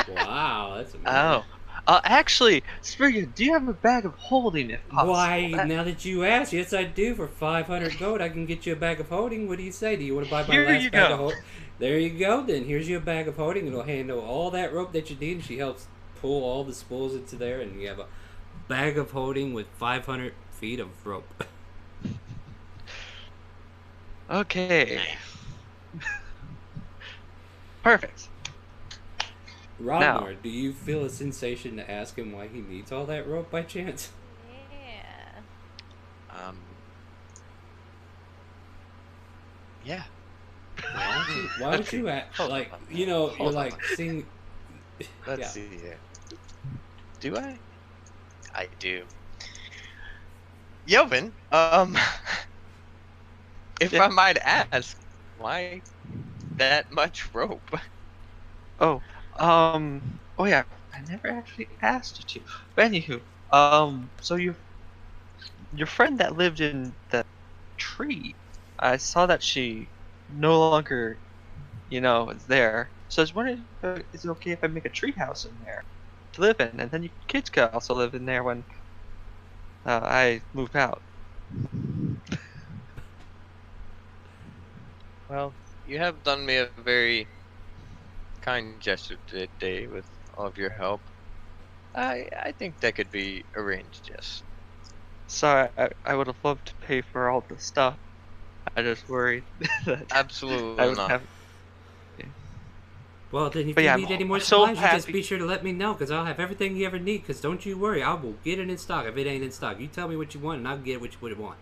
Wow, that's amazing. Oh, actually, Spriggan, do you have a bag of holding if possible? Why, That- now that you ask, yes I do. For 500 gold, I can get you a bag of holding. What do you say? Do you want to buy my Here last you bag go. of holding? There you go, then. Here's your bag of holding. It'll handle all that rope that you need, and she helps pull all the spools into there, and you have a bag of holding with 500 feet of rope. Okay. Perfect. Ragnar, do you feel a sensation to ask him why he needs all that rope by chance? Yeah. Yeah. Why would you act Hold like, on. you know, you're Hold like on. seeing... Let's Yeah. see here. Do I? I do. Yovin, if Yeah. I might ask, why that much rope? Oh, oh yeah, I never actually asked you to. But anywho, so your friend that lived in the tree, I saw that she no longer, is there. So I was wondering, is it okay if I make a tree house in there to live in, and then your kids could also live in there when I move out. Well, you have done me a very kind gesture today with all of your help. I think that could be arranged, yes. Sorry, I would have loved to pay for all the stuff. I just worried that Absolutely I would not. have. Well, then if But you yeah, need any more I'm so supplies, you just happy- be sure to let me know, because I'll have everything you ever need, because don't you worry, I will get it in stock if it ain't in stock. You tell me what you want, and I'll get what you would want.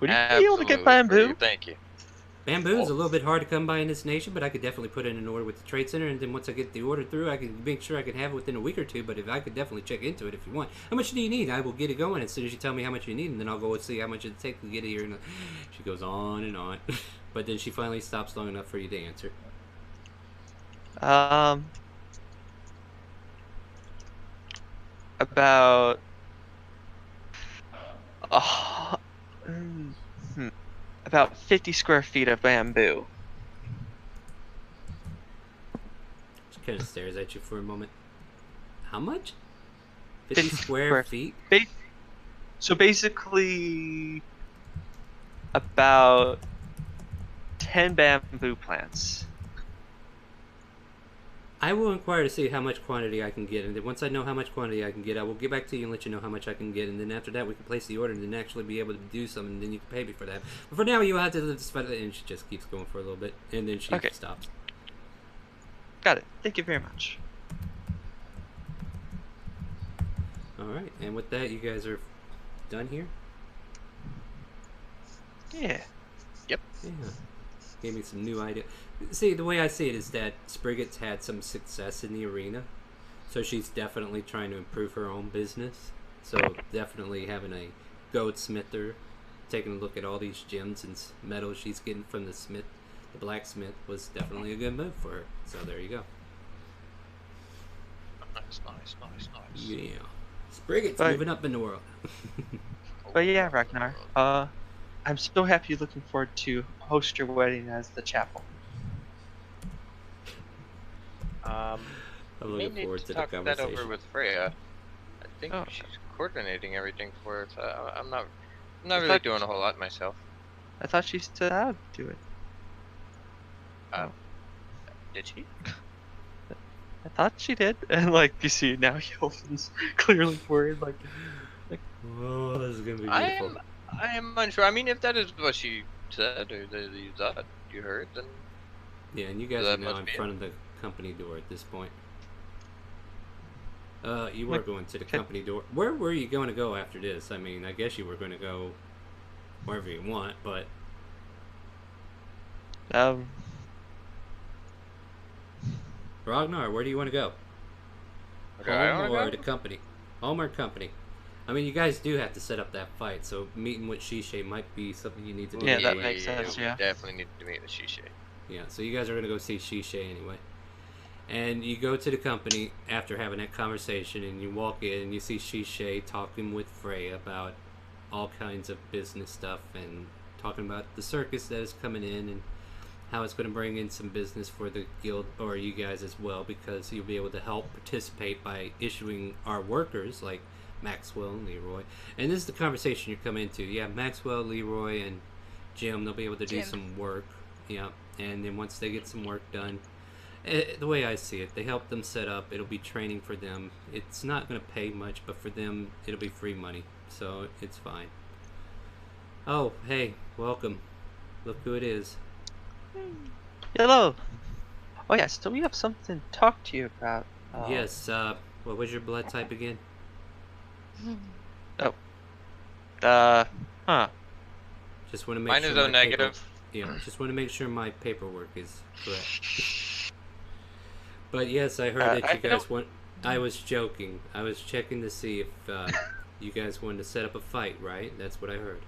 Would you be able to get bamboo? Thank you. Bamboo's a little bit hard to come by in this nation, but I could definitely put in an order with the Trade Center, and then once I get the order through, I can make sure I can have it within a week or two. But if I could definitely check into it if you want. How much do you need? I will get it going as soon as you tell me how much you need, and then I'll go and see how much it takes to get it here. And she goes on and on, but then she finally stops long enough for you to answer. About about 50 square feet of bamboo. She kind of stares at you for a moment. How much? 50 square feet? So basically, about 10 bamboo plants. I will inquire to see how much quantity I can get, and then once I know how much quantity I can get, I will get back to you and let you know how much I can get, and then after that we can place the order and then actually be able to do something, and then you can pay me for that. But for now, you have to just and she just keeps going for a little bit, and then she stops. Got it. Thank you very much. Alright, and with that, you guys are done here? Yeah. Yep. Yeah. Gave me some new idea. See, the way I see it is that Spriggett's had some success in the arena, so she's definitely trying to improve her own business. So definitely having a goldsmither, taking a look at all these gems and metals she's getting from the blacksmith, was definitely a good move for her. So there you go. Nice. Yeah. Spriggett's moving up in the world. But yeah, Ragnar. I'm so happy looking forward to host your wedding as the chapel. I'm looking forward to the talk conversation. that over with Freya. I think she's coordinating everything for it. So I'm not really doing a whole lot myself. I thought she said I would do it. Did she? I thought she did, and like you see now, Yelvin's clearly worried. Like, oh, this is gonna be beautiful. I am unsure. I mean, if that is what she said, or that you heard, then yeah. And you guys are now in front of the company door at this point. You were going to the company door. Where were you going to go after this? I mean, I guess you were going to go wherever you want, but Ragnar, where do you want to go? Home or the company? Home or company? I mean, you guys do have to set up that fight, so meeting with Shishay might be something you need to do. Yeah, that makes sense, we definitely need to meet with Shishay. Yeah, so you guys are going to go see Shishay anyway. And you go to the company after having that conversation, and you walk in, and you see Shishay talking with Freya about all kinds of business stuff, and talking about the circus that is coming in, and how it's going to bring in some business for the guild, or you guys as well, because you'll be able to help participate by issuing our workers, like Maxwell and Leroy. And this is the conversation you come into. Yeah, Maxwell, Leroy, and Jim, they'll be able to do some work. Yeah, and then once they get some work done, the way I see it, they help them set up. It'll be training for them. It's not going to pay much, but for them, it'll be free money. So it's fine. Oh, hey, welcome. Look who it is. Hello. Oh yes, so we have something to talk to you about. Yes, what was your blood type again? Just want to make Mine sure is O negative. Yeah, just want to make sure my paperwork is correct. But yes, I heard that you guys want. I was joking. I was checking to see if you guys wanted to set up a fight, right? That's what I heard.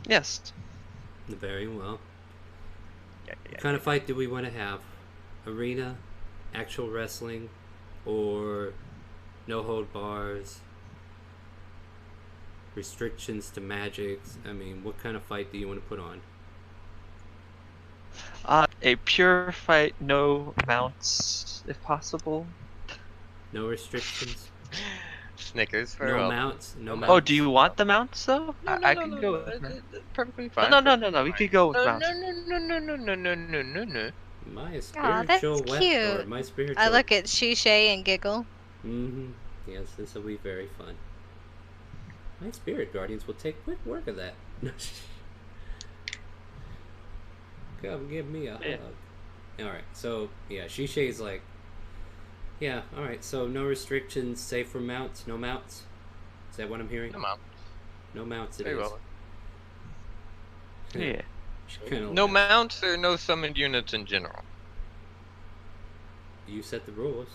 Yes. Very well. What kind of fight do we want to have? Arena, actual wrestling, or no hold bars, restrictions to magics? I mean, what kind of fight do you want to put on? A pure fight, no mounts, if possible. No restrictions? Snickers for no mounts? No mounts? Oh, do you want the mounts though? I can go with perfectly fine. No. We could go with mounts. No. My that's spiritual weapon. cute. Or my spiritual. I look at Shishay and giggle. Mm-hmm. Yes, this will be very fun. My spirit guardians will take quick work of that. Come give me a hug. Alright, so yeah, Shishay's like, yeah, alright, so no restrictions, save for mounts, no mounts? Is that what I'm hearing? No mounts. No mounts it Very is. well. Yeah. She kind of No mounts or no summoned units in general. You set the rules.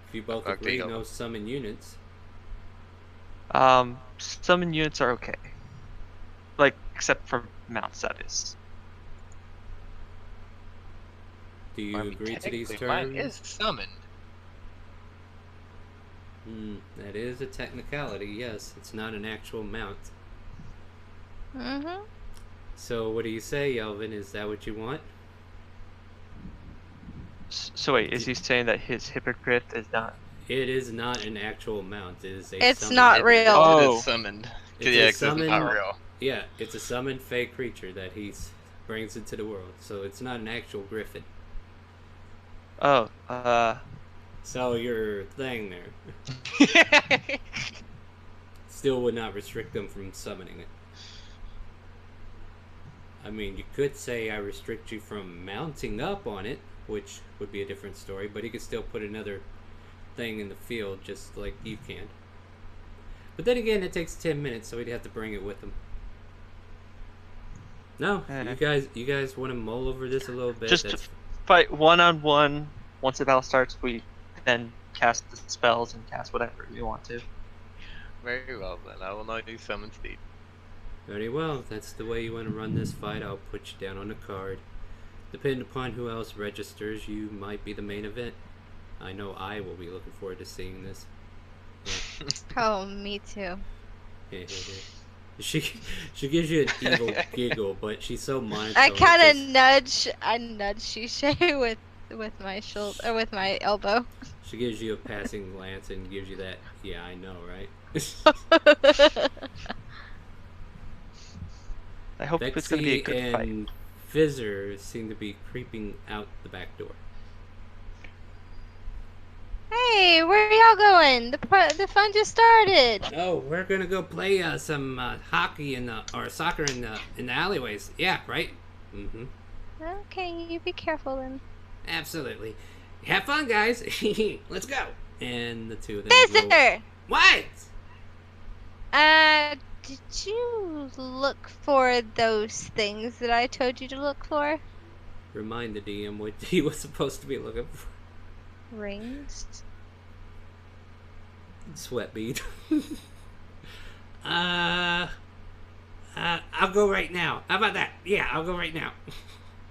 If you both Okay, agree, go. no summon units. Summon units are okay. Like, except for mounts, that is. Do you I mean, agree to these technically, mine terms? is summoned. That is a technicality, yes. It's not an actual mount. Mm-hmm. So what do you say, Yelvin? Is that what you want? So wait, is he saying that his hippogriff is not? It is not an actual mount. It is a It's summoned- not real. It Oh. is summoned. It's Yeah, a 'cause it's not summoned- real. Yeah, it's a summoned fake creature that he brings into the world. So it's not an actual griffin. Oh, So your thing there still would not restrict them from summoning it. I mean, you could say I restrict you from mounting up on it, which would be a different story, but he could still put another thing in the field just like you can. But then again, it takes 10 minutes, so he'd have to bring it with him. No, you guys want to mull over this a little bit? just fight 1-on-1. Once the battle starts, we then cast the spells and cast whatever we want to. Very well, then. I will not use summon speed. Very well. If that's the way you want to run this fight, I'll put you down on the card. Depending upon who else registers, you might be the main event. I know I will be looking forward to seeing this. Oh, me too. She gives you an evil giggle, but she's so monotone. I kind it of nudge Shishay with my shoulder or with my elbow. she gives you a passing glance and gives you that. Yeah, I know, right? I hope it's going to be a good fight. and Fizzer seem to be creeping out the back door. Hey, where are y'all going? The fun just started. Oh, we're gonna go play some hockey or soccer in the alleyways. Yeah, right. Mm-hmm. Okay, you be careful then. Absolutely. Have fun, guys. Let's go. And the two of them. go- Visitor! What? Did you look for those things that I told you to look for? Remind the DM what he was supposed to be looking for. Rings? Sweat bead. I'll go right now. How about that? Yeah, I'll go right now.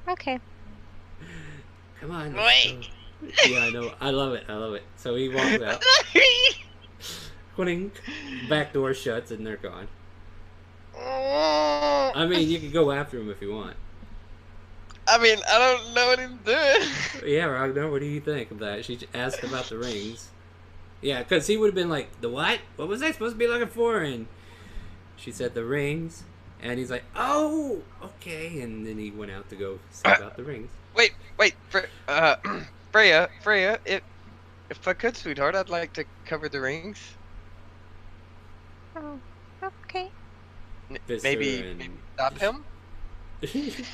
Okay. Come on. let's go. Yeah, I know. I love it. So he walks out. Quinning. Back door shuts and they're gone. I mean, you can go after him if you want. I mean, I don't know what he's doing. Yeah, Ragnar, what do you think of that? She asked about the rings. Yeah, because he would have been like, the what? What was I supposed to be looking for? And she said the rings. And he's like, oh, okay. And then he went out to go see about the rings. Wait, Freya, if I could, sweetheart, I'd like to cover the rings. Oh, okay. Visser Maybe and- stop him? Visser!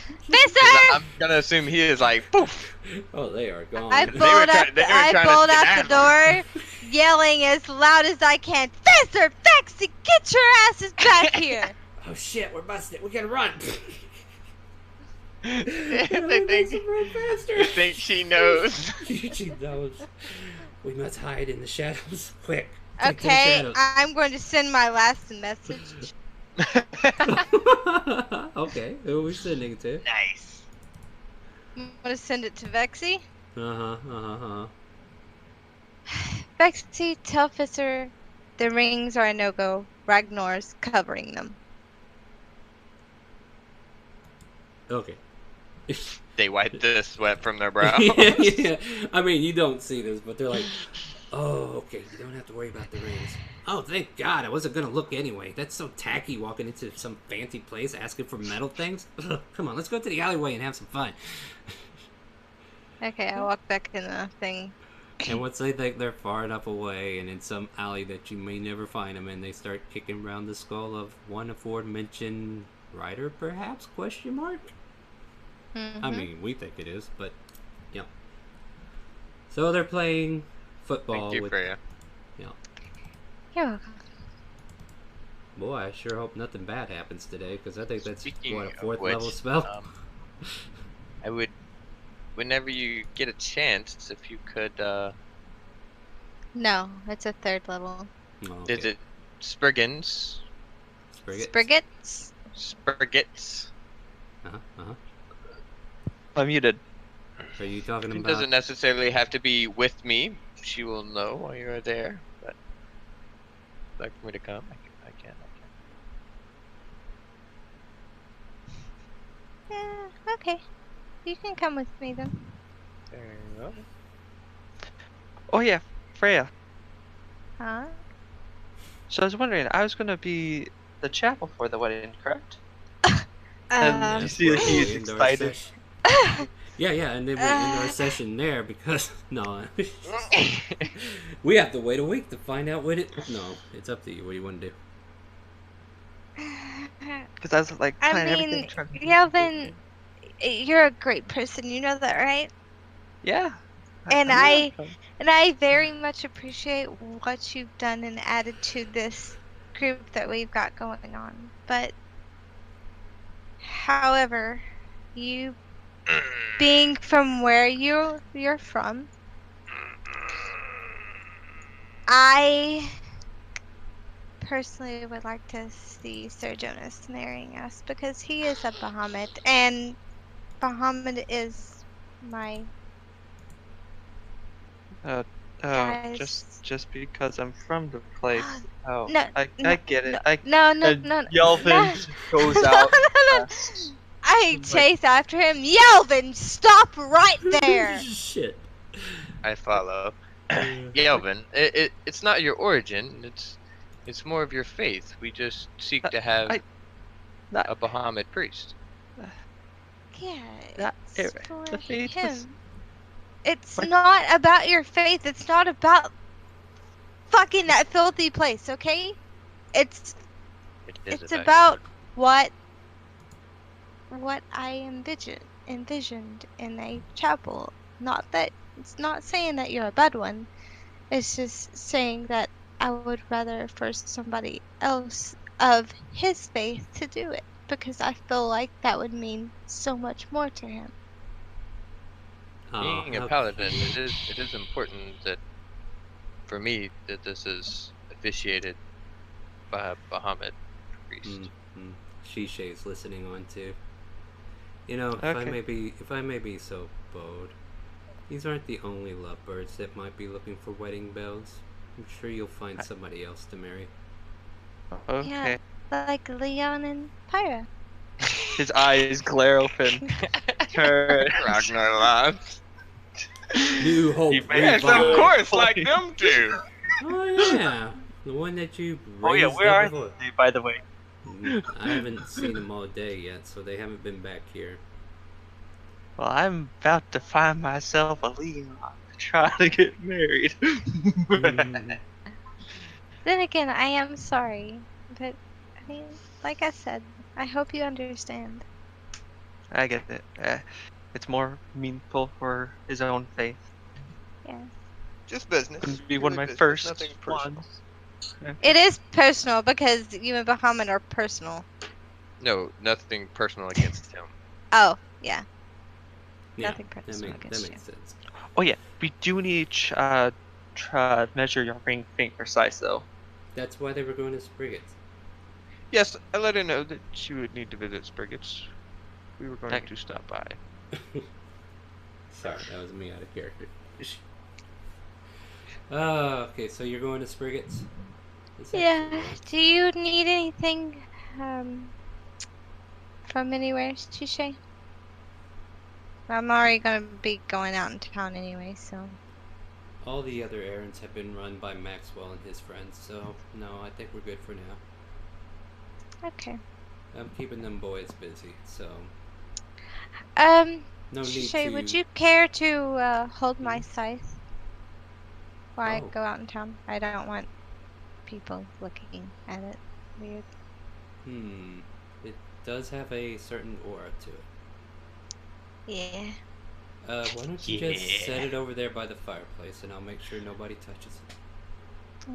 I'm gonna assume he is like, poof! Oh, they are gone. I were pulled try- they were trying to out the skedaddle. door, yelling as loud as I can. Visser, Vexy, get your asses back here! Oh shit, we're busted. We gotta run. They think she knows. She knows. We must hide in the shadows. Quick. Take to the Okay, shadows. I'm going to send my last message. Okay, who are we sending it to? Nice. I'm going to send it to Vexy. Uh-huh. Vexy, tell Visser the rings are a no-go. Ragnar's covering them. Okay. They wipe the sweat from their brow. yeah. I mean, you don't see this, but they're like, oh, okay, you don't have to worry about the rings. Oh, thank God, I wasn't gonna look anyway. That's so tacky walking into some fancy place asking for metal things. Ugh, come on, let's go to the alleyway and have some fun. Okay, I walk back in the thing. And once they think they're far enough away and in some alley that you may never find them in, they start kicking around the skull of one aforementioned rider, perhaps? Question mark? I mean, we think it is, but yeah. So they're playing football Thank you, with. Freya. Yeah. You're welcome. Boy, I sure hope nothing bad happens today, because I think that's Speaking what, a of 4th which, level spell. I would, whenever you get a chance, if you could, No, it's a 3rd level. Oh, okay. visit Spriggans. Sprigget? Spriggets? Spriggets. Uh-huh. I'm muted. Are you talking It about? doesn't necessarily have to be with me. She will know while you're there. But if you'd like for me to come, I can. Yeah, okay. You can come with me then. There you go. Oh yeah, Freya. Huh? So I was wondering, I was gonna be the chapel for the wedding, correct? And you Um, see that Where he's we end our excited. session. Yeah, and then we end our session there because no, we have to wait a week to find out what it. No, it's up to you. What do you want to do? Because I was like I planning everything. mean, trying to- Yelvin, you're a great person. You know that, right? Yeah. And know I that. and I very much appreciate what you've done and added to this group that we've got going on. But however, you being from where you're from, I personally would like to see Sir Jonas marrying us because he is a Bahamut and Bahamut is my Oh, guys. just because I'm from the place. Oh, No, I no, get no, it. no, no, And no, Yelvin no. just goes No, out. no, no. I Like- chase after him. Yelvin, stop right there. Shit. I follow. Yelvin, it's not your origin. It's more of your faith. We just seek to have Not, a Bahamut priest. Yeah, That- it's the for faith was- him. It's What? not about your faith. It's not about fucking that filthy place, okay? It's It is it's about about what I envisioned in a chapel. Not that it's not saying that you're a bad one. It's just saying that I would rather for somebody else of his faith to do it because I feel like that would mean so much more to him. Being a how- paladin, it is important that for me that this is officiated by a Bahamut priest. Shisei's listening on too. You know, if Okay. I may be so bold, these aren't the only lovebirds that might be looking for wedding bells. I'm sure you'll find somebody else to marry. Okay. Yeah, like Leon and Pyra. His eyes glare open. Turn. Ragnar New hope. Yes, of revived. course, like them two. Oh yeah, the one that you raised Oh yeah, where up are before. they, by the way? I haven't seen them all day yet, so they haven't been back here. Well, I'm about to find myself a Leon to try to get married. Then again, I am sorry, but I mean, like I said, I hope you understand. I get it. It's more meaningful for his own faith. Yeah. Just business. Wouldn't be one of my first Nothing personal. ones. It is personal because you and Bahamut are personal. No, nothing personal against him. Oh, yeah. Yeah, Nothing personal that against makes sense. Oh yeah, we do need measure your ring finger size though. That's why they were going to Spriggets. Yes, I let her know that she would need to visit Spriggets. We were going Okay. to stop by. Sorry, that was me out of character. Okay, so you're going to Spriggets? Is that Yeah. correct? Do you need anything from anywhere, Shishay? I'm already gonna be going out in town anyway, so. All the other errands have been run by Maxwell and his friends, so no, I think we're good for now. Okay. I'm keeping them boys busy, so no need Shishay, to. would you care to hold my scythe while I Oh. go out in town? I don't want people looking at it weird. It does have a certain aura to it. Yeah. Why don't you just set it over there by the fireplace, and I'll make sure nobody touches it.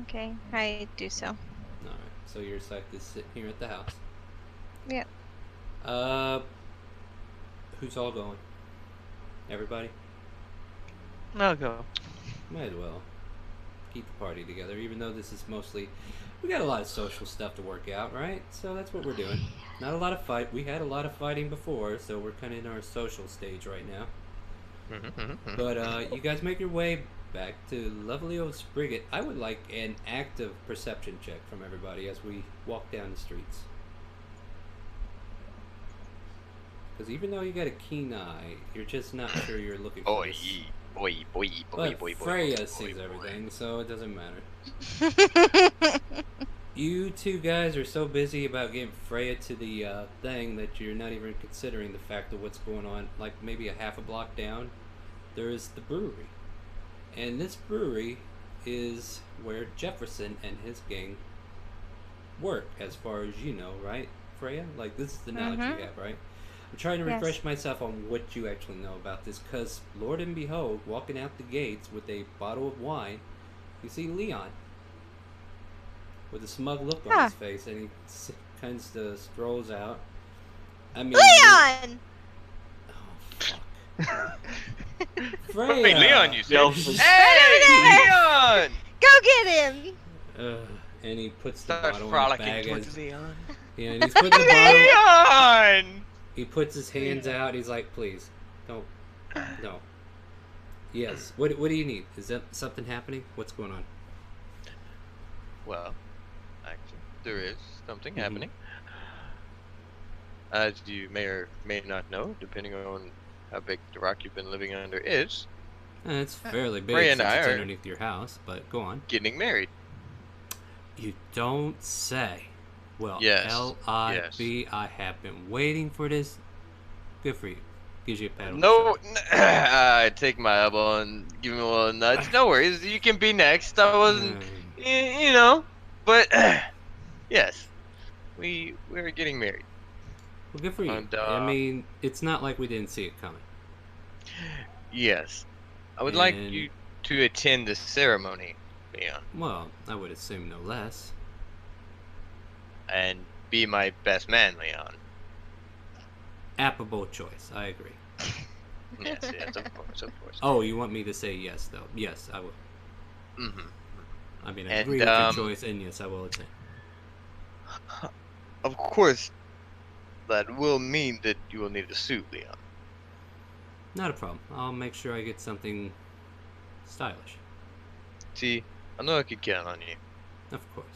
Okay, I do so. Alright. So your site is sitting here at the house. Yep. Who's all going? Everybody? I'll go. Might as well keep the party together, even though this is mostly... We got a lot of social stuff to work out, right? So that's what we're doing. Not a lot of fight. We had a lot of fighting before, so we're kind of in our social stage right now. But you guys make your way back to lovely old Sprigget. I would like an active perception check from everybody as we walk down the streets. Because even though you got a keen eye, you're just not sure you're looking for Boy, this. boy. Freya sees everything, so it doesn't matter. You two guys are so busy about getting Freya to the thing that you're not even considering the fact of what's going on. Like maybe a half a block down, there is the brewery. And this brewery is where Jefferson and his gang work, as far as you know, right, Freya? Like, this is the knowledge you have, right? I'm trying to refresh myself on what you actually know about this, because Lord and behold, walking out the gates with a bottle of wine, you see Leon with a smug look on his face, and he kind of strolls out. I mean, Leon! Oh, fuck. Freya! Wait, Leon, you said? Yelps. Hey, Leon! Go get him! And he puts the Starts bottle in the frolicking bag. towards Leon. Yeah, and he's putting the bottle... Leon! He puts his hands out. He's like, "Please, don't, no." Yes. What do you need? Is that something happening? What's going on? Well, actually, there is something happening. As you may or may not know, depending on how big the rock you've been living under is, It's fairly big Freya since and I it's are underneath your house, but go on. getting married. You don't say. Well, Yes. L-I-B, I have been waiting for this. Good for you. Gives you a pat on the No, shoulder. I take my elbow and give him a little nudge. No worries, you can be next. I wasn't, you know, but yes, we're getting married. Well, good for you. And, I mean, it's not like we didn't see it coming. Yes, I would like And- you to attend the ceremony, Leon, Well, I would assume no less. and be my best man, Leon. Affable choice. I agree. Yes, yes, of course, of course. Oh, you want me to say yes, though? Yes, I will. Mm-hmm. I mean, I And, agree with your choice, and yes, I will attend. Of course, that will mean that you will need a suit, Leon. Not a problem. I'll make sure I get something stylish. See, I know I could count on you. Of course.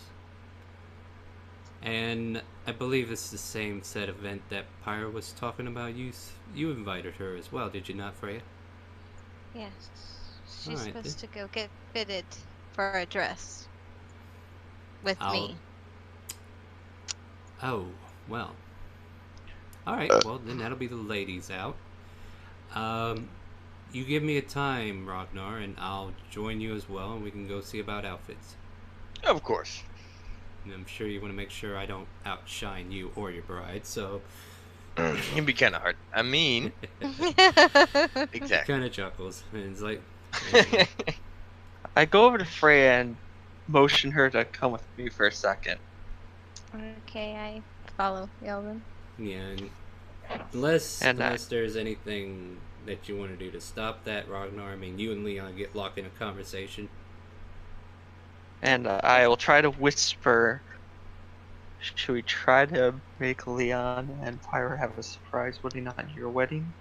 And I believe it's the same set event that Pyra was talking about. You invited her as well, did you not, Freya? Yes. She's Alright, supposed to go get fitted for a dress. With me. Oh, well. Alright, well, then that'll be the ladies out. You give me a time, Ragnar, and I'll join you as well, and we can go see about outfits. Of course. And I'm sure you want to make sure I don't outshine you or your bride, so... It can be kind of hard. I mean, exactly. Kind of chuckles, and it's like... I go over to Freya and motion her to come with me for a second. Okay, I follow Yelvin. Yeah, and unless And, there's anything that you want to do to stop that, Ragnar, I mean, you and Leon get locked in a conversation. And I will try to whisper. Should we try to make Leon and Pyra have a surprise wedding on your wedding?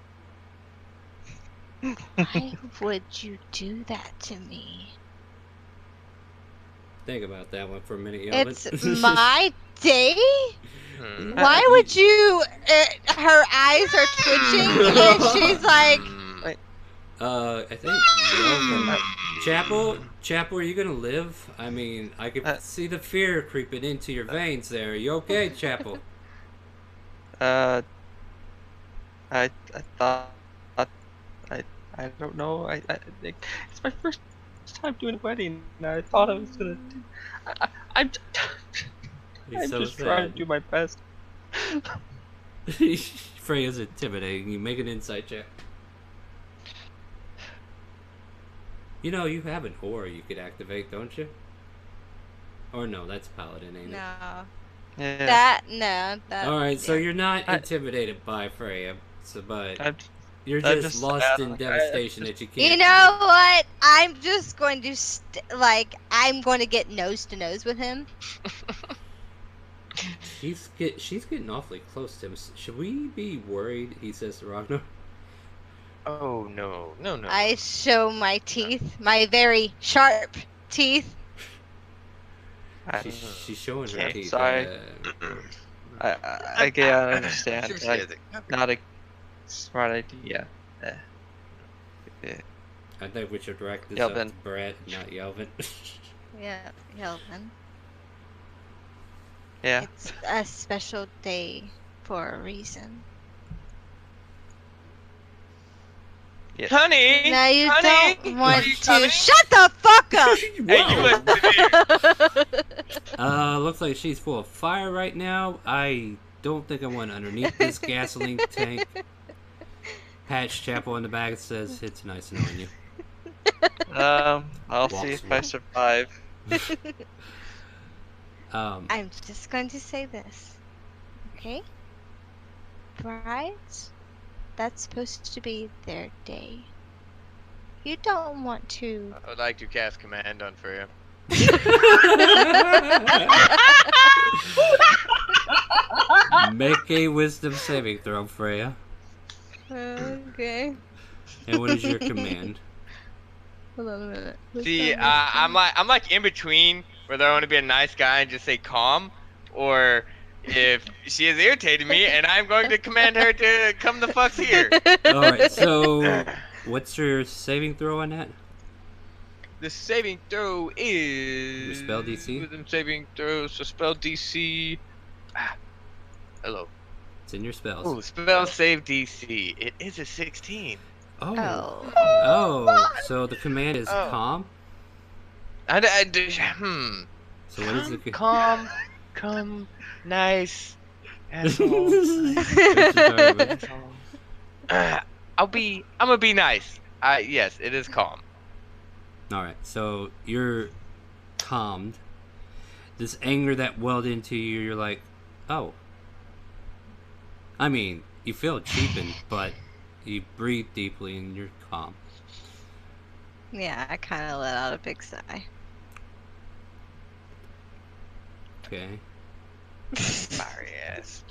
Why would you do that to me? Think about that one for a minute, Yelvin. It's my day? Hmm. Why would you... her eyes are twitching and she's like... I think Yelvin... Chapel, are you gonna live? I mean, I could see the fear creeping into your veins there. Are you okay, Chapel? I thought I don't know. I think it's my first time doing a wedding. And I thought I was gonna. I'm He's so just trying to sad. do my best. Freya's intimidating. You make an insight check. You know, you have an aura you could activate, don't you? Or no, that's paladin, ain't it? No. Yeah. That. All right, so yeah. you're not I- intimidated by Freya, so but I'm, you're I'm just just lost sad, in like, devastation that you can't. You know what? I'm just going to I'm going to get nose to nose with him. She's getting awfully close to him. Should we be worried? He says to Ragnar. Oh no, no, no. I show my teeth, my very sharp teeth. She's showing her Okay, teeth. sorry. I understand. Seriously, Like, Isaac, not a smart idea. I think we should direct this Yelvin. up to Brett, not Yelvin. Yeah, Yelvin. Yeah. It's a special day for a reason. Yes. honey. Now you honey, don't want are you to. coming? Shut the fuck up! Hey, you listen to me. Looks like she's full of fire right now. I don't think I want underneath this gasoline tank. Patch Chapel in the back says, "It's nice knowing you." I'll Walks see if away. I survive. I'm just going to say this. Okay? Brides, that's supposed to be their day. You don't want to. I would like to cast command on Freya. Make a wisdom saving throw, Freya. Okay. And what is your command? Hold on a minute. See, I'm like in between whether I want to be a nice guy and just say calm, or if she has irritated me and I'm going to command her to come the fuck here. Alright, so what's your saving throw on that? The saving throw is Your spell DC? Wisdom saving throw, so spell DC. Hello. It's in your spells. Oh, spell save DC. It is a 16. Oh. Oh. Oh, so the command is Oh. calm? So So what is the calm, nice, asshole. I'm gonna be nice. Yes, it is calm. Alright, so you're calmed. This anger that welled into you, you're like, oh. I mean, you feel cheapened, but you breathe deeply and you're calm. Yeah, I kind of let out a big sigh. Okay. Sorry ass.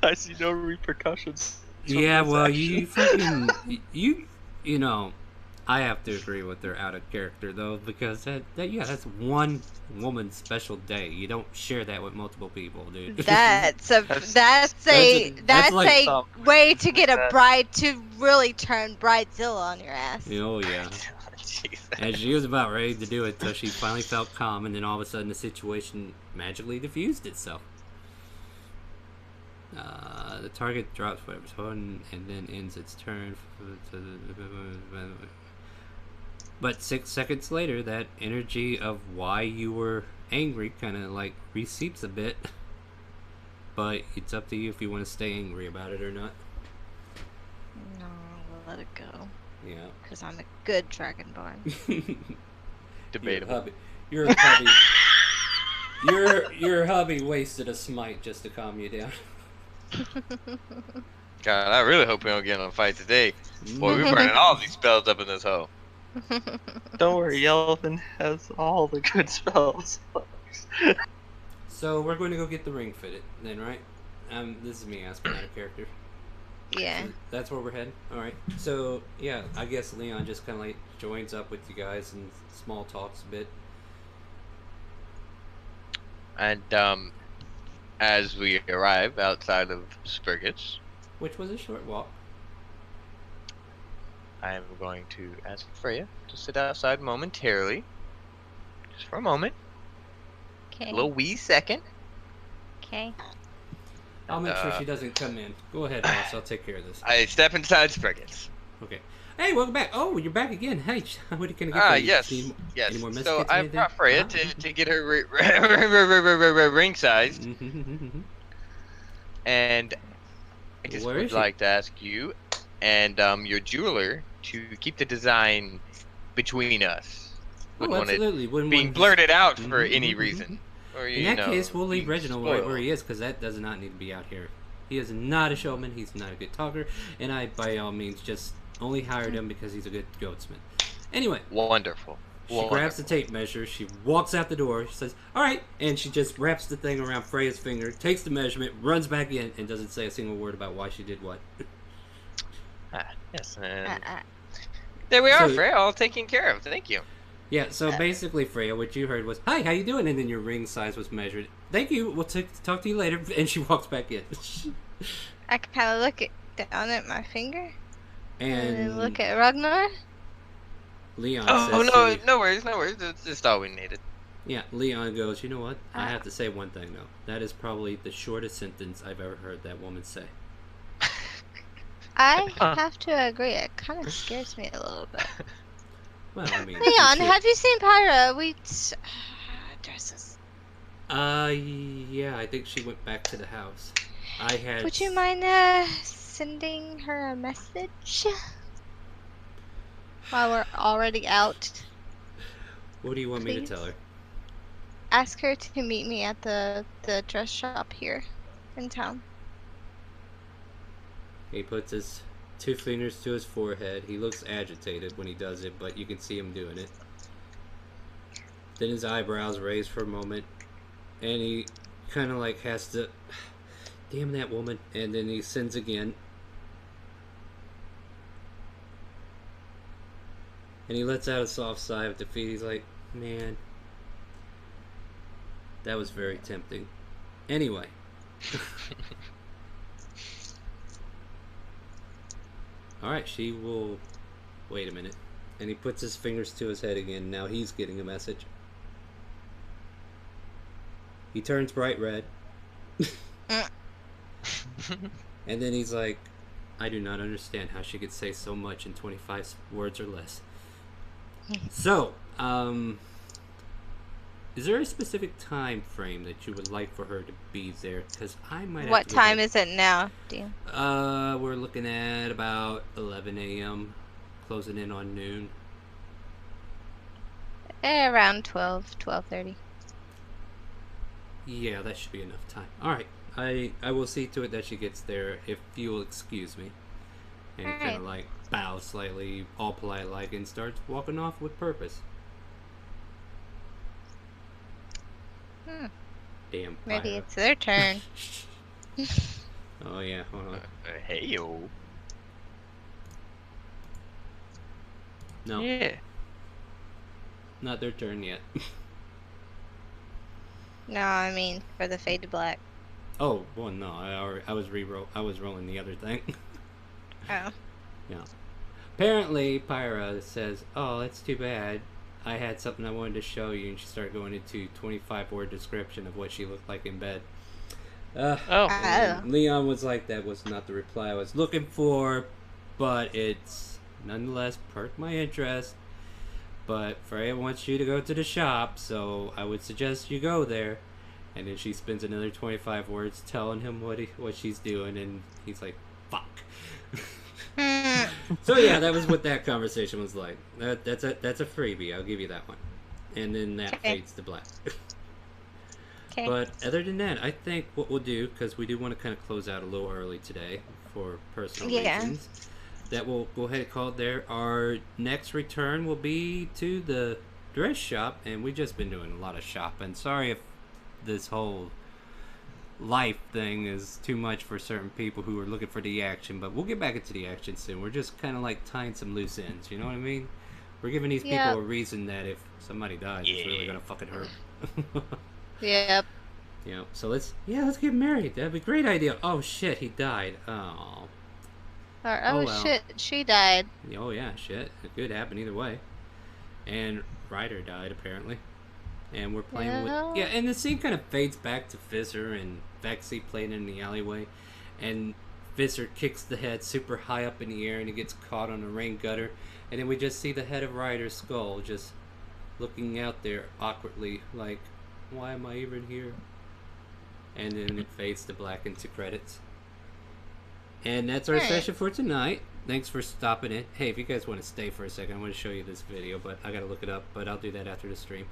I see no repercussions. from Yeah, this well, action. you fucking you know, I have to agree with their out of character though, because that's one woman's special day. You don't share that with multiple people, dude. That's a That's- that's a that's that's like- a way to get a that. bride to really turn bridezilla on your ass. Oh yeah. Jesus. And she was about ready to do it until she finally felt calm, and then all of a sudden the situation magically diffused itself. The target drops whatever's holding and then ends its turn. But 6 seconds later, that energy of why you were angry kind of like recedes a bit. But it's up to you if you want to stay angry about it or not. No, we'll let it go. Yeah. Because I'm a good dragonborn. Debatable. Your hubby. Your hubby wasted a smite just to calm you down. God, I really hope we don't get in a fight today. Boy, we're burning all these spells up in this hole. Don't worry, Yelvin has all the good spells. So we're going to go get the ring fitted, then, right? This is me asking out of character. Yeah. So that's where we're heading. All right. So yeah, I guess Leon just kind of like joins up with you guys and small talks a bit. And as we arrive outside of Spurgis, Which was a short walk. I am going to ask Freya to sit outside momentarily. Just for a moment. Okay. A little wee second. Okay. I'll make sure she doesn't come in. Go ahead, boss. I'll take care of this. I step inside Spurgis. Okay. Hey, welcome back. Oh, you're back again. Hey, what are you gonna get? for you? Yes, Any yes. more messages So or I anything? brought Freya Uh-huh. to get her ring sized, and I just Where would is she? like to ask you and your jeweler to keep the design between us. Oh, Wouldn't want it absolutely. Wouldn't being want blurted out Mhm, for any mhm, reason. Or, In you that know, case, we'll leave being Reginald where spoiled. he is, because that does not need to be out here. He is not a showman. He's not a good talker, and I, by all means, just only hired him because he's a good goatsman. Anyway, Wonderful. she grabs the tape measure. She walks out the door. She says, "All right," and she just wraps the thing around Freya's finger, takes the measurement, runs back in, and doesn't say a single word about why she did what. Yes, and Uh-uh. there we are, So- Freya, all taken care of. Thank you. Yeah, so basically, Freya, what you heard was, "Hi, how you doing?" And then your ring size was measured. "Thank you. We'll talk to you later." And she walks back in. I kind of look down at my finger and then And look at Ragnar. Leon Oh, says, no, to you- no worries, no worries. That's just all we needed. Yeah, Leon goes, "You know what? I have to say one thing, though. That is probably the shortest sentence I've ever heard that woman say." I have to agree. It kind of scares me a little bit. Well, I mean... Leon, you have you seen Pyra? Dresses. Yeah, I think she went back to the house. I had... Would you mind sending her a message while we're already out? What do you want me to Please? tell her? Ask her to meet me at the dress shop here in town. He puts his 2 fingers to his forehead. He looks agitated when he does it, but you can see him doing it. Then his eyebrows raise for a moment, and he kind of like has to... Damn that woman. And then he sins again. And he lets out a soft sigh of defeat. He's like, "Man, that was very tempting." Anyway. Alright, she will... Wait a minute. And he puts his fingers to his head again. Now he's getting a message. He turns bright red. And then he's like, "I do not understand how she could say so much in 25 words or less." So, is there a specific time frame that you would like for her to be there? Because I might have What to go time back- is it now, Dean? We're looking at about 11 a.m., closing in on noon. Around 12:30. Yeah, that should be enough time. Alright, I will see to it that she gets there, if you will excuse me. And he kind of Alright. like bows slightly, all polite like, and starts walking off with purpose. Damn Maybe pirate. it's their turn. Oh yeah, hold on. Hey, yo. No, Yeah. not their turn yet. No, I mean for the fade to black. Oh, well, no, I was rolling the other thing. Oh. Yeah. Apparently, Pyra says, "Oh, that's too bad. I had something I wanted to show you," and she started going into 25-word description of what she looked like in bed. Oh. Oh. Leon was like, "That was not the reply I was looking for, but it's nonetheless perked my interest. But Freya wants you to go to the shop, so I would suggest you go there." And then she spends another 25 words telling him what she's doing, and he's like, "Fuck." So yeah, that was what that conversation was like. That's a freebie. I'll give you that one. And then that Okay. fades to black. Okay. But other than that, I think what we'll do, because we do want to kind of close out a little early today for personal Yeah. reasons, that we'll go ahead and call it there. Our next return will be to the dress shop, and we've just been doing a lot of shopping. Sorry if this whole life thing is too much for certain people who are looking for the action, but we'll get back into the action soon. We're just kind of like tying some loose ends, you know what I mean? We're giving these Yep. people a reason that if somebody dies, it's really gonna fucking hurt. Yep. Yeah, so let's get married. That'd be a great idea. Oh shit, he died. Oh. Or, Oh, oh well. shit, she died. Oh yeah, shit. It could happen either way. And Ryder died apparently. And we're playing with Yeah. and the scene kind of fades back to Fizzer and Vexy playing in the alleyway, and Fizzer kicks the head super high up in the air and he gets caught on the rain gutter, and then we just see the head of Ryder's skull just looking out there awkwardly like, "Why am I even here?" And then it fades to black into credits. And that's our Alright. session for tonight. Thanks for stopping in. Hey, if you guys want to stay for a second, I want to show you this video, but I gotta look it up. But I'll do that after the stream.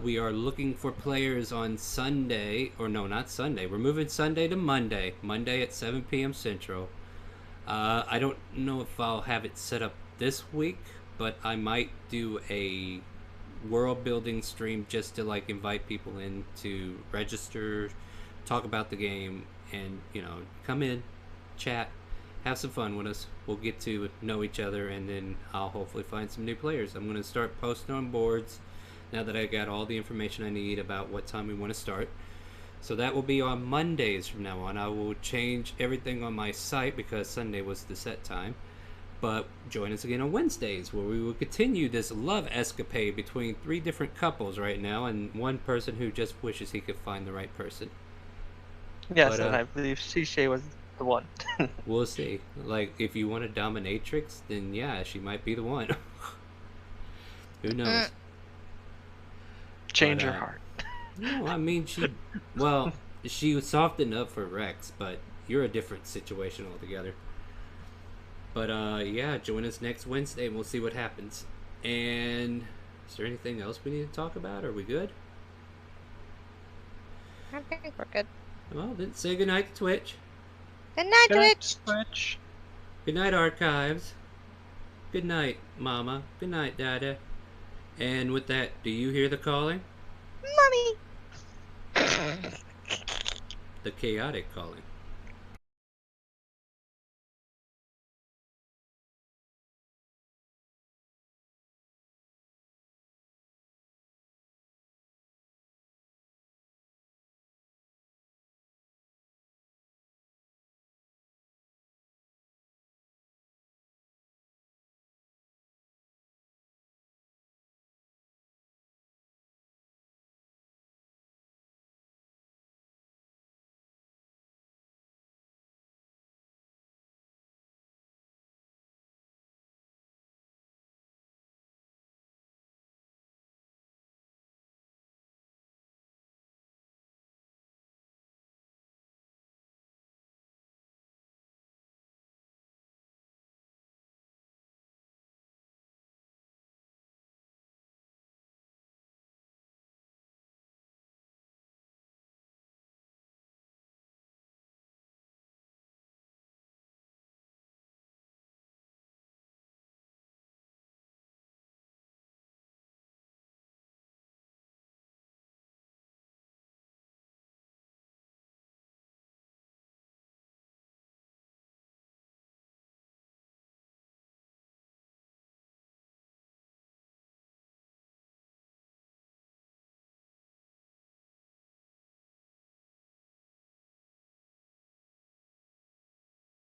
We are looking for players on Sunday, or no, not Sunday. We're moving Sunday to Monday. Monday at 7 p.m. Central. I don't know if I'll have it set up this week, but I might do a world building stream just to like invite people in to register, talk about the game, and come in, chat, have some fun with us. We'll get to know each other, and then I'll hopefully find some new players. I'm going to start posting on boards now that I got all the information I need about what time we want to start. So that will be on Mondays from now on. I will change everything on my site because Sunday was the set time. But join us again on Wednesdays, where we will continue this love escapade between 3 different couples right now, and one person who just wishes he could find the right person. Yes, But, and I believe Shishay was the one. We'll see. Like, if you want a dominatrix, then yeah, she might be the one. Who knows? Change But, her heart. No, I mean, she was soft enough for Rex, but you're a different situation altogether. But yeah, join us next Wednesday and we'll see what happens. And is there anything else we need to talk about? Are we good? I think we're good. Well, then say goodnight to Twitch. Good night, Twitch. Twitch. Good night, Archives. Good night, Mama. Good night, Dada. And with that, do you hear the calling? Mommy. The chaotic calling.